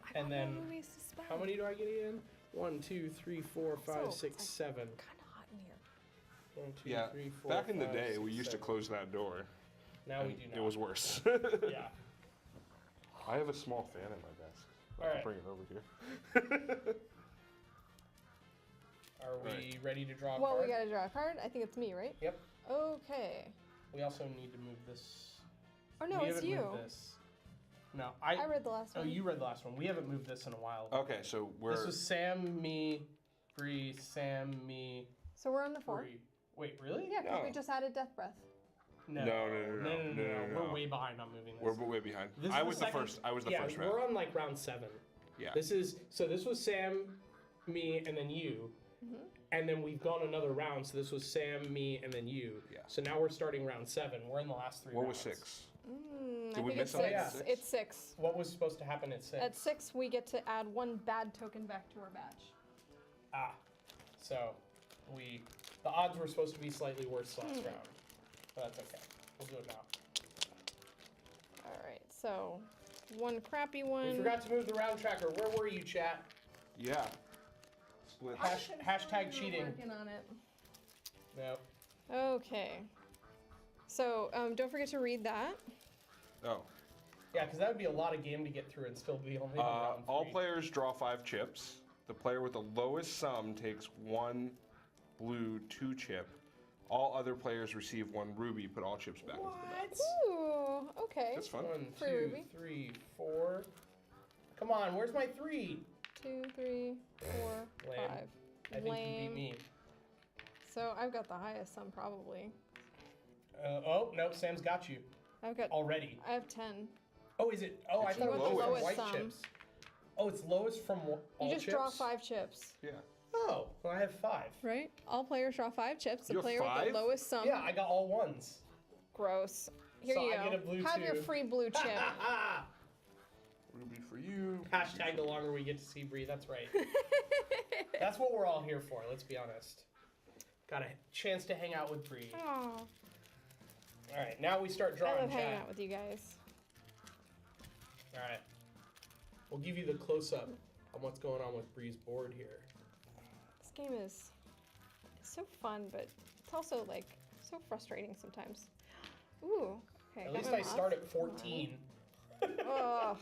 I And got then no rubies to spend. How many do I get in? 1, 2, 3, 4, 5, So, 6, it's 7. Kind of hot in here. 1, 2, Yeah, 3, 4, back in the 5, day, 6, we used to 7. close that door. Now we and do not. It was worse. Yeah. I have a small fan in my desk. All right. Bring it over here. Are we Right. ready to draw a Well, card? we gotta draw a card. I think it's me, right? Yep. Okay. We also need to move this. Oh no, we it's haven't you. moved this. No, I read the last Oh, one. you read the last one. We haven't moved this in a while. Okay, so we're... This was Sam, me, Bree, Sam, me, So we're on the 4. Bree. Wait, really? Yeah, because we No. just added Death Breath. No. No. We're way behind on moving this. We're way behind. This I is was the second- first. I was the yeah, first we're round. on like round 7. Yeah. This was Sam, me, and then you. And then we've gone another round, so this was Sam, me, and then you. Yeah. So now we're starting round 7. We're in the last 3 What rounds. was 6? I Did we think miss it's 6. something at 6? It's 6. What was supposed to happen at 6? At 6, we get to add 1 bad token back to our badge. Ah. So, the odds were supposed to be slightly worse last round. But that's okay. We'll do it now. All right, so 1 crappy We one. forgot to move the round tracker. Where were you, chat? Yeah. Split. Hashtag cheating. Working on it. No. Okay. So don't forget to read that. Oh. Yeah, because that would be a lot of game to get through and still be only on round 3. All players draw 5 chips. The player with the lowest sum takes 1 blue 2 chip. All other players receive 1 ruby. Put all chips back into the bag. Ooh, okay. That's fun. 1, Free 2, ruby. 3, 4. Come on, where's my 3? 2, 3, 4, Lame. 5. I think you beat me. So I've got the highest sum probably. Oh, no, Sam's got you I've got. already. I have 10. Oh, is it? Oh, I It's thought it was lowest. from Lowest white sum. chips. Oh, it's lowest from all You just chips? draw 5 chips, Yeah. Oh, well, I have 5. right? All players draw 5 chips. The You have player with 5? the lowest sum. Yeah, I got all 1s. Gross. Here So you I go. get a blue Have your too. free blue chip. Ruby for you. Hashtag the longer we get to see Bree. That's right. That's what we're all here for, let's be honest. Got a chance to hang out with Bree. Aw. All right, now we start I drawing love hanging chat. out with you guys. All right. We'll give you the close-up on what's going on with Bree's board here. This game is so fun, but it's also like so frustrating sometimes. Ooh. Okay. At got least my I start mouse. at 14. Ugh.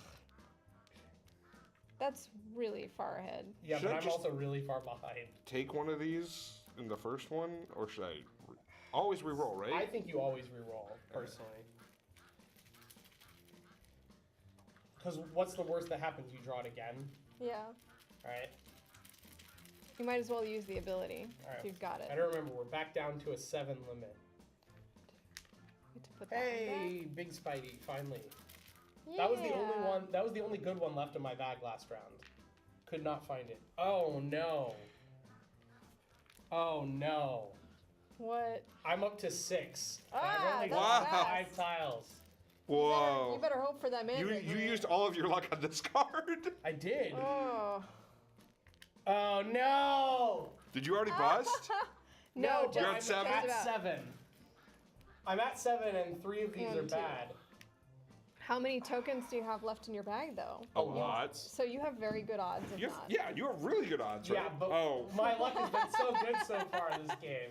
That's really far ahead. Yeah, Should but I I'm just- also really far behind. Take one of these in the first one, or should I always re-roll, right? I think you always re-roll, personally. Because what's the worst that happens? You draw it again, Yeah. right? You might as well use the ability All right. if you've got it. I don't remember. We're back down to a 7 limit. Need to put that one Hey, big Spidey, finally. That was the only Yeah. one. That was the only good one left in my bag last round. Could not find it. Oh no. Oh no. What? I'm up to 6. and Ah, I've only that's got fast. 5 tiles. Whoa. You better hope for that You mandrake. Maria. used all of your luck on this card. I did. Oh. Oh no! Did you already bust? No, but You're I'm at 7? at about- 7. I'm at 7, and 3 of these One, are two. bad. How many tokens do you have left in your bag, though? A lot. So you have very good odds of not. Yeah, you have really good odds, right? Yeah, but oh, my luck has been so good so far in this game.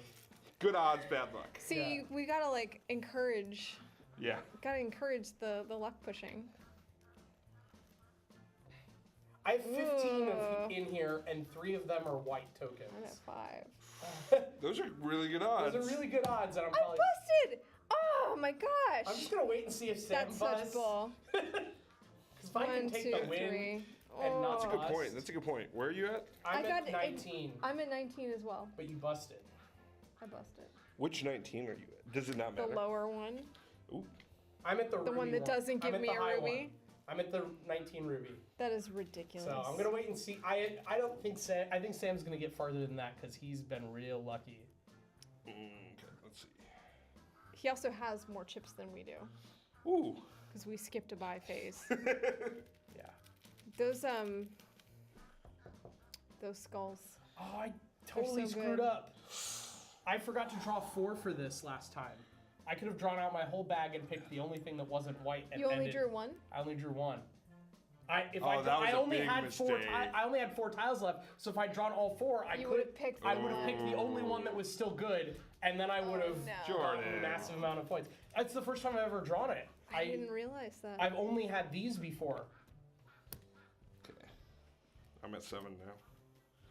good odds, bad luck. See, Yeah. we gotta like encourage. Yeah. Gotta encourage the luck pushing. I have 15 Ooh. in here, and 3 of them are white I'm tokens. at 5. Those are really good odds. Those are really good odds, and I'm I probably. busted! Oh my gosh! I'm just gonna wait and see if Sam That's busts. such bull. Because if I can 1, take 2, the win 3. and not That's a good bust, point. That's a good point. Where are you at? I'm I at got 19, I'm at 19 as well. but you busted. I busted. Which 19 are you at? Does it not The matter? lower one. Ooh. I'm at the ruby one that doesn't I'm give at me the a high ruby? one. I'm at the 19 ruby. That is ridiculous. So I'm gonna wait and see. I don't think Sam. I think Sam's gonna get farther than that because he's been real lucky. Okay, let's see. He also has more chips than we do Ooh. because we skipped a buy phase. Yeah. Those skulls. Oh, I totally so screwed good. up. I forgot to draw 4 for this last time. I could have drawn out my whole bag and picked the only thing that wasn't white. And You only ended- drew one? I only drew 1. that was I a only big had 4. mistake. I only had 4 tiles left. So if I'd drawn all 4, I You could. would've picked I the would have picked the only one that was still good, and then I would have no. gotten Jordan. a massive amount of points. That's the first time I've ever drawn it. I didn't realize that. I've only had these before. Okay. I'm at 7 now.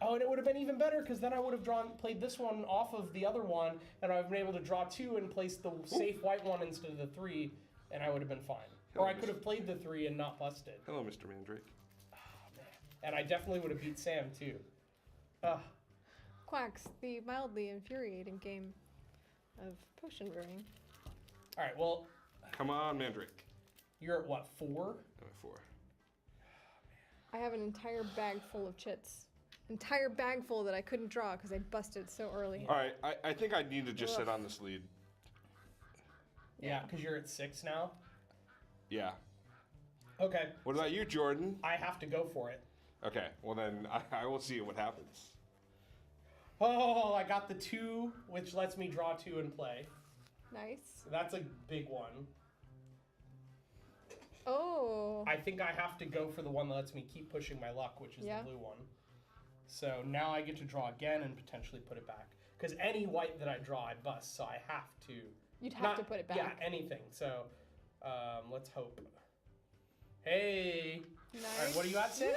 Oh, and it would have been even better because then I would have played this one off of the other one, and I've been able to draw 2 and place the safe white one instead of the 3, and I would have been fine. Or I could have played the 3 and not busted. Hello, Mr. Mandrake. And I definitely would have beat Sam too. Quacks, the mildly infuriating game of potion brewing. All right, well, Come on, Mandrake. you're at what, 4? I'm at 4. I have an entire bag full of chits. Entire bag full that I couldn't draw because I busted so early. All right, I think I need to just sit on this lead. Yeah, because you're at 6 now. Yeah. Okay, What about you, Jordan? I have to go for it. Okay, well then I will see what happens. Oh, I got the 2, which lets me draw 2 and play. Nice. That's a big one. Oh. I think I have to go for the one that lets me keep pushing my luck, which is Yeah. the blue one. So now I get to draw again and potentially put it back. Because any white that I draw, I bust, so I have to. You'd have to put it back. Yeah, anything. So let's hope. Hey. Nice. All right, what are you at, Sam?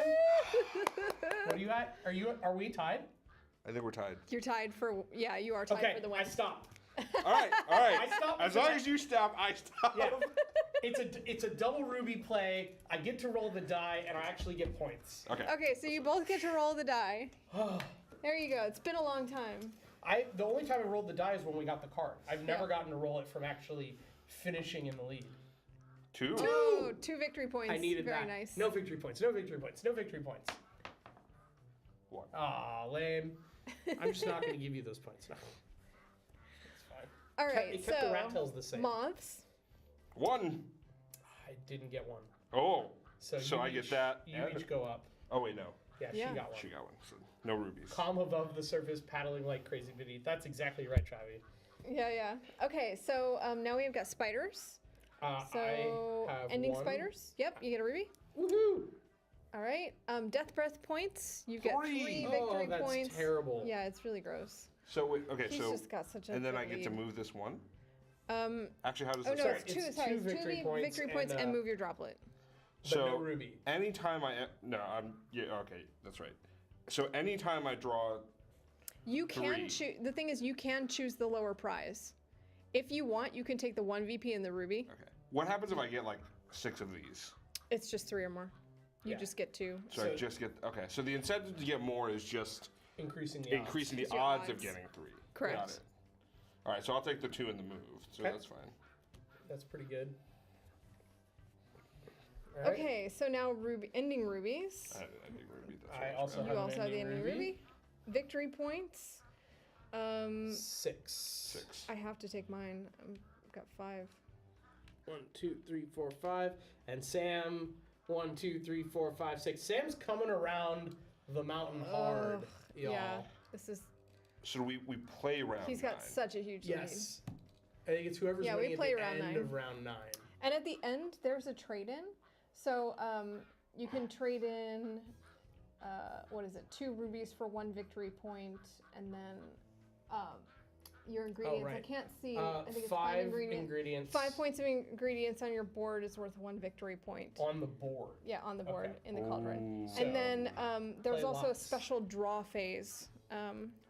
What are you at? Are we tied? I think we're tied. You're tied for, yeah, you are tied Okay, for the win. I stop. All right, all right. I stopped As because long as you stop, I stop. Yeah. It's a double ruby play. I get to roll the die, and I actually get points. Okay. Okay, so you both get to roll the die. There you go. It's been a long time. The only time I rolled the die is when we got the card. I've never gotten to roll it from actually finishing in the lead. 2? Oh, 2 victory points. I needed Very that. nice. No victory points. No victory points. No victory points. 1. Aw, lame. I'm just not going to give you those points. No. It's fine. All right, It kept so the rat tails the same. moths. 1. I didn't get one. Oh. So So you I get each- that. You and- each go up. Oh wait, no. Yeah, Yeah. she got one. She got one. So no rubies. Calm above the surface, paddling like crazy beneath. That's exactly right, Travi. Yeah, yeah. Okay, so now we've got spiders. So I have ending one. spiders. Yep, you get a ruby. Woohoo! All right. Death breath points. You get 3 3. victory Oh, that's points. terrible. Yeah, it's really gross. So wait, okay, He's so just got such a and then good I get to lead. move this one. Um. Actually, how does Oh this no, work? it's 2. It's Sorry, two it's victory points victory points and, and move your droplet. But no ruby. Anytime that's right. So anytime I draw, You can 3. choose. The thing is, you can choose the lower prize. If you want, you can take the 1 VP and the ruby. okay. What happens if I get like 6 of these? It's just 3 or more. You Yeah. just get 2. So I just get okay. So the incentive to get more is just Increasing the odds. increasing the It's your odds of odds. getting 3. Correct. Got it. All right, so I'll take the 2 and the move. So Okay. that's fine. That's pretty good. All right. Okay, so now ending rubies. I need ruby. That's I right. also You have also an have the ending ending ruby. Victory points. 6. 6. I have to take mine. I've got 5. 1, 2, 3, 4, 5. And Sam, 1, 2, 3, 4, 5, 6. Sam's coming around the mountain hard, y'all. Yeah, this is. So we play round He's got 9. such a huge Yes. I think it's whoever's Yeah, we winning play at the round end 9. of round 9. lead. And at the end, there's a trade-in. So you can trade in, 2 rubies for 1 victory point, and then your ingredients. right. I can't see. I think it's 5 ingredients. ingredients. 5 points of ingredients on your board is worth 1 victory point. On the board. Yeah, on the board Okay. in the cauldron. Ooh. And then there's play also lots. a special draw phase,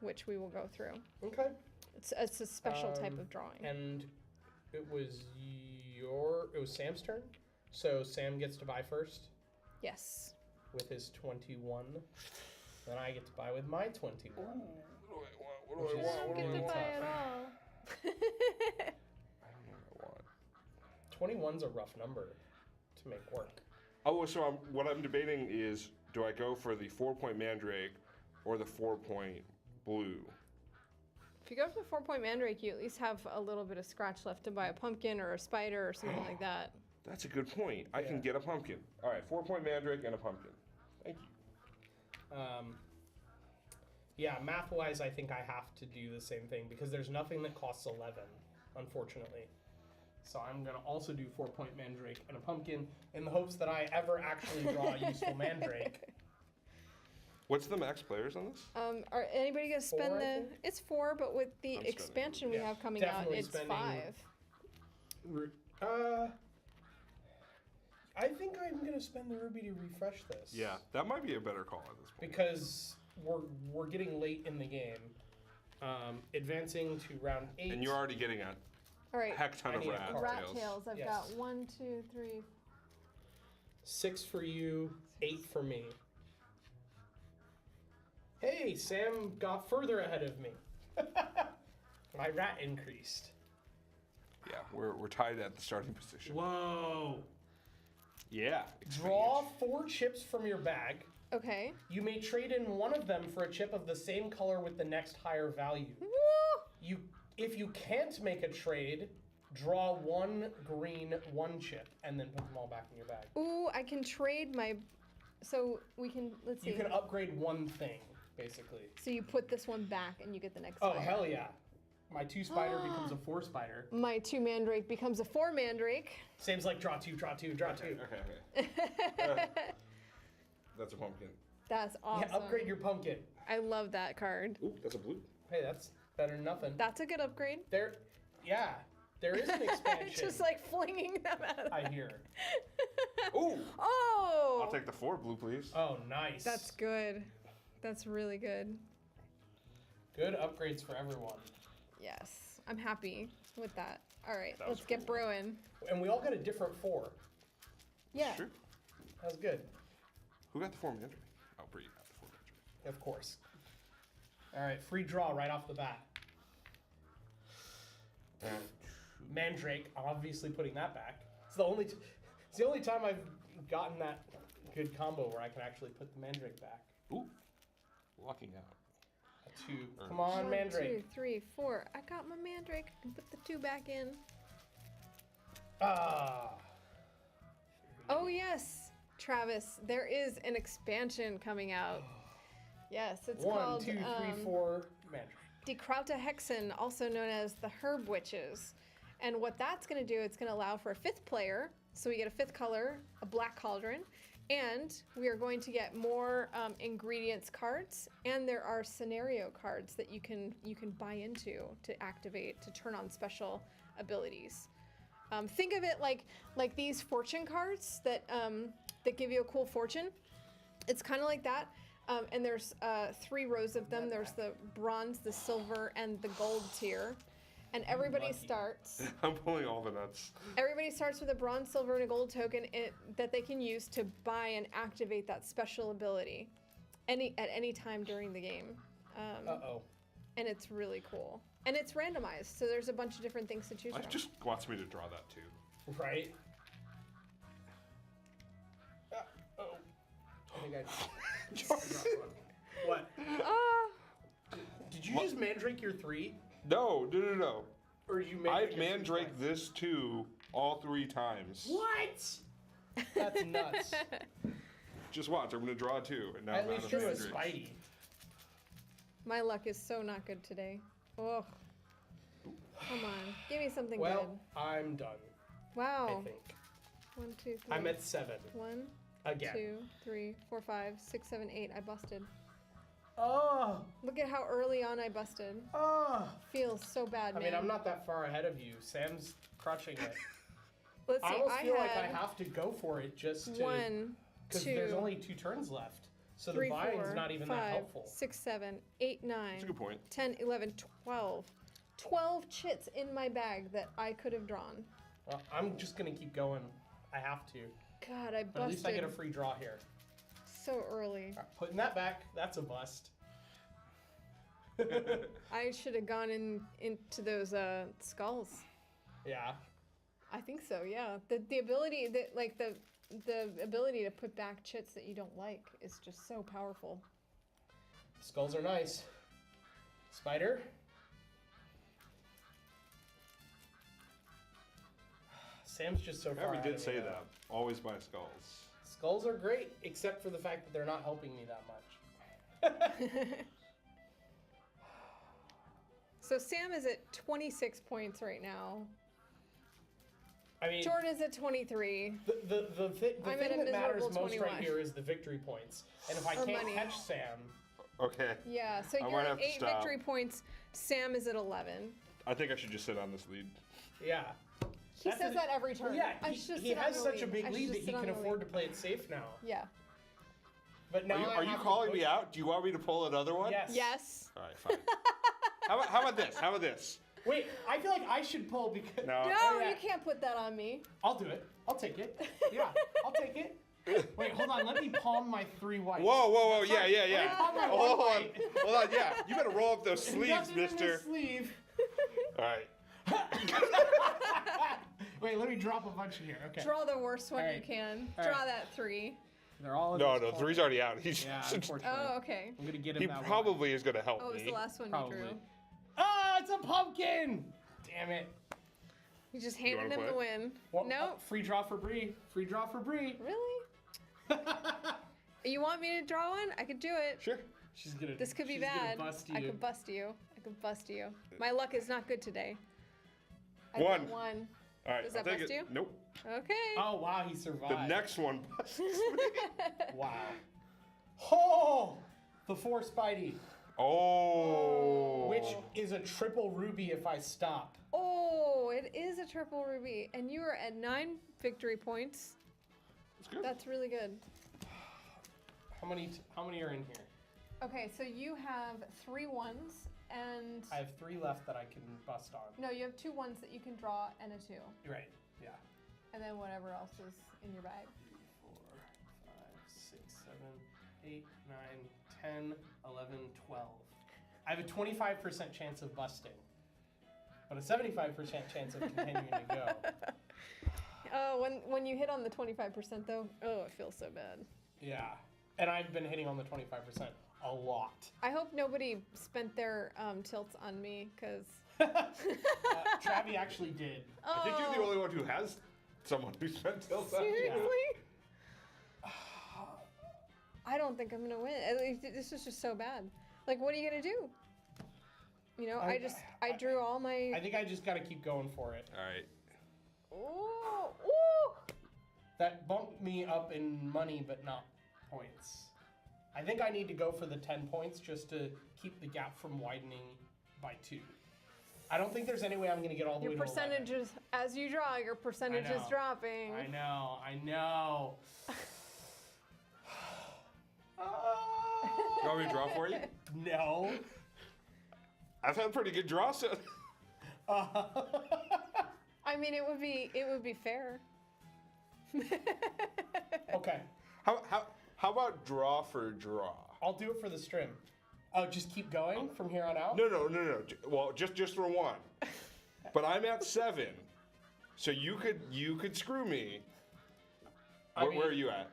which we will go through. Okay. It's a special type of drawing. And it was Sam's turn. So Sam gets to buy first Yes. with his 21. Then I get to buy with my 21. What do I Which is- want? What do I Get to want? buy it all. I don't know what I want. 21's a rough number to make work. Oh, so what I'm debating is, do I go for the 4-point Mandrake or the 4-point blue? If you go for the 4-point Mandrake, you at least have a little bit of scratch left to buy a pumpkin or a spider or something like that. That's a good point. I can Yeah. get a pumpkin. All right, 4-point Mandrake and a pumpkin. Thank you. Yeah, math-wise, I think I have to do the same thing because there's nothing that costs 11, unfortunately. So I'm going to also do 4-point Mandrake and a pumpkin in the hopes that I ever actually draw a useful Mandrake. What's the max players on this? Are anybody gonna spend 4, I the? think? It's 4, but with the I'm spending expansion we Yeah, have coming out, definitely it's spending- 5. I think I'm going to spend the ruby to refresh this. Yeah, that might be a better call at this point. Because we're getting late in the game. Advancing to round 8. And you're already getting a All right. heck ton I of need a rat card. Rat tails. tails. I've Yes. got 1, 2, 3. 6 for you, 8 for me. Hey, Sam got further ahead of me. My rat increased. Yeah, we're tied at the starting position. Whoa. Yeah. Draw 4 chips from your bag. Okay. You may trade in one of them for a chip of the same color with the next higher value. Woo! If you can't make a trade, draw 1 green, 1 chip, and then put them all back in your bag. Ooh, I can trade my. So we can. Let's see. You can upgrade 1 thing, basically. So you put this one back and you get the next Oh, higher. hell yeah. My 2 spider becomes a 4 spider. My 2 Mandrake becomes a 4 Mandrake. Same's like draw 2, draw 2, draw 2. Okay. That's a pumpkin. That's awesome. Yeah, upgrade your pumpkin. I love that card. Ooh, that's a blue. Hey, that's better than nothing. That's a good upgrade. There is an expansion. It's just like flinging them out. I hear. Ooh! Oh! I'll take the 4 blue, please. Oh, nice. That's good. That's really good. good upgrades for everyone. Yes. I'm happy with that. All right, That was let's get cool. brewing. And we all got a different 4. Yeah. Sure. That was good. Who got the 4 Mandrake? Oh, Bree got the 4 Mandrake. Of course. All right, free draw right off the bat. Mandrake, I'm obviously putting that back. It's the only time I've gotten that good combo where I can actually put the Mandrake back. Ooh. Locking out. A 2. Come on, 1, Mandrake. 2, 3, 4. I got my Mandrake. I can put the 2 back in. Ah. Oh yes, Travis. There is an expansion coming out. Yes, it's 1, called 2, 3, 4, Mandrake. Die Kraute Hexen, also known as the Herb Witches. And what that's going to do, it's going to allow for a 5th player. So we get a 5th color, a black cauldron, and we are going to get more ingredients cards. And there are scenario cards that you can buy into to activate to turn on special abilities. Think of it like these fortune cards that give you a cool fortune. It's kind of like that. And there's 3 rows of them. There's the bronze, the silver, and the gold tier. And everybody Lucky. starts. I'm pulling all the nuts. Everybody starts with a bronze, silver, and a gold token that they can use to buy and activate that special ability, at any time during the game. Uh-oh. And it's really cool. And it's randomized, so there's a bunch of different things to choose Life from. just wants me to draw that too. Right? Uh-oh. I think I dropped one. What? Did you just Mandrake your 3? No. Or you I've Mandrake your Mandrake three this too all 3 times. What? That's nuts. Just watch. I'm gonna draw 2, and now At I'm out least of you're a Hendrix. Spidey. My luck is so not good today. Oh. Come on. Give me something Well, good. I'm done. I Wow. think 1, 2, 3. I'm at 7 1, again. 2, 3, 4, 5, 6, 7, 8. I busted. Oh, Look at how early on I busted. oh. Feels so bad, I man. mean, I'm not that far ahead of you. Sam's crushing it. Let's see. I almost feel like I had have to go for it just to. 1, Because 2, there's only 2 turns left. So 3, the buying's 4, not even 5, that helpful. 6, 7, 8, 9, That's a good point. 10, 11, 12. 12 chits in my bag that I could have drawn. Well, I'm just going to keep going. I have to. God, I But at least I busted get a free draw here. so early. All right, putting that back, that's a bust. I should have gone into those skulls. Yeah. I think so. Yeah. The ability that the ability to put back chits that you don't like is just so powerful. Skulls are nice. Spider. Sam's just so far Yeah, we ahead did of me say now. that. Always buy skulls. Skulls are great, except for the fact that they're not helping me that much. So Sam is at 26 points right now. I mean, Jordan is at 23. the I'm thing at a that matters miserable most 21. right here is the victory points. And if I Or can't money. catch Sam, Okay. Yeah. So I you're might at have to 8 stop. victory points. Sam is at 11. I think I should just sit on this lead. yeah. He That's says a- that every turn. Yeah, I he, should he sit on has the such a lead. big I should lead that just he sit on can the afford lead. to play it safe now. Yeah. But now I Are you have to calling push- me out? Do you want me to pull another one? Yes. Yes. All right, fine. how about this? How about this? Wait, I feel like I should pull because. No. No, Oh, yeah. you can't put that on me. I'll do it. I'll take it. Yeah, I'll take it. Wait, hold on. Let me palm my 3 white. Whoa, whoa, whoa! Yeah, Sorry, yeah, let me yeah. palm my Hold one on, white. hold on. Yeah, you better roll up those sleeves, Nothing in Mister. this sleeve. All right. Wait, let me drop a bunch in here. Okay. Draw the worst one you Alright. can. All Draw right. that 3. They're all in No, this no, corner. 3's already out. He's Yeah, unfortunately. Oh, okay. I'm gonna get him he that probably is going to help Oh, it was me. the last one Probably. you drew. one. Ah, it's a pumpkin! Damn it. You just handed wanna him the play? win. Well, No. free draw for Bree. Free draw for Bree. Really? You want me to draw one? I could do it. Sure. She's gonna. This could be she's bad. Gonna bust you. I could bust you. I could bust you. My luck is not good today. I One. got 1. All right. Does I'll that take bust it. you? Nope. Okay. Oh wow, he survived. The next one. Wow. Oh, the 4 Spidey, Oh. which is a triple ruby if I stop. Oh, it is a triple ruby. And you are at 9 victory points. That's good. That's really good. How many are in here? Okay, so you have 3 1s and... I have 3 left that I can bust on. No, you have 2 1s that you can draw and a 2. Right. Yeah. And then whatever else is in your bag. 3, 4, 5, 6, 7, 8, 9, 10, 11, 12. I have a 25% chance of busting, but a 75% chance of continuing to go. Oh, when you hit on the 25% though, oh, it feels so bad. Yeah. And I've been hitting on the 25% a lot. I hope nobody spent their tilts on me, because... Travi actually did. I think you're the only one who has someone who spent tilts on. Seriously? I don't think I'm gonna win. This is just so bad. Like, what are you gonna do? You know, I drew all my... I think I just got to keep going for it. All right. Ooh, ooh! That bumped me up in money, but not points. I think I need to go for the 10 points just to keep the gap from widening by 2. I don't think there's any way I'm going to get all the Your way to 11. percentages, as you draw, your percentage is know. dropping. I know. You want me to draw for you? No. I've had pretty good draws. I mean, it would be fair. Okay. How about draw for draw? I'll do it for the stream. Oh, just keep going from here on out? No. Well, just for one. But I'm at 7, so you could screw me. Where are you at?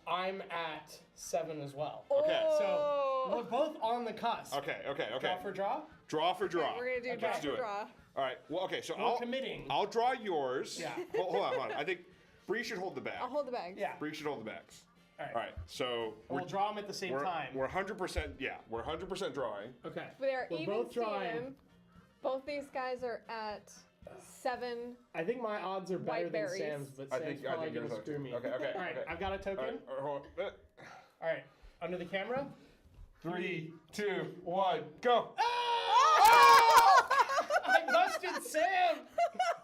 I'm at 7 as well. Okay. So we're both on the cusp. Okay. Draw for draw? Draw for draw. We're gonna do Let's draw do for it. draw. All right. Well, okay. So We're committing. I'll draw yours. Yeah. Hold on. I think Bree should hold the bag. I'll hold the bags. Yeah. Bree should hold the bags. All right. All right. So We'll draw them at the same time. We're 100%. Yeah. We're 100% drawing. Okay. They are We're even both drawing. Steven. Both these guys are at 7. I think my odds are better White than berries. Sam's, but I Sam's think probably yours gonna are screw too. me. Okay. All right. I've got a token. All right, hold on. All right. Under the camera. 3, 2, 1, go. I busted Sam.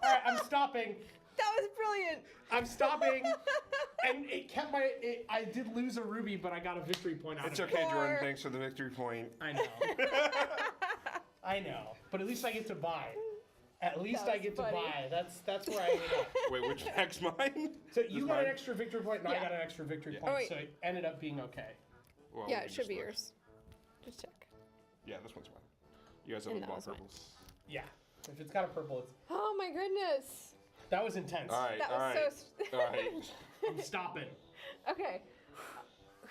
All right. I'm stopping. That was brilliant. I'm stopping. And it kept my. I did lose a ruby, but I got a victory point out It's of it. okay, Four. Jordan. Thanks for the victory point. I know. I know. But at least I get to buy. At least That I was get funny. to buy. That's where I ended up. Wait, which bag's mine? So you This got mine? an extra victory point, and I Yeah. got an extra victory Yeah. point. Oh, wait. So it ended up being okay. Well, Yeah, we it can should be just look. yours. Just check. Yeah, this one's mine. You guys have And the that was mine. purples. Yeah. If it's got a purple, it's. Oh my goodness. That was intense. All right. That all was right. so. All right. I'm stopping. Okay.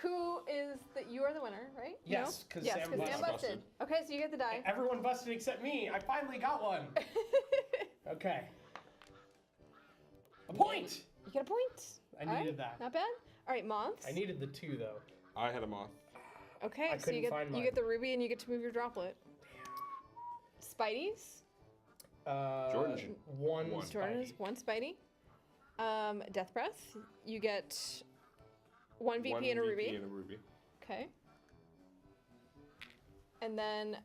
Who is the? You are the winner, right? Yes, No? 'cause yes, Sam because busted. Sam busted. Okay, so you get the die. Everyone busted except me. I finally got one. Okay. A point. You get a point. I All right, needed that. Not bad. All right, moths. I needed the 2 though. I had a moth. Okay, I so you couldn't find you mine. get the ruby and you get to move your droplet. Spideys. Jordan should- One. One. Jordan is Spidey. 1 Spidey. Death Breath. You get 1 VP One and a VP ruby. and a ruby. Okay. And then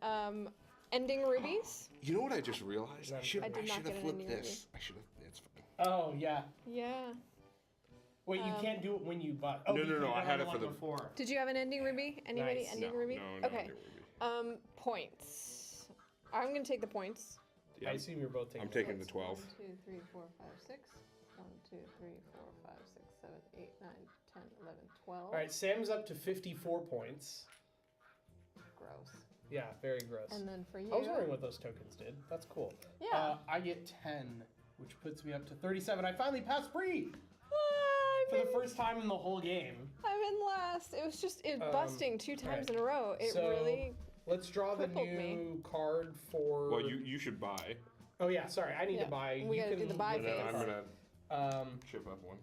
ending rubies. You know what I just realized? I should I did not have get an flipped ending this. I should have. It's fine. Oh yeah. Yeah. Wait, you can't do it when you buy. Oh, No, you no, no, could've I done had the it for one the- before. Did you have an ending ruby? Anybody? Nice. Ending No, ruby? no, Okay. ending ruby. Points. I'm gonna take the points. Yeah, I assume you're both taking. I'm taking the 12. 1, 2, 3, 4, 5, 6. 1, 2, 3, 4, 5, 6, 7, 8, 9, 10, 11, 12. All right, Sam's up to 54 points. Gross. Yeah, very gross. And then for you. I was wondering what those tokens did. That's cool. Yeah. I get 10, which puts me up to 37. I finally passed Bree for I'm the first time in the whole game. in last. It was just busting 2 times right. in a row. It So, really. Let's draw the crippled new me. card for. Well, you should buy. Oh yeah, sorry. I need Yeah, to buy. we you gotta do can the buy And then phase. I'm gonna Um, chip up one.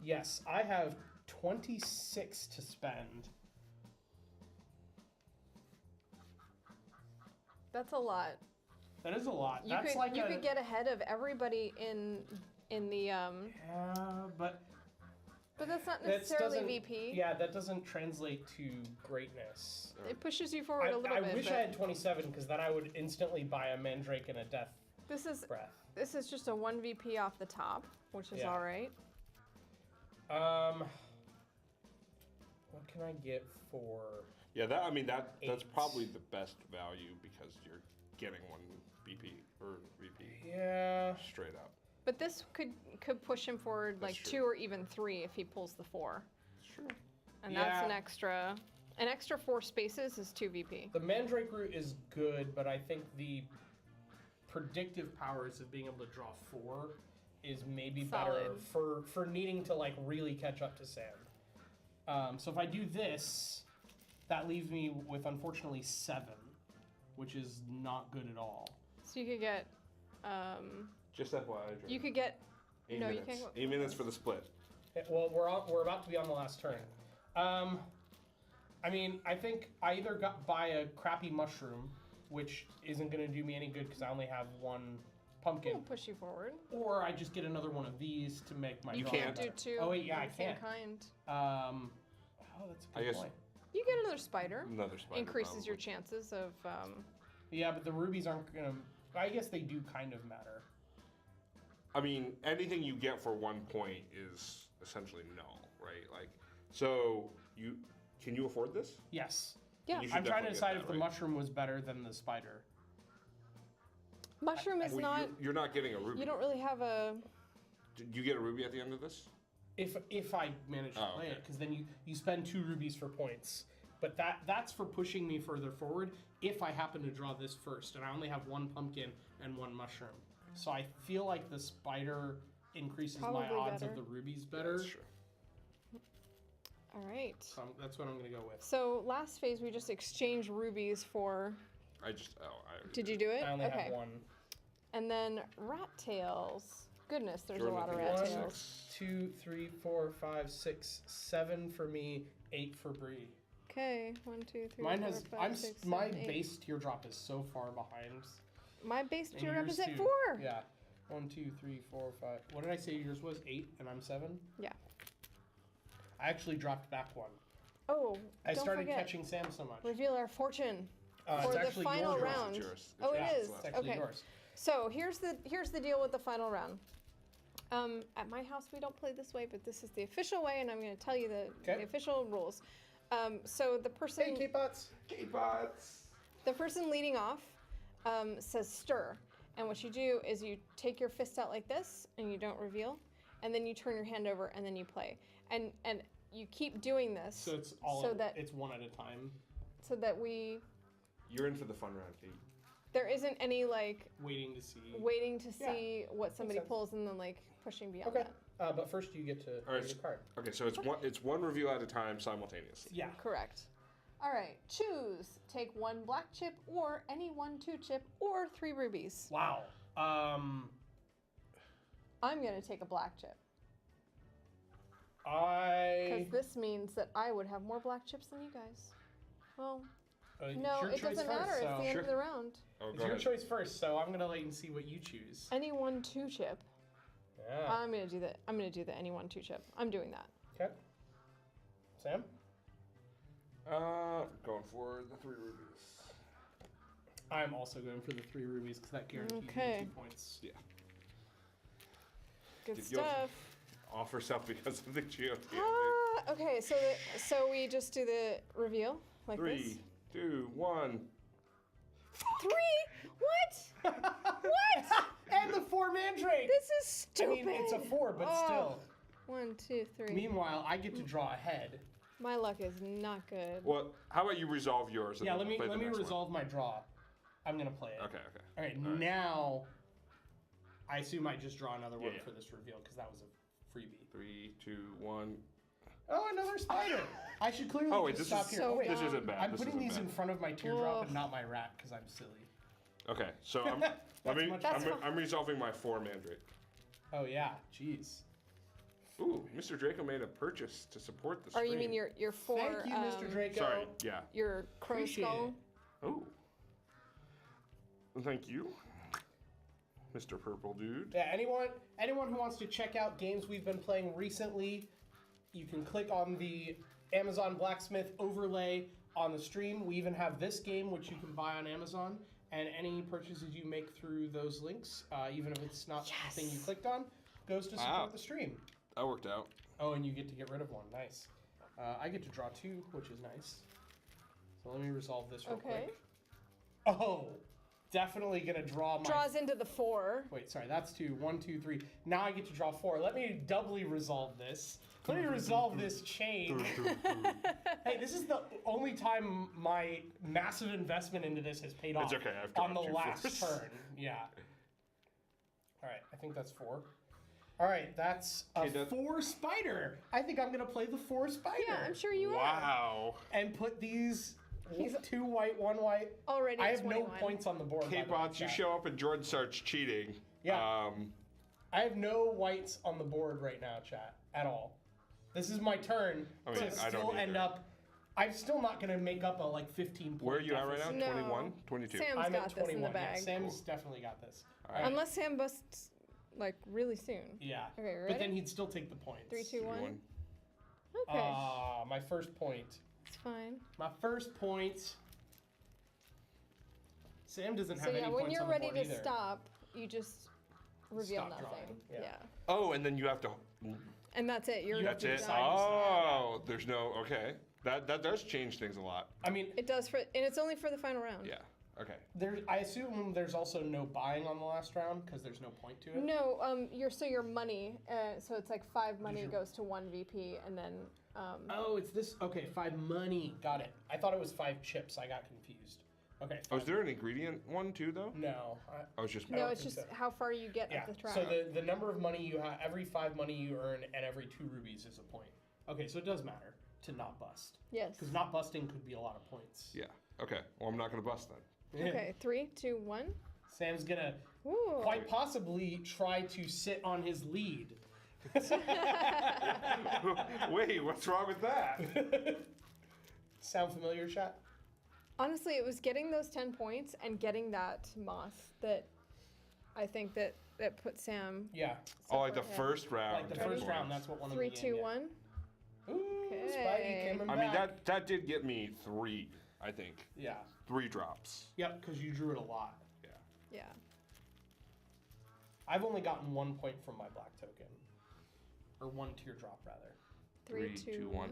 yes, I have 26 to spend. That's a lot. That is a lot. You That's could like you a, could get ahead of everybody in the Yeah, but But that's not that necessarily doesn't. VP. Yeah, that doesn't translate to greatness. It pushes you forward a little I bit. wish but I had 27 because then I would instantly buy a Mandrake and a Death This is Breath. just a 1 VP off the top, which is Yeah. all right. What can I get for? Yeah, that's 8. probably the best value because you're getting one VP or VP Yeah. straight up. But this could push him forward like That's 2 or even 3 if he pulls the 4. Sure. And that's an Yeah. extra 4 spaces is 2 VP. The Mandrake route is good, but I think the predictive powers of being able to draw 4 is maybe better Solid. for needing to like really catch up to Sam. So if I do this, that leaves me with unfortunately 7, which is not good at all. So you could get Just FYI. Jordan. you could get 8 no, you minutes. can't go- 8 minutes for the split. Well, we're about to be on the last turn. I mean, I think I either buy a crappy mushroom, which isn't going to do me any good because I only have 1 pumpkin, It'll push you forward. or I just get another one of these to make my. You drawing can't. Do better. 2. Oh wait, yeah, I of the same can. kind. Oh, that's a good I guess- point. You get another spider. Another spider. Increases your probably. chances of Yeah, but the rubies aren't gonna. I guess they do kind of matter. I mean, anything you get for 1 point is essentially null, right? Like, so can you afford this? Yes, yeah. You should I'm trying to definitely get decide that, if the right? mushroom was better than the spider. Mushroom is Well, not. You're not getting a ruby. You don't really have a. Did you get a ruby at the end of this? If I manage to Oh, play okay. it, because then you spend 2 rubies for points. But that's for pushing me further forward if I happen to draw this first, and I only have 1 pumpkin and 1 mushroom. So I feel like the spider increases my Probably odds better. of the rubies better. That's true. All right. So that's what I'm gonna go with. So last phase we just exchanged rubies for. I already Did you do it? I only okay. have 1. And then rat tails. Goodness, there's Jordan, a lot of I rat think tails. 2, 3, 4, 5, 6, 7 for me, 8 for Bree. Okay, 1, 2, 3, Mine 4, has 5, 6, my 7, 8. base teardrop is so far behind. My base And teardrop yours is at too. 4. Yeah. 1, 2, 3, 4, 5. What did I say yours was? 8 and I'm 7? Yeah. I actually dropped back 1. Oh, I don't started forget. catching Sam so much. Reveal our fortune It's for the actually final yours. round. It's yours. Oh, it yours. is. It's actually Okay. yours. So here's the deal with the final round. At my house we don't play this way, but this is the official way, and I'm going to tell you the official rules. So the person Hey, K-Pots. K-Pots. the person leading off says stir, and what you do is you take your fist out like this, and you don't reveal, and then you turn your hand over, and then you play, and you keep doing this. So it's all so that it's one at a time. so that we You're in for the fun round, Kate. there isn't any like Waiting to see. waiting to Yeah, see what somebody sense. pulls and then like pushing beyond Okay. that. But first you get to All right. read your card. Okay, so it's one reveal at a time simultaneously. Yeah. Correct. All right, choose. Take 1 black chip or any 1 2 chip or 3 rubies. Wow. I'm going to take a black chip I. because this means that I would have more black chips than you guys. Well, It's no, your it choice doesn't first, matter. So. It's the end of the round. Oh, It's go your ahead. choice first, so I'm gonna let you see what you choose. Any 1 2 chip. Yeah. I'm going to do that. I'm going to do the any 1 2 chip. I'm doing that. Okay. Sam. Going for the 3 rubies. I'm also going for the 3 rubies because that guarantees Okay. me 2 points. Yeah. Good Did you also stuff. Offer self because of the GOT. Okay, so we just do the reveal like this. 3, 2, 1. 3? What? What? And the 4 mandrake. This is stupid. I mean, it's a 4, but Oh. still. 1 2 3. Meanwhile, I get to draw ahead. My luck is not good. Well, how about you resolve yours? And Yeah, then let me play the next one? resolve my draw. I'm gonna play it. Okay. All right, All right. now I assume I just draw another one Yeah. for this reveal because that was a freebie. 3, 2, 1. Oh, another spider! I should clearly Oh, wait, just this stop is- here. so Oh, wait, This isn't bad. I'm this putting isn't these bad. in front of my teardrop Ugh. and not my rat because I'm silly. Okay, so I'm much fine. I'm resolving my 4 mandrake. Oh yeah, jeez. Ooh, Mr. Draco made a purchase to support the Or stream. you mean your 4 Thank you, Mr. Draco. Sorry, yeah. your crow Appreciate skull? it. Oh. Thank you, Mr. Purple Dude. Yeah, anyone who wants to check out games we've been playing recently, you can click on the Amazon Blacksmith overlay on the stream. We even have this game, which you can buy on Amazon, and any purchases you make through those links, even if it's not the thing you clicked on, goes to support Wow. the stream. That worked out. Oh, and you get to get rid of one. Nice. I get to draw 2, which is nice. So let me resolve this real Okay. quick. Oh, definitely gonna draw my. Draws into the 4. Wait, sorry, that's 2. 1, 2, 3. Now I get to draw 4. Let me doubly resolve this. Let me resolve this chain. Hey, this is the only time my massive investment into this has paid off. It's okay, I've on the drawn 2 last fours. turn. Yeah. All right, I think that's 4. All right, that's a Okay, that- 4 spider. I think I'm gonna play the 4 spider. Yeah, I'm sure you are. Wow. And put these He's 2 white, 1 white. Already I at have no 21. points on the board. by the way, K-Bots, you chat. show up and Jordan starts cheating. Yeah. I have no whites on the board right now, chat, at all. This is my turn I mean, to I don't still either. end up. I'm still not going to make up a like 15 point. Where are you at right now? No. 21? 22? Sam's I'm got at this in 21. the Yeah, bag. Sam's definitely got this. All right. Unless Sam busts like really soon. Yeah. Okay, But ready? then he'd still take the points. 3 2 1. 1. Okay. Ah, my first point. It's fine. My first point. Sam doesn't So have yeah, any when points you're on the ready board to either. stop, you just reveal Stop nothing. drawing, yeah. Yeah. Oh, and then you have to. And that's it. You're have That's to it. decide. Oh, there's no. Okay. That does change things a lot. I mean, It does and it's only for the final round. Yeah. Okay. I assume there's also no buying on the last round because there's no point to it. No, your money. So it's like 5 money your- goes to 1 VP, and then Oh, it's this. Okay, 5 money. Got it. I thought it was 5 chips. I got confused. Okay. Oh, is there an ingredient one too, though? No. I was just. no, don't it's think just so. how far you get Yeah. up the track. So the number of money you have, every 5 money you earn, and every 2 rubies is a point. Okay, so it does matter to not bust yes. because not busting could be a lot of points. Yeah. Okay. Well, I'm not gonna bust then. Okay, 3 2 1. Sam's gonna Ooh. quite possibly try to sit on his lead. Wait, what's wrong with that? Sound familiar, chat? Honestly, it was getting those 10 points and getting that moss that I think that put Sam. Yeah. Oh, like the Yeah. first round. Like the 10 first round, points. that's what one of 3, them 2, get. 1. Ooh, Okay. Spidey coming I mean, back. that did get me 3, I think. Yeah. 3 drops. Yep, because you drew it a lot. Yeah. Yeah. I've only gotten 1 point from my black token. Or 1 teardrop, rather. 3, 3, 2, 2, 1.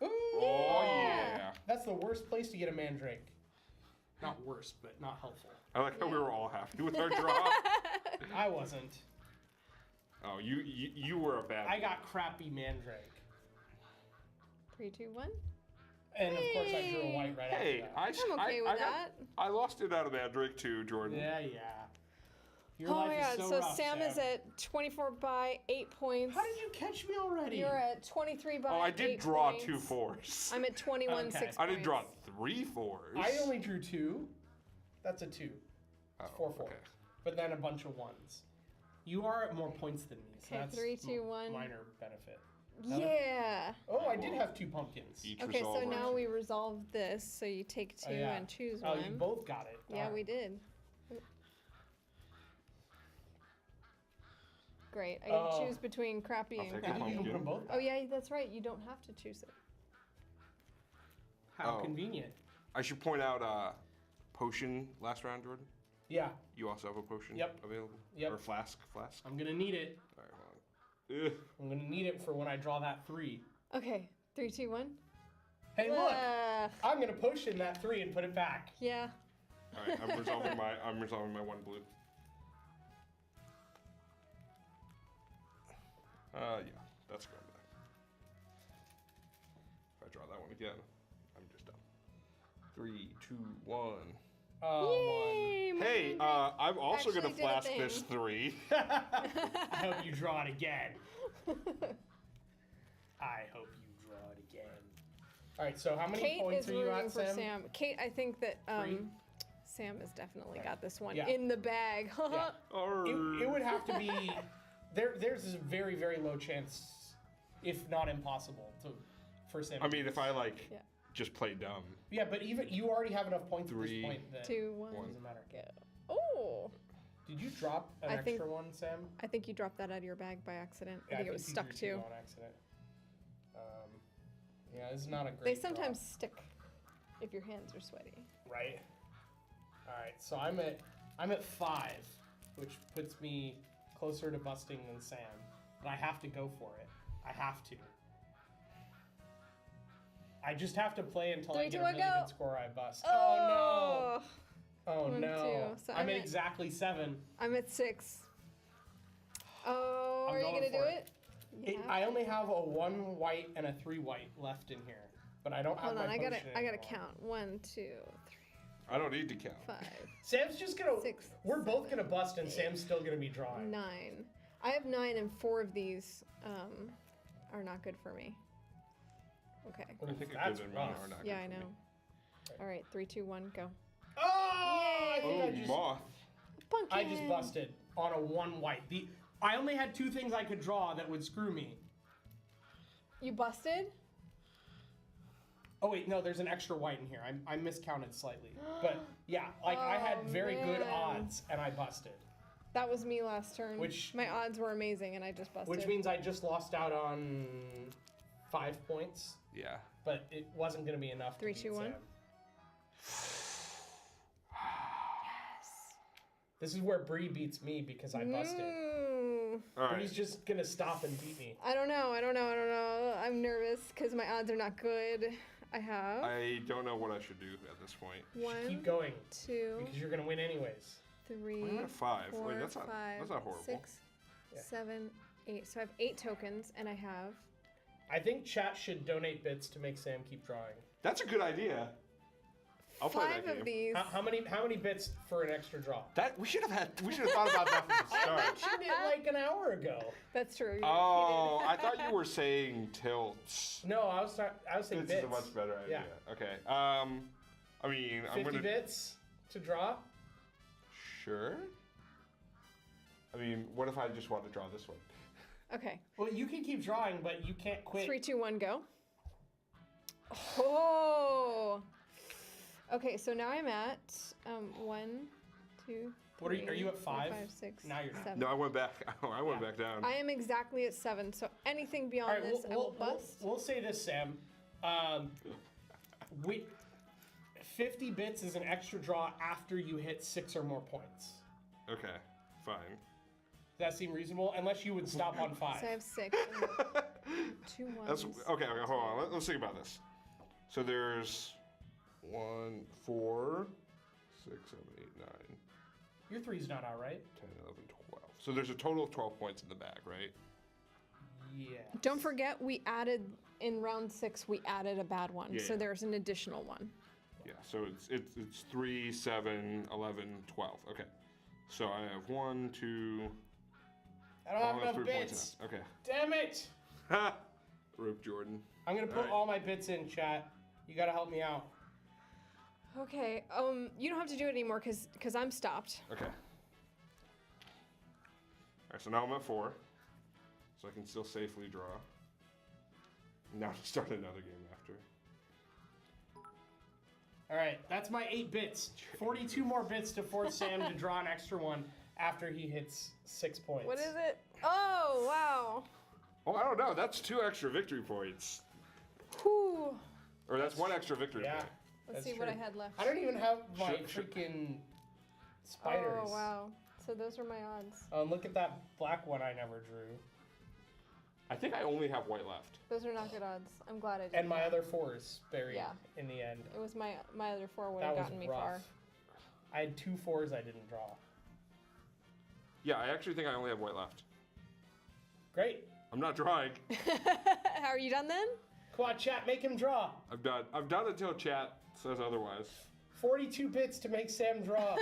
Ooh, Oh, yeah. That's the worst place to get a mandrake. Not worst, but not helpful. I like how we Yeah. were all happy with our drop. I wasn't. Oh, you were a bad I got crappy mandrake. 3, 2, 1. And of course I drew a white right Hey, after I'm okay with that. I lost it out of Mandrake too, Jordan. that. Yeah. Your Oh life my god, is so so rough, Sam is at 24 by 8 points. How did you catch me already? You're at 23 by Oh, I 8 did draw points. 2 4s. I'm at 21, Okay. 6 I didn't draw points. 3 4s. I only drew 2. That's a 2. Oh, 4 4. okay. But then a bunch of 1s. You are at more points than me, so Okay, that's 3, 2, 1. minor benefit. Yeah. Oh, I did have 2 pumpkins. Each Okay, so resolve now our- we resolve this. So you take 2 Oh, yeah. and choose Oh, one. you both got it. Yeah, Darn. we did. Great. I get Oh. to choose between crappy I'll and take a Did you crappy. pumpkin. open them both? Oh yeah, that's right. You don't have to choose it. How Oh. convenient. I should point out potion last round, Jordan. Yeah, You also have a potion Yep. available? Yep. Or flask? I'm gonna need it. Alright, hold on. Ugh. I'm gonna need it for when I draw that 3. Okay, 3, 2, 1. Hey, look! Ugh. I'm gonna potion that 3 and put it back. Yeah. Alright, I'm resolving my 1 blue. Yeah, that's going back. If I draw that one again, I'm just done. 3, 2, 1. Oh, Yay, my Hey, favorite. I'm also Actually gonna did a flask thing. this 3. 1. I hope you draw it again. I hope you draw it again. All right, so how many Kate points is are you rooting at, for Sam? Sam. Kate, I think that 3? Sam has definitely Right. got this one Yeah. in the bag. Yeah. Arr. It would have to be. There's a very, very low chance, if not impossible, for Sam. I mean, if I like Yeah. just play dumb. Yeah, but even you already have enough points at 3, this point that 2, 1, doesn't matter. go. Oh, Did you drop an I extra think- one, Sam? I think you dropped that out of your bag by accident. Yeah, I think it was you stuck drew 2 too. on accident. Yeah, it's not a great. They sometimes drop, stick if your hands are sweaty. right. All right, so I'm at 5, which puts me closer to busting than Sam, but I have to go for it. I have to. I just have to play until I 3, get 2, a 1, really go. good score. I bust. Oh no! Oh 1, no! 2. So I'm I'm at at- exactly 7. I'm at 6. Oh, I'm are you going gonna do for it? You have I to. only have a 1 white and a 3 white left in here, but I don't have Hold my on, I gotta potion anymore. count. 1, 2, I don't need to count. 3, 5, Sam's just gonna. 6, We're both 7, gonna bust, and Sam's still gonna be drawing. 9. I have 9, and 4 of these are not good for me. Okay. I think a That's good amount rough. are not Yeah, good I for me. know. All right, 3, 2, 1, go. Oh! I think Oh, I just. moth. Pumpkin. I just busted on a 1 white. I only had 2 things I could draw that would screw me. You busted? Oh wait, no, there's an extra white in here. I miscounted slightly, but yeah, like I had Oh, very good man. odds and I busted, That was me last turn. Which- my odds were amazing, and I just busted. which means I just lost out on 5 points, Yeah. but it wasn't gonna be enough. 3, to 2, beat 1. Sam. This is where Bree beats me because I busted. All Bree's right. just gonna stop and beat me. I don't know. I'm nervous because my odds are not good. I have I don't know what I should do at this point. You should 1, keep going 2, because you're gonna win anyways. 3, I'm at 5. 4, Wait, that's not 5, horrible. 6, Yeah. 7, 8. So I have 8 tokens, and I have. I think chat should donate bits to make Sam keep drawing. That's a good idea. I'll play 5 that of game. these. How many bits for an extra draw? That we should have thought about that from the I start. mentioned it like an hour ago. That's true. Oh, I thought you were saying tilts. No, I was saying This bits. is a much better idea. Yeah. Okay. I mean, I'm 50 gonna. bits to draw. Sure. I mean, what if I just want to draw this one? Okay. Well, you can keep drawing, but you can't quit. 3, 2, 1, go. Oh. Okay, so now I'm at 1, 2. What are you? Are you at 4, 5? 5, 6, Now you're not. 7. No, I went back. I went back down. I am exactly at 7. So anything beyond All right, this, I will bust. We'll say this, Sam. We 50 bits is an extra draw after you hit 6 or more points. Okay, fine. Does that seem reasonable? Unless you would stop on 5. So I have 6. And 2 ones. That's okay. Hold on. Let's think about this. So there's 1, 4, 6, 7, 8, 9, Your 3's not out, right? 10, 11, 12. So there's a total of 12 points in the bag, right? Yeah. Don't forget, we added in round 6. We added a bad one, so Yeah. there's an additional one. Yeah. So it's 3, 7, 11, 12. Okay. So I have 1, 2. I don't have enough 3 bits. points enough. Okay. Damn it! Ha! Rip Jordan. I'm gonna put Alright. all my bits in, chat. You gotta help me out. Okay. You don't have to do it anymore because I'm stopped. Okay. Alright, so now I'm at 4. So I can still safely draw. Now to start another game after. All right, that's my 8 bits. 42 more bits to force Sam to draw an extra one after he hits 6 points. What is it? Oh, wow. Oh, I don't know. That's 2 extra victory points. Whew. Or that's 1 extra victory Yeah. point. Let's That's see what I true. had left. I don't even have my Sure. freaking spiders. Oh, wow. So those are my odds. Look at that black one I never drew. I think I only have white left. Those are not good odds. I'm glad I did. And my other 4s buried Yeah. in the end. It was my other 4 would That have was gotten me rough. far. I had 2 4s I didn't draw. Yeah, I actually think I only have white left. Great. I'm not drawing. Are you done then? Quad chat, make him draw. I'm done. I'm done until chat says otherwise. 42 bits to make Sam draw.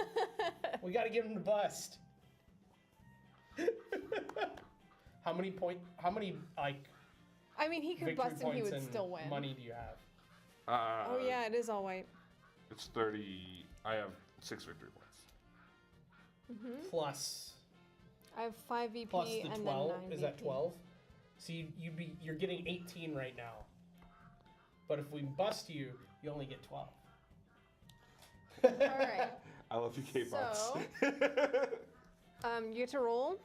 We gotta give him the bust. How many like I mean, he could victory bust and he points would and still win. money do you have? Oh yeah, it is all white. It's 30. I have 6 victory points. Plus I have 5 VP plus the and 12. then 9 Is VP. that 12? So you're getting 18 right now. But if we bust you, you only get 12. All right. I love you, K-Bots. So- You get to roll.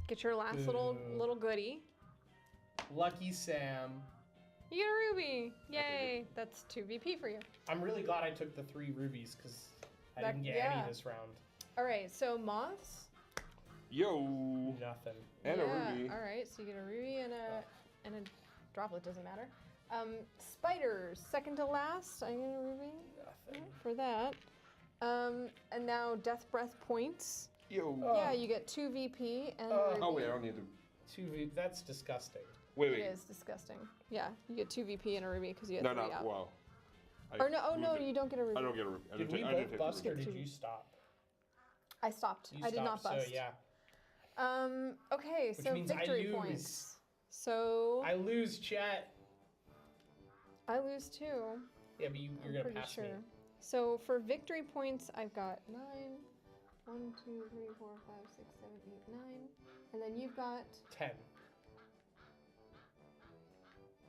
Get your last little goodie. Lucky Sam. You get a ruby. Yay! That's 2 VP for you. I'm really glad I took the 3 rubies because I That- didn't get any yeah. this round. All right. So moths. Yo. Nothing. And yeah, a ruby. All right. So you get a ruby and a droplet. Doesn't matter. Spiders. Second to last. I get a ruby Nothing. for that. And now death breath points. Yo. Yeah, you get 2 VP and a ruby. Oh wait, I don't need to. 2 V. That's disgusting. Wait, It wait. is disgusting. Yeah, you get 2 VP and a ruby because you had No, 3 no. out. Wow. Or no, oh no, you don't get a ruby. I don't get a ruby. I Did didn't we take- I didn't both take the bust or ruby. did you stop? I stopped. You I did not stopped, bust. So yeah. Okay, Which so means I victory lose. points. So I lose, chat. I lose too. Yeah, but you're I'm gonna pretty pass sure. me. So for victory points, I've got 9. 1, 2, 3, 4, 5, 6, 7, 8, 9. And then you've got 10.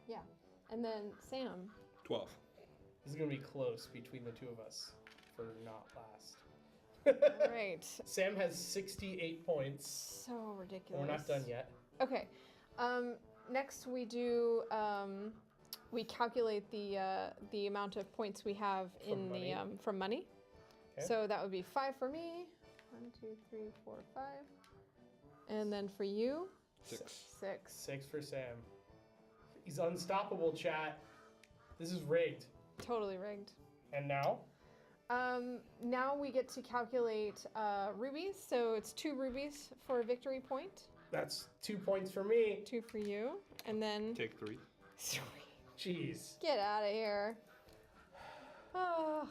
yeah. And then Sam. 12. This is gonna be close between the two of us for not last. All right. Sam has 68 points. So And ridiculous. we're not done yet. Okay. Next we do we calculate the amount of points we have in money. the from money. Okay. So that would be 5 for me. 1, 2, 3, 4, 5. And then for you, 6. 6. 6 for Sam. He's unstoppable, chat. This is rigged. Totally rigged. And now? Now we get to calculate rubies. So it's 2 rubies for a victory point, That's 2 points for me. 2 for you, and then Take 3. Jeez. get out of here. Oh.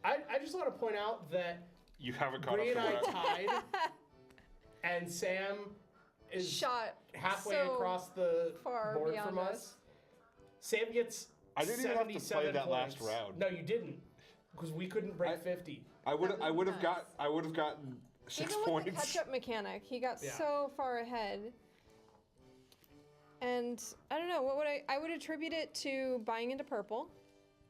I just want to point out that You haven't caught Bree up and to I what? tied, and Sam is Shot halfway so across the far board beyond from us. us. Sam gets I didn't even have to play 77 that last points. round. No, you didn't, because we couldn't break 50. I would have Nice. gotten 6 Even with the points. catch-up mechanic, he got Yeah. so far ahead. And I don't know, what would I would attribute it to buying into purple.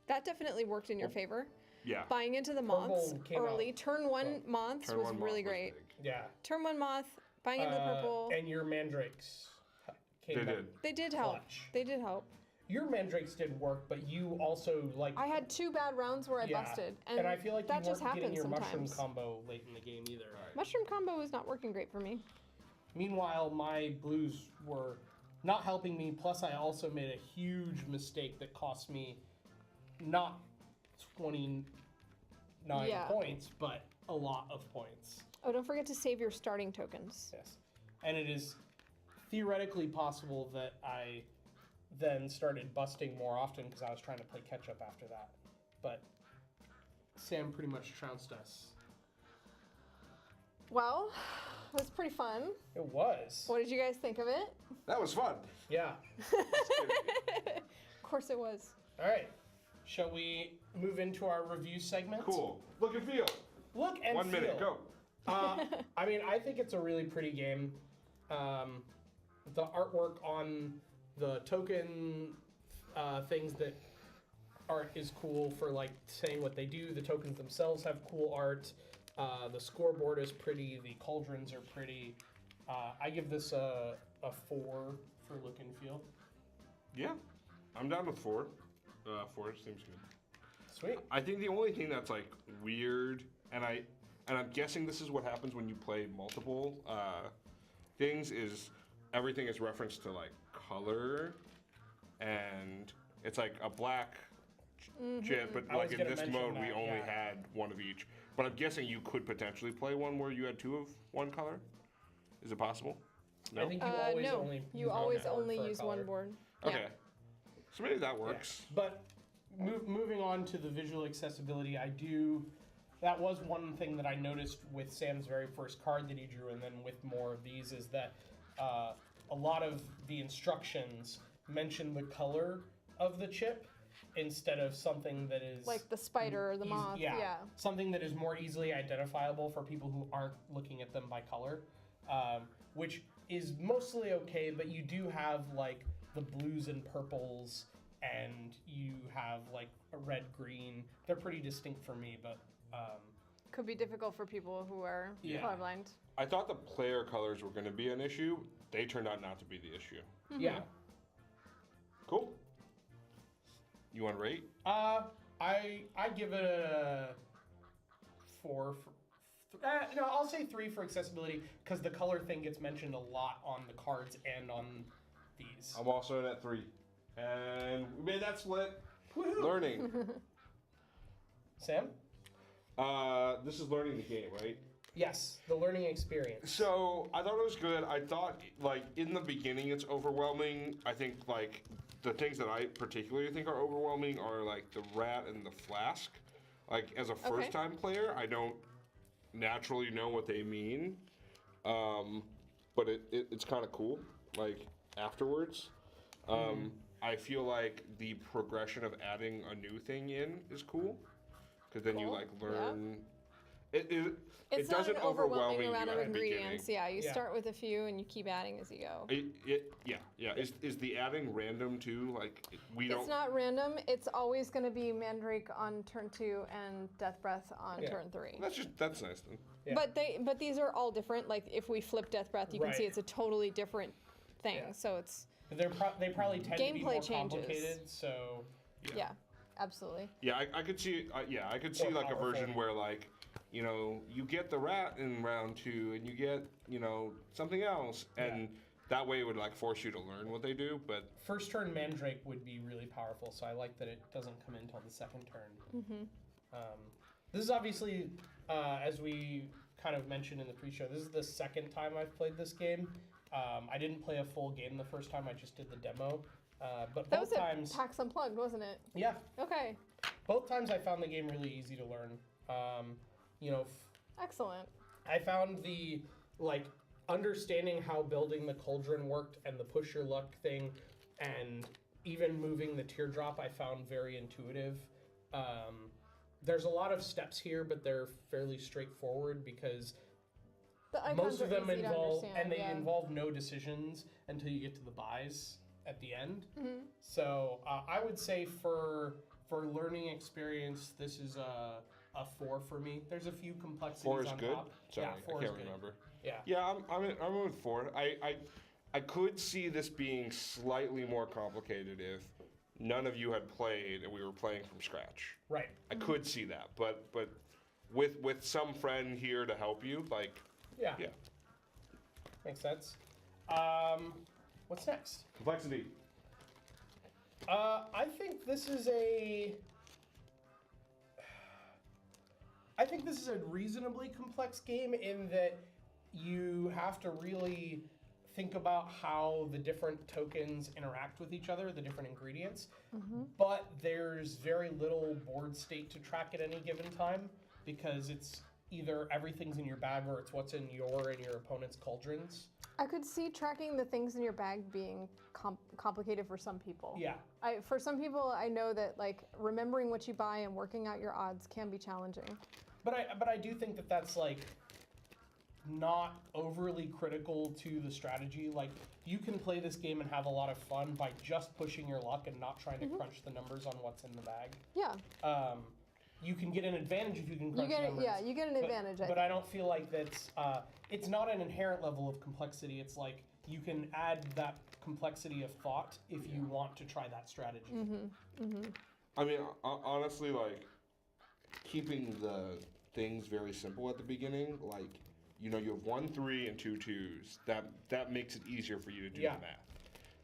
That definitely worked in your favor. Yeah. Buying into the Purple moths came early. out- Turn 1 moths Turn was one really moth was great. big. Yeah. Turn 1 moth, buying into the purple. And your mandrakes came They back. did. They did help. clutch. They did help. Your mandrakes did work, but you also like. I had 2 bad rounds where I yeah. busted. And I feel like that you just weren't getting happens your sometimes. mushroom combo late in the game either. Mushroom combo was not working great for me. Meanwhile, my blues were not helping me. Plus, I also made a huge mistake that cost me not 29 Yeah. points, but a lot of points. Oh, don't forget to save your starting tokens. Yes. And it is theoretically possible that I then started busting more often because I was trying to play catch up after that. But Sam pretty much trounced us. Well, it was pretty fun. It was. What did you guys think of it? That was fun. Yeah. Of course it was. All right. Shall we move into our review segment? Cool. Look and feel. Look and 1 minute, feel. go. I mean, I think it's a really pretty game. The artwork on the token things that art is cool for like saying what they do. The tokens themselves have cool art. The scoreboard is pretty. The cauldrons are pretty. I give this a 4 for look and feel. Yeah. I'm down with 4. 4 seems good. Sweet. I think the only thing that's like weird, and I'm guessing this is what happens when you play multiple things, is everything is referenced to like color, and it's like a black chip, but I was like in gonna this mention mode we that, only yeah. had one of each. But I'm guessing you could potentially play one where you had 2 of one color. Is it possible? No. I think you always no, only you use always one board only for a use color. one board. Okay. Yeah. So maybe that Yeah. works. But moving on to the visual accessibility, that was one thing that I noticed with Sam's very first card that he drew, and then with more of these, is that a lot of the instructions mention the color of the chip instead of something that is Like the spider or the moth. Yeah. something that is more easily identifiable for people who aren't looking at them by color, which is mostly okay, but you do have like the blues and purples, and you have like a red, green. They're pretty distinct for me, but Could be difficult for people who are Yeah. colorblind. I thought the player colors were going to be an issue. They turned out not to be the issue. yeah. Cool. You want to rate? I give it a 4. No, I'll say 3 for accessibility because the color thing gets mentioned a lot on the cards and on these. I'm also in at 3. And we made that split. Woohoo! Learning. Sam? This is learning the game, right? Yes, the learning experience. So I thought it was good. I thought, like, in the beginning it's overwhelming. I think, like, the things that I particularly think are overwhelming are, like, the rat and the flask. Like, as a first-time player, I don't naturally know what they mean. But it's kind of cool, like, afterwards. I feel like the progression of adding a new thing in is cool. Because then you, Cool. like, Yeah. learn... It's It not doesn't an overwhelm overwhelming you amount of at the beginning. ingredients. Yeah, you Yeah. start with a few and you keep adding as you go. Yeah. Is the adding random too? Like we don't. It's not random. It's always going to be Mandrake on turn 2 and Death Breath on Yeah. turn 3. That's nice then. Yeah. But these are all different. Like if we flip Death Breath, you can see Right. it's a totally different thing. Yeah. So it's They probably tend to be Gameplay more changes. complicated, so yeah, absolutely. Yeah, I could see. I could see More like a version powerful. where like, you know, you get the rat in round 2 and you get, you know, something else, and that way it would like force you to learn what they do. But first turn Mandrake would be really powerful, so I like that it doesn't come in until the second turn. This is obviously, as we kind of mentioned in the pre-show, this is the second time I've played this game. I didn't play a full game the first time, I just did the demo. But That was both at times, PAX Unplugged, wasn't it? yeah, Okay, both times I found the game really easy to learn. You know, excellent. I found the, like, understanding how building the cauldron worked and the push your luck thing and even moving the teardrop I found very intuitive. There's a lot of steps here, but they're fairly straightforward because The icons most of are them easy to involve, understand, and they yeah. involve no decisions until you get to the buys at the end. Mm-hmm. So I would say for learning experience, this is a 4 for me. There's a few complexities 4 is on good. top. Sorry, yeah, 4 I is can't good. remember. Yeah. Yeah, I'm with 4. I could see this being slightly more complicated if none of you had played and we were playing from scratch. Right. I could see that, but with some friend here to help you, like, Yeah. yeah. Makes sense. What's next? Complexity. I think this is a reasonably complex game in that you have to really think about how the different tokens interact with each other, the different ingredients. But there's very little board state to track at any given time because it's either everything's in your bag or it's what's in your and your opponent's cauldrons. I could see tracking the things in your bag being complicated for some people. Yeah. For some people, I know that like remembering what you buy and working out your odds can be challenging. But I do think that that's like not overly critical to the strategy. Like you can play this game and have a lot of fun by just pushing your luck and not trying to crunch the numbers on what's in the bag. Yeah. You can get an advantage if you can crunch numbers. Yeah, you get an advantage. But I don't feel like that's it's not an inherent level of complexity. It's like you can add that complexity of thought if you want to try that strategy. I mean, honestly, like, keeping the things very simple at the beginning, like, you know, you have 1 3 and 2 2s. That makes it easier for you to do Yeah. the math.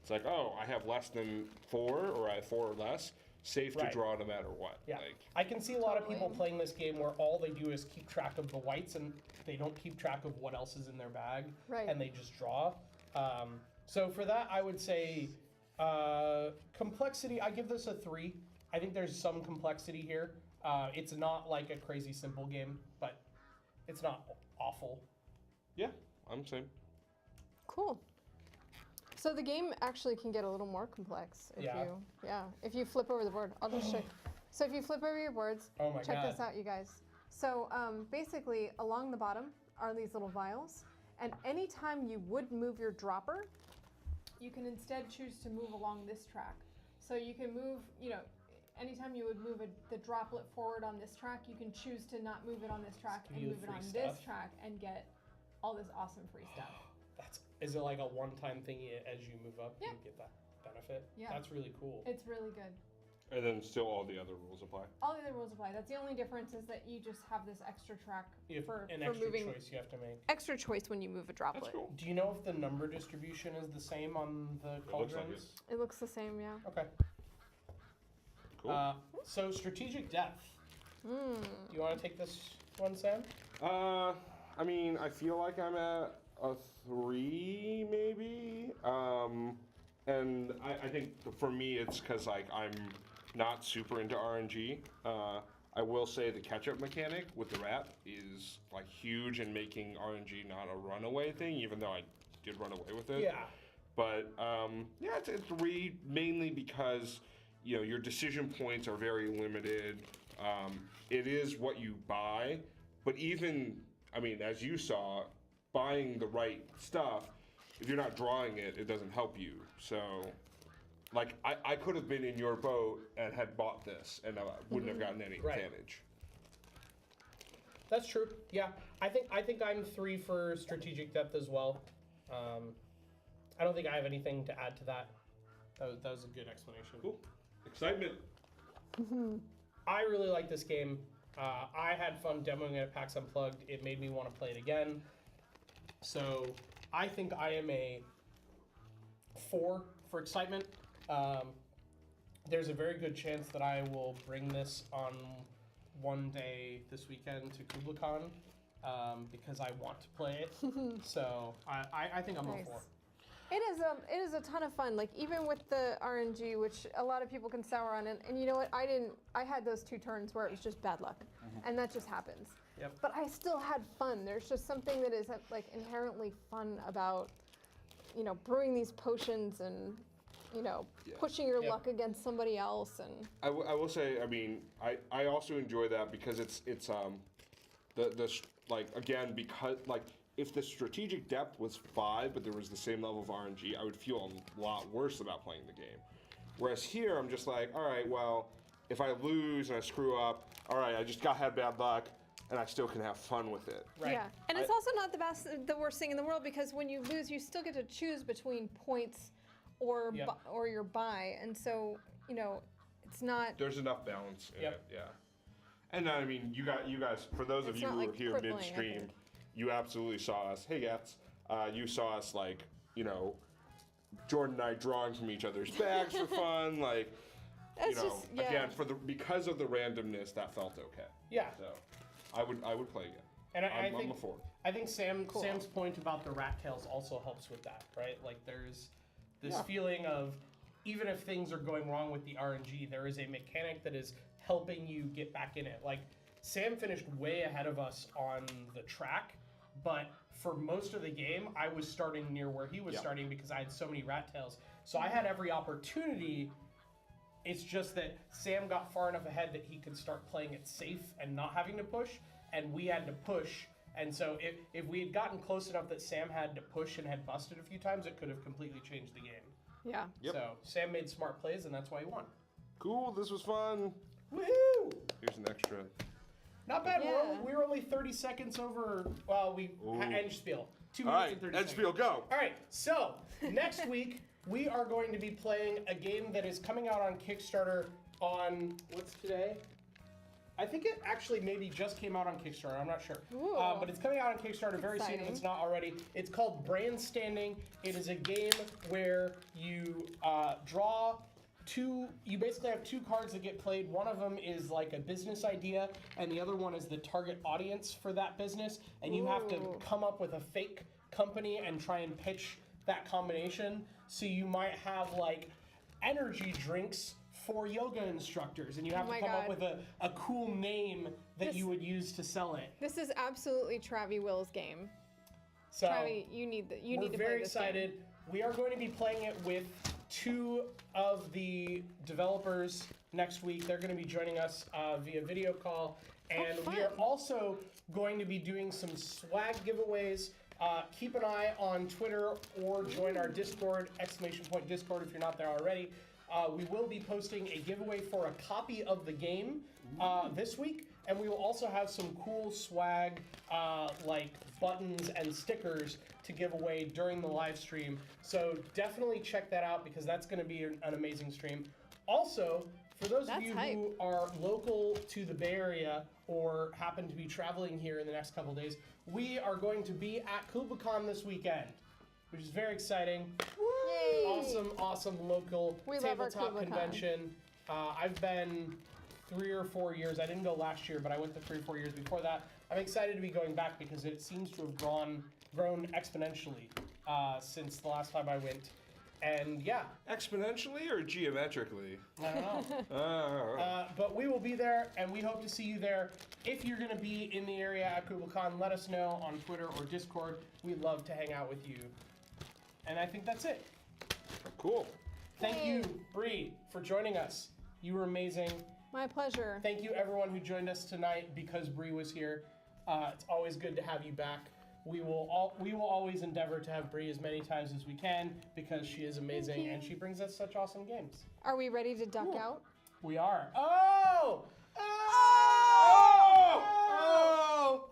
It's like, oh, I have less than 4, or I have 4 or less. Safe to Right. draw no matter what. Yeah, Like, I can see a lot of Totally. people playing this game where all they do is keep track of the whites and they don't keep track of what else is in their bag, Right. and they just draw. So for that, I would say complexity. I give this a 3. I think there's some complexity here. It's not like a crazy simple game, but it's not awful. yeah, I'm saying. Cool. So the game actually can get a little more complex if you flip over the board. I'll just show you. So if you flip over your boards, Oh my check God. this out, you guys. So basically, along the bottom are these little vials, and anytime you would move your dropper, you can instead choose to move along this track. So you can move, anytime you would move the droplet forward on this track, you can choose to not move it on this track give and you move the it on free this stuff. track and get all this awesome free stuff. Is it like a one-time thing as you move up, Yeah. you get that benefit? Yeah. That's really cool. It's really good. And then still all the other rules apply. All the other rules apply. That's the only difference is that you just have this extra track You have for an extra moving. choice you have to make. Extra choice when you move a droplet. That's cool. Do you know if the number distribution is the same on the It looks like cauldrons? It looks the same, yeah. Okay. Cool. So strategic depth. Do you want to take this one, Sam? I mean, I feel like I'm at a 3, maybe. And I think for me, it's because like I'm not super into RNG. I will say the catch-up mechanic with the rat is like huge in making RNG not a runaway thing, even though I did run away with it. Yeah. But yeah, it's 3 mainly because your decision points are very limited. It is what you buy, but even as you saw, buying the right stuff, if you're not drawing it, it doesn't help you. So, like, I could have been in your boat and had bought this, and I wouldn't have gotten any Right. advantage. That's true. Yeah, I think I'm 3 for strategic depth as well. I don't think I have anything to add to that. That was a good explanation. Cool. Excitement. I really like this game. I had fun demoing it at PAX Unplugged. It made me want to play it again. So I think I am a 4 for excitement. There's a very good chance that I will bring this on one day this weekend to KublaCon because I want to play it. So I think I'm Nice. a 4. It is a ton of fun. Like even with the RNG, which a lot of people can sour on, and you know what? I had those 2 turns where it was just bad luck, and that just happens. Yep. But I still had fun. There's just something that is like inherently fun about, brewing these potions and, pushing your Yep. luck against somebody else and. I will say, I also enjoy that because it's like again because like if the strategic depth was 5, but there was the same level of RNG, I would feel a lot worse about playing the game. Whereas here, I'm just like, all right, well, if I lose and I screw up, all right, I just had bad luck, and I still can have fun with it. Right. Yeah, and it's also not the worst thing in the world, because when you lose, you still get to choose between points or or your buy, and so it's not. There's enough balance in Yep. it, yeah. And I mean, you guys, for those of It's you not, who like, were here crippling, I midstream, think. you absolutely saw us. Hey, Gats, you saw us like, Jordan and I drawing from each other's bags for fun, like. It's just, yeah. Again, because of the randomness, that felt okay. Yeah. So, I would play again. And I'm think a 4. I think Sam's point about the rat tails also helps with that, right? Like there's this feeling of even if things are going wrong with the RNG, there is a mechanic that is helping you get back in it. Like Sam finished way ahead of us on the track, but for most of the game, I was starting near where he was starting because I had so many rat tails. So I had every opportunity. It's just that Sam got far enough ahead that he could start playing it safe and not having to push, and we had to push. And so if we had gotten close enough that Sam had to push and had busted a few times, it could have completely changed the game. Yeah. Yep. So Sam made smart plays, and that's why he won. Cool, this was fun. Woohoo! Here's an extra. Not bad. Yeah. We were only 30 seconds over. Well, end spiel. 2 All minutes right, and 30 end seconds. spiel, go. All right, so next week we are going to be playing a game that is coming out on Kickstarter on, what's today? I think it actually maybe just came out on Kickstarter, I'm not sure. But it's coming out on Kickstarter very soon if Exciting. it's not already. It's called Brand Standing. It is a game where you draw you basically have 2 cards that get played. One of them is like a business idea, and the other one is the target audience for that business. And you have to come up with a fake company and try and pitch that combination. So you might have like energy drinks for yoga instructors, and you have Oh to my come up God. with a cool name that This- you would use to sell it. This is absolutely Travi Will's game. So Travi, you need to we're play very this game. excited. We are going to be playing it with 2 of the developers next week. They're going to be joining us via video call, and we are fun. also going to be doing some swag giveaways. Keep an eye on Twitter or join our Discord, !Discord if you're not there already. We will be posting a giveaway for a copy of the game this week, and we will also have some cool swag like buttons and stickers to give away during the live stream. So definitely check that out because that's going to be an amazing stream. Also, for those of That's you hype. who are local to the Bay Area or happen to be traveling here in the next couple days, we are going to be at KubaCon this weekend, which is very exciting. Yay! Awesome local We love our tabletop KubaCon. convention. I've been 3 or 4 years. I didn't go last year, but I went the 3 or 4 years before that. I'm excited to be going back because it seems to have grown exponentially since the last time I went. And yeah, Exponentially or geometrically? I don't know. Oh. But we will be there, and we hope to see you there. If you're going to be in the area at KubaCon, let us know on Twitter or Discord. We'd love to hang out with you. And I think that's it. Cool. Thank you, Bree, for joining us. You were amazing. My pleasure. Thank you, everyone who joined us tonight because Bree was here. It's always good to have you back. We will always endeavor to have Bree as many times as we can because she is amazing and she brings us such awesome games. Are we ready to duck out? We are. Oh!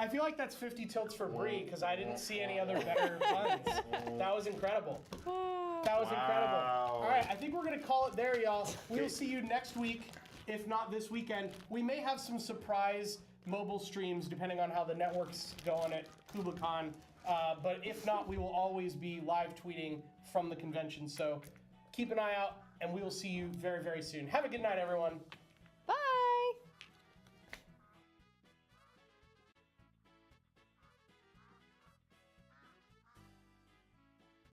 I feel like that's 50 tilts for Bree because I didn't see any other better puns. That was incredible. That was incredible. All right, I think we're going to call it there, y'all. We will see you next week, if not this weekend. We may have some surprise mobile streams depending on how the network's going at KubaCon. But if not, we will always be live tweeting from the convention. So keep an eye out, and we will see you very, very soon. Have a good night, everyone.